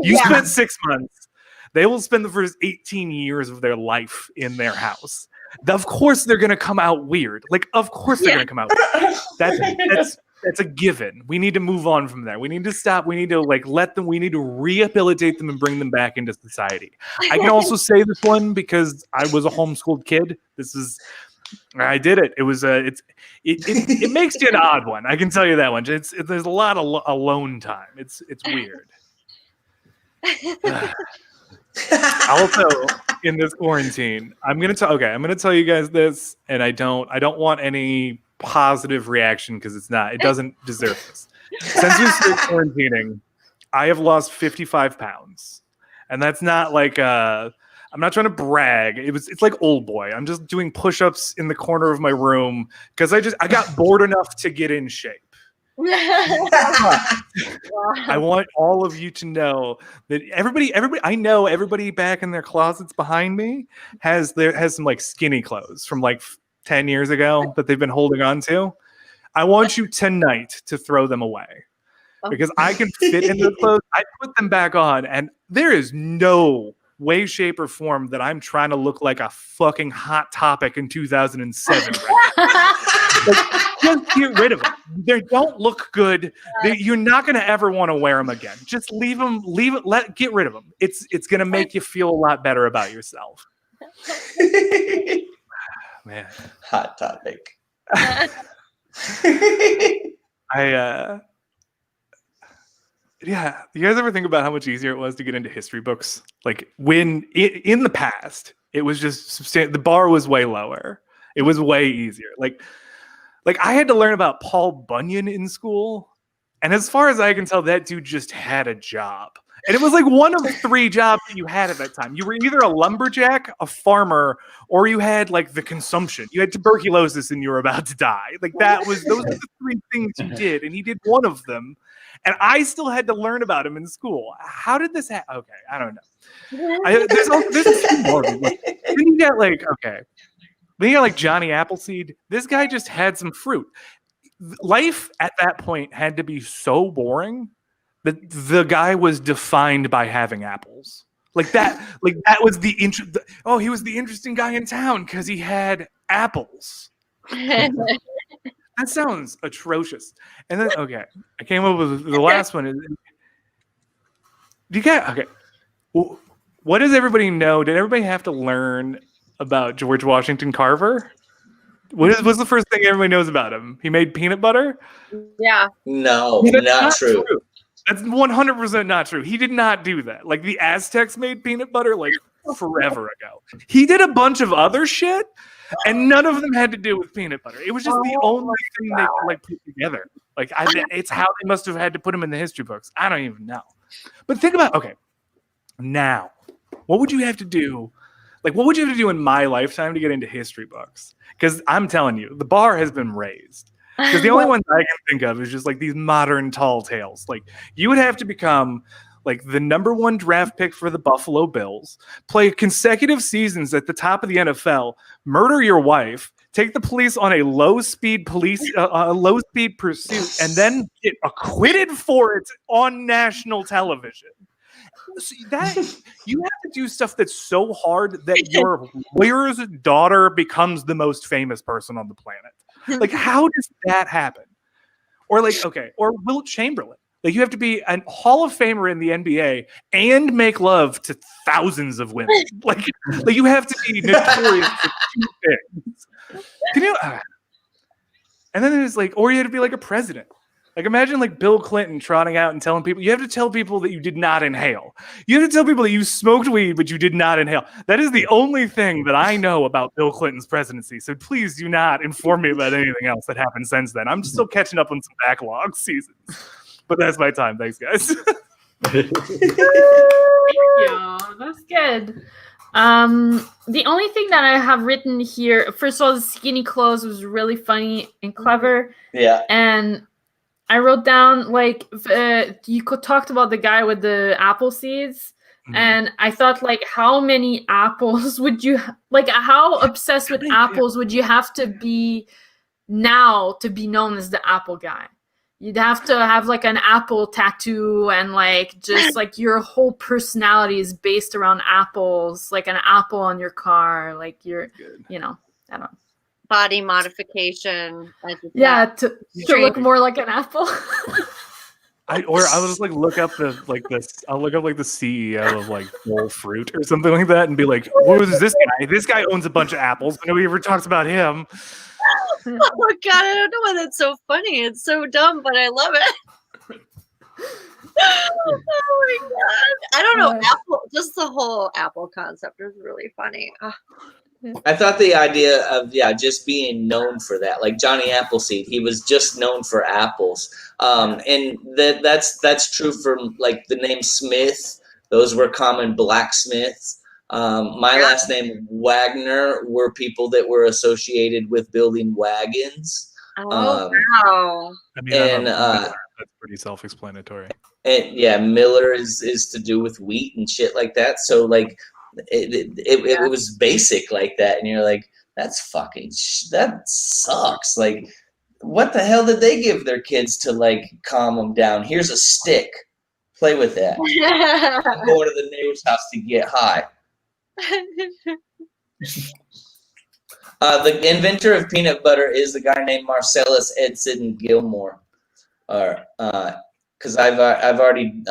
You spent 6 months. They will spend the first 18 years of their life in their house. Of course, they're going to come out weird. Like, of course, they're going to come out weird. That's a given. We need to move on from there. We need to stop. We need to we need to rehabilitate them and bring them back into society. I can also say this one because I was a homeschooled kid. I did it. It was it makes you an odd one. I can tell you that one. There's a lot of alone time. It's weird. Also, in this quarantine, I'm gonna tell you guys this, and I don't want any positive reaction because it doesn't deserve this. Since we started quarantining, I have lost 55 pounds, and that's not like I'm not trying to brag. It's like old boy. I'm just doing push-ups in the corner of my room because I got bored enough to get in shape. I want all of you to know that everybody I know everybody back in their closets behind me has some like skinny clothes from like 10 years ago that they've been holding on to. I want you tonight to throw them away because I can fit in the clothes. I put them back on, and there is no way, shape, or form that I'm trying to look like a fucking Hot Topic in 2007. Like, just get rid of them. They don't look good. You're not going to ever want to wear them again. Just leave them. Get rid of them. It's going to make you feel a lot better about yourself. Man, Hot Topic. Yeah, you guys ever think about how much easier it was to get into history books? Like when in the past, it was just the bar was way lower. It was way easier. Like I had to learn about Paul Bunyan in school, and as far as I can tell, that dude just had a job. And it was like one of 3 jobs that you had at that time. You were either a lumberjack, a farmer, or you had like the consumption. You had tuberculosis and you were about to die. Like those were the 3 things you did, and he did one of them. And I still had to learn about him in school. How did this happen? Okay, I don't know. There's more. Then you got like Johnny Appleseed. This guy just had some fruit. Life at that point had to be so boring that the guy was defined by having apples. Like that was the interest. Oh, he was the interesting guy in town because he had apples. That sounds atrocious. And then, I came up with the last one. Well, what does everybody know? Did everybody have to learn about George Washington Carver? What's the first thing everybody knows about him? He made peanut butter? Yeah. No, That's not true. That's 100% not true. He did not do that. Like the Aztecs made peanut butter like forever ago. He did a bunch of other shit, and none of them had to do with peanut butter. It was just the only thing they could like put together. Like it's how they must have had to put him in the history books. I don't even know. But think about now, what would you have to do? Like, what would you have to do in my lifetime to get into history books? Because I'm telling you, the bar has been raised. Because the only ones I can think of is just like these modern tall tales. Like you would have to become like the #1 draft pick for the Buffalo Bills, play consecutive seasons at the top of the NFL, murder your wife, take the police on a low-speed pursuit, and then get acquitted for it on national television. So that you have to do stuff that's so hard that your lawyer's daughter becomes the most famous person on the planet. Like, how does that happen? Or or Wilt Chamberlain. Like, you have to be a Hall of Famer in the NBA and make love to thousands of women. Like you have to be notorious for 2 things. Can you? And then there's like, or you had to be like a president. Like imagine like Bill Clinton trotting out and telling people, you have to tell people that you did not inhale. You have to tell people that you smoked weed, but you did not inhale. That is the only thing that I know about Bill Clinton's presidency. So please do not inform me about anything else that happened since then. I'm still catching up on some backlog seasons. But that's my time. Thanks, guys. Thank you. That's good. The only thing that I have written here, first of all, the skinny clothes was really funny and clever. Yeah. And I wrote down you talked about the guy with the apple seeds, and I thought like, how many apples would you how obsessed with apples would you have to be now to be known as the apple guy? You'd have to have like an apple tattoo and like just like your whole personality is based around apples, like an apple on your car, like you're, I don't know. Body modification. To look more like an apple. I will just like look up the CEO of like Whole Fruit or something like that and be like, what is this guy? This guy owns a bunch of apples. Nobody ever talks about him. Oh my god, I don't know why that's so funny. It's so dumb, but I love it. Oh my god. I don't know. Apple, just the whole apple concept is really funny. I thought the idea of just being known for that, like Johnny Appleseed, he was just known for apples, and that's true for like the name Smith. Those were common blacksmiths. My last name Wagner were people that were associated with building wagons. Oh wow! I mean, and that's pretty self-explanatory. And Miller is to do with wheat and shit like that. So like. It was basic like that, and you're like, that's fucking that sucks. Like, what the hell did they give their kids to like calm them down? Here's a stick, play with that. I'm going to the neighbor's house to get high. The inventor of peanut butter is the guy named Marcellus Edson Gilmore, because I've already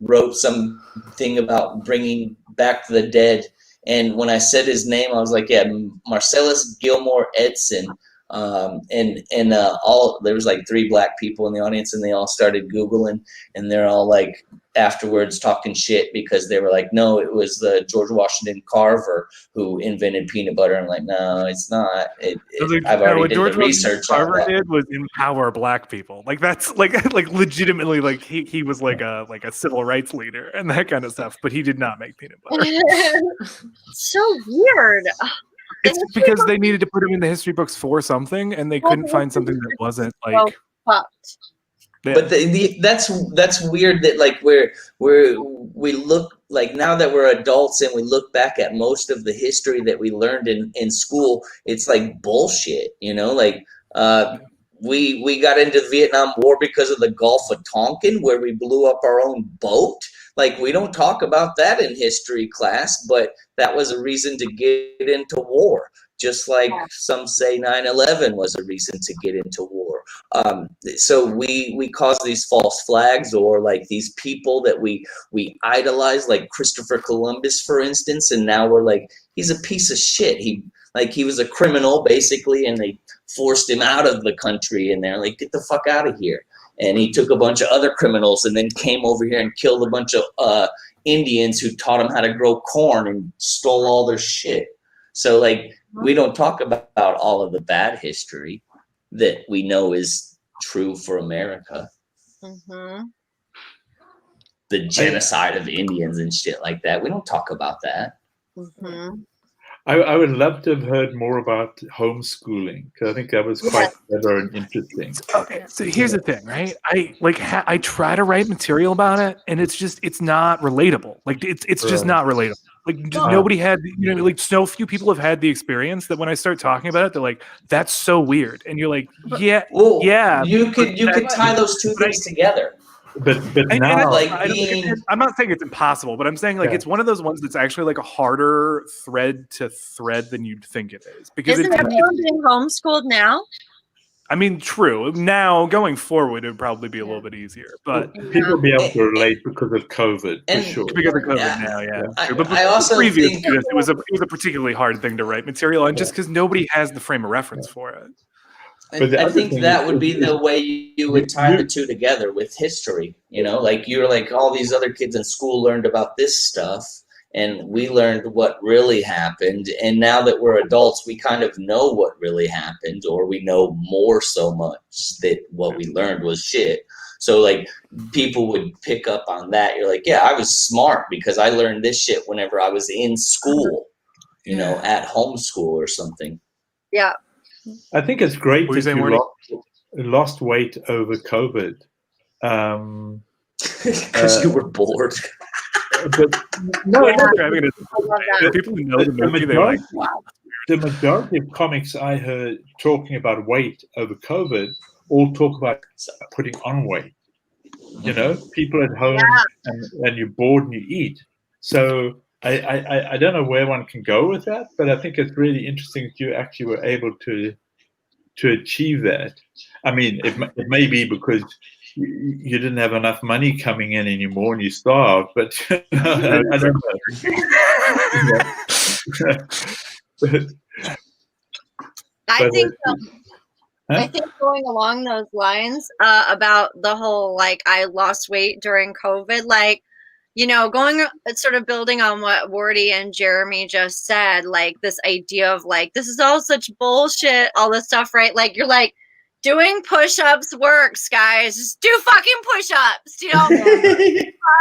wrote something about bringing back the dead, and when I said his name, I was like, yeah, Marcellus Gilmore Edson, and all there was like 3 black people in the audience, and they all started Googling, and they're all like afterwards talking shit because they were like, no, it was the George Washington Carver who invented peanut butter. I'm like, no, it's not. I've already did the research. What George Washington Carver did was empower black people. Like that's like legitimately like he was like a civil rights leader and that kind of stuff. But he did not make peanut butter. So weird. It's because they needed to put him in the history books for something, and they couldn't find something that wasn't like. Yeah. But that's weird that like we look like now that we're adults and we look back at most of the history that we learned in school, it's like bullshit, like we got into the Vietnam War because of the Gulf of Tonkin where we blew up our own boat. Like we don't talk about that in history class, but that was a reason to get into war. Just like some say 9/11 was a reason to get into war. So we cause these false flags, or like these people that we idolize, like Christopher Columbus, for instance, and now we're like, he's a piece of shit. He was a criminal basically, and they forced him out of the country, and they're like, get the fuck out of here. And he took a bunch of other criminals and then came over here and killed a bunch of Indians who taught him how to grow corn and stole all their shit. So like, we don't talk about all of the bad history that we know is true for America. Mm-hmm. The genocide of Indians and shit like that. We don't talk about that. Mm-hmm. I would love to have heard more about homeschooling, because I think that was quite clever and interesting. Okay, so here's the thing, right? I try to write material about it, and it's not relatable. Like it's just not relatable. Like nobody had, like so few people have had the experience that when I start talking about it, they're like, "That's so weird," and you're like, "Yeah, yeah." You could tie those two things together. But now, like I'm not saying it's impossible, but I'm saying like it's one of those ones that's actually like a harder thread to thread than you'd think it is. Because isn't everyone being homeschooled now? I mean, true. Now going forward, it would probably be a little bit easier, but people will be able to relate because of COVID, for sure. Because of COVID now, yeah. But I also previous think to this, it was a particularly hard thing to write material on, just because nobody has the frame of reference for it. But the I other think thing that is- would be the way you would tie You- the two together with history. You know, like you're like all these other kids in school learned about this stuff, and we learned what really happened. And now that we're adults, we kind of know what really happened, or we know more so much that what we learned was shit. So like people would pick up on that. You're like, yeah, I was smart because I learned this shit whenever I was in school, you know, at homeschool or something. Yeah. I think it's great What were you that saying, you Morty? lost weight over COVID. Because you were bored. But No, Yeah. I mean, I love the that. people who know the movie, they're like, the majority of comics I heard talking about weight over COVID all talk about putting on weight. You know, people at home and you're bored and you eat. So I don't know where one can go with that, but I think it's really interesting that you actually were able to achieve that. I mean, it may be because you didn't have enough money coming in anymore and you starved, but I don't know. I But, think huh? I think going along those lines about the whole like I lost weight during COVID, like, you know, going sort of building on what Wardy and Jeremy just said, like this idea of like this is all such bullshit, all this stuff, right? Like you're like doing push-ups works, guys. Just do fucking push-ups, you know.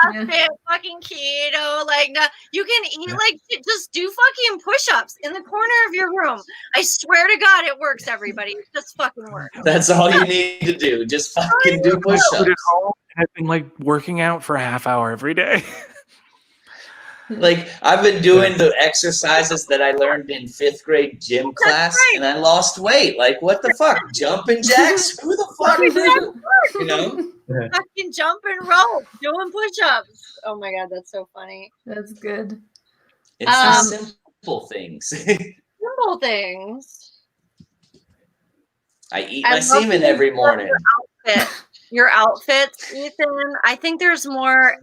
CrossFit, fucking keto, like no, you can eat like just do fucking push-ups in the corner of your room. I swear to God, it works. Everybody, it just fucking works. That's all you need to do. Just fucking do "Put push-ups. it home," and I've been like working out for a half hour every day. Like I've been doing the exercises that I learned in 5th grade gym class, right. and I lost weight. Like what the fuck? Jumping jacks? Who the fuck knew? You know? Fucking jump and roll, doing push-ups. Oh my God, that's so funny. That's good. It's the simple things. Simple things. I eat I my love semen the every idea of morning. Your outfits, Ethan. I think there's more.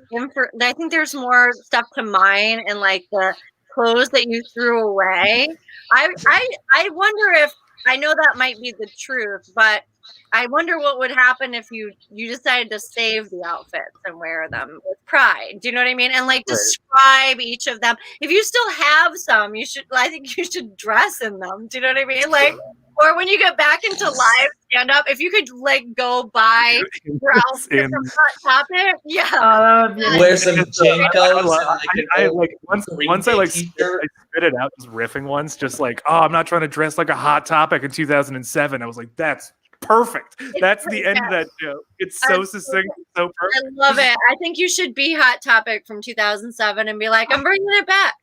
I think there's more stuff to mine and like the clothes that you threw away. I wonder if I know that might be the truth, but I wonder what would happen if you decided to save the outfits and wear them with pride. Do you know what I mean? And like describe each of them. If you still have some, you should. I think you should dress in them. Do you know what I mean? Like, or when you get back into live stand up, if you could like go buy your outfit In- from Hot Topic, yeah. Oh, that would be Wear some I Jenkos. love- and I old like once Green I Day like t-shirt. I spit it out just riffing once, just like, oh, I'm not trying to dress like a Hot Topic in 2007. I was like, that's perfect. That's the end of that joke. It's so succinct, so perfect. I love it. I think you should be Hot Topic from 2007 and be like, I'm bringing it back.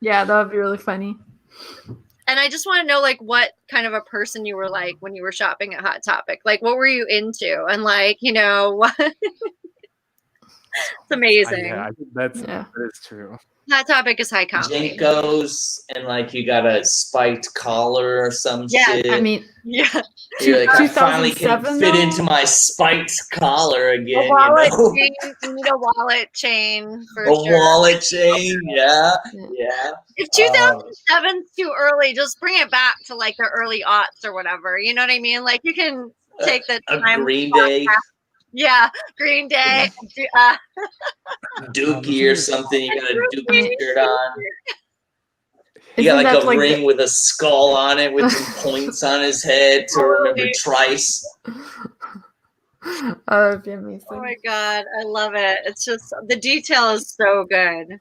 Yeah, that would be really funny. And I just want to know, like, what kind of a person you were like when you were shopping at Hot Topic. Like, what were you into? And, like, you know, what? It's amazing. Yeah, I think Yeah. that is true. Hot Topic is high comedy. Jenkos, and like you got a spiked collar or some Yeah, shit. I mean, Yeah. You're like, I finally can 2007 fit though? into my spiked collar again. A You wallet know? chain. You need a wallet chain for A sure. wallet chain, yeah. If 2007's too early, just bring it back to like the early aughts or whatever. You know what I mean? Like you can take the A time. Green Day, Yeah, Green Day. Dookie or something. You got a Dookie shirt on. You isn't got that like a ring the- with a skull on it with some points on his head to remember Trice. Oh, that'd be amazing. Oh my god, I love it. It's just the detail is so good.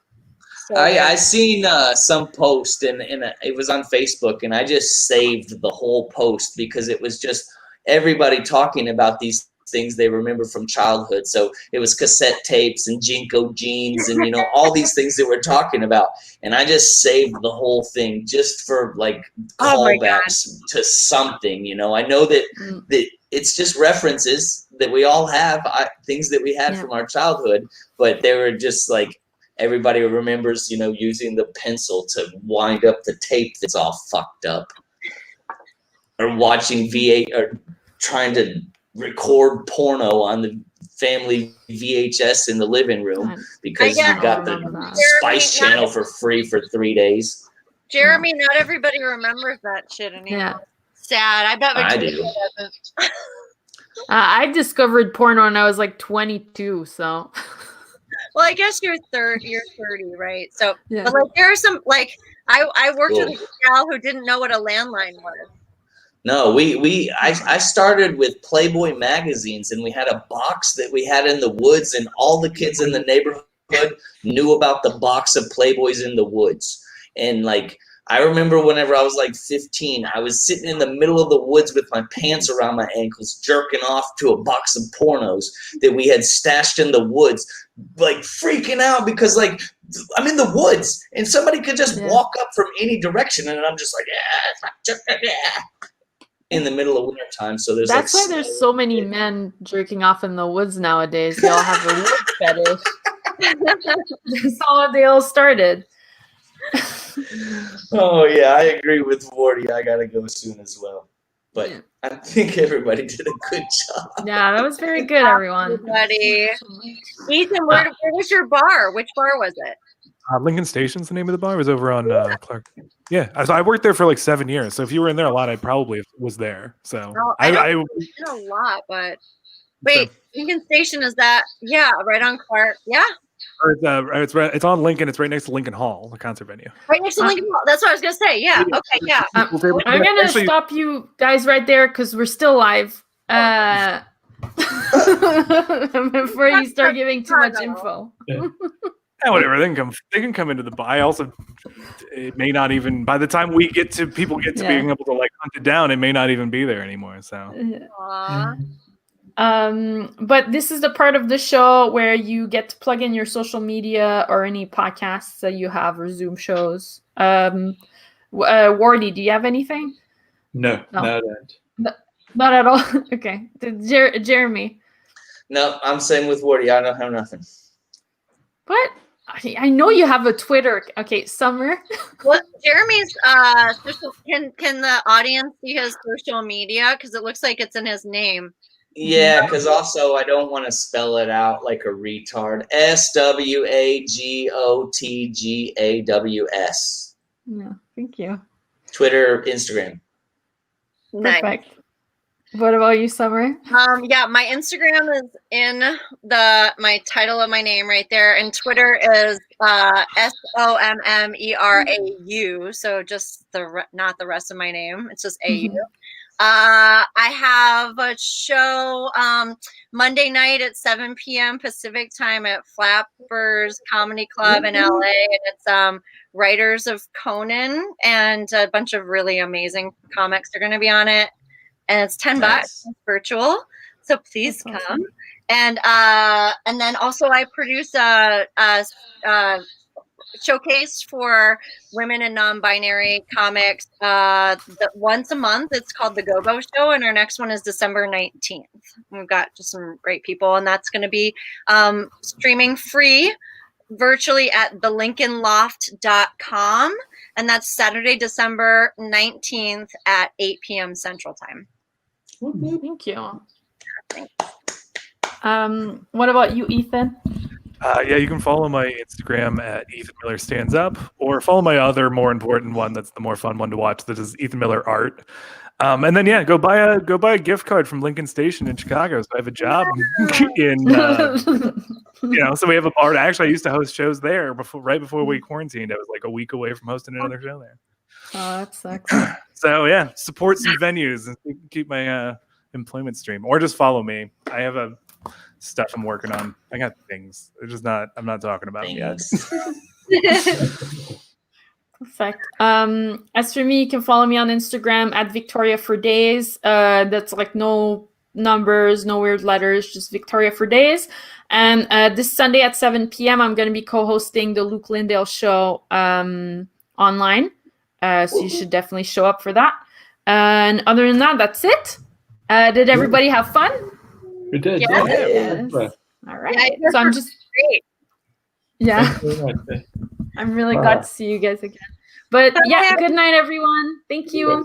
So I seen some post and it was on Facebook, and I just saved the whole post because it was just everybody talking about these things they remember from childhood. So it was cassette tapes and Jinko jeans and all these things that we're talking about, and I just saved the whole thing just for like Oh my callbacks to something. I know that that it's just references that we all have, things that we had Yeah. from our childhood, but they were just like everybody remembers, using the pencil to wind up the tape that's all fucked up, or watching V8 or trying to record porno on the family VHS in the living room because I you got remember the that. Spice Channel for free for 3 days. Jeremy, not everybody remembers that shit anymore. Yeah. Sad. I bet I Victoria do. doesn't. I discovered porn when I was like 22, so Well, I guess you're 30, right? So, yeah. but like there are some like I worked Cool. with a gal who didn't know what a landline was. No, I started with Playboy magazines, and we had a box that we had in the woods, and all the kids in the neighborhood knew about the box of Playboys in the woods. And like, I remember whenever I was like 15, I was sitting in the middle of the woods with my pants around my ankles, jerking off to a box of pornos that we had stashed in the woods, like freaking out because like I'm in the woods and somebody could just walk up from any direction, and I'm just like, yeah. In the middle of winter time, so there's That's like why there's so many men jerking off in the woods nowadays. They all have a wood fetish. That's how they all started. Oh yeah, I agree with Morty. I gotta go soon as well. But Yeah. I think everybody did a good job. Yeah, that was very good, everyone. Everybody. Ethan, where was your bar? Which bar was it? Lincoln Station's the name of the bar. It was over on Clark. Yeah, so I worked there for like 7 years. So if you were in there a lot, I probably was there. So Oh, I know a lot, but wait, Lincoln Station is that? Yeah, right on Clark. Yeah, it's on Lincoln. It's right next to Lincoln Hall, the concert venue. right next to Lincoln Hall. That's what I was gonna say. Yeah. Okay. Yeah. I'm gonna Actually, stop you guys right there because we're still live. Before you start giving too much info. Yeah, whatever. They can come into the bar. I also, it may not even, by the time people get to being able to like hunt it down, it may not even be there anymore. So. Aww. But this is the part of the show where you get to plug in your social media or any podcasts that you have or Zoom shows. Wardy, do you have anything? No, I don't. Not at all. Okay. Jeremy. No, I'm same with Wardy. I don't have nothing. What? I know you have a Twitter. Okay, Summer. Well, Jeremy's social. Can the audience see his social media? Because it looks like it's in his name. Yeah, because also I don't want to spell it out like a retard. SWAGOTGAWS. Yeah, thank you. Twitter, Instagram. Nice. Perfect. What about you, Summer? Yeah, my Instagram is in my title of my name right there, and Twitter is SOMMERAU. So just not the rest of my name. It's just AU. I have a show Monday night at 7 p.m. Pacific time at Flappers Comedy Club in LA, and it's writers of Conan, and a bunch of really amazing comics are going to be on it. And it's $10 Nice. virtual, so please That's come. And then also I produce a showcase for women and non-binary comics. Once a month, it's called the Go-Go Show, and our next one is December 19th. We've got just some great people, and that's going to be streaming free virtually at thelincolnloft.com, and that's Saturday, December 19th at 8 p.m. Central Time. Thank you. What about you, Ethan? Yeah, you can follow my Instagram at Ethan Miller Stands Up, or follow my other more important one. That's the more fun one to watch. That is Ethan Miller Art. And then go buy a gift card from Lincoln Station in Chicago. So I have a job in so we have a bar. Actually, I used to host shows there right before we quarantined. I was like a week away from hosting another show there. Oh, that sucks. So yeah, support some venues and keep my employment stream, or just follow me. I have stuff I'm working on. I got things. I'm not talking about them yet. Perfect. As for me, you can follow me on Instagram at Victoria for Days. That's like no numbers, no weird letters, just Victoria for Days. And this Sunday at 7 p.m., I'm going to be co-hosting the Luke Lindale show online. So you should definitely show up for that. And other than that, that's it. Did everybody have fun? We did. Yes. Yeah. All right. Yeah, So I'm just great. yeah. Thank you very much. I'm really glad to see you guys again. But yeah, good night, everyone. Thank you.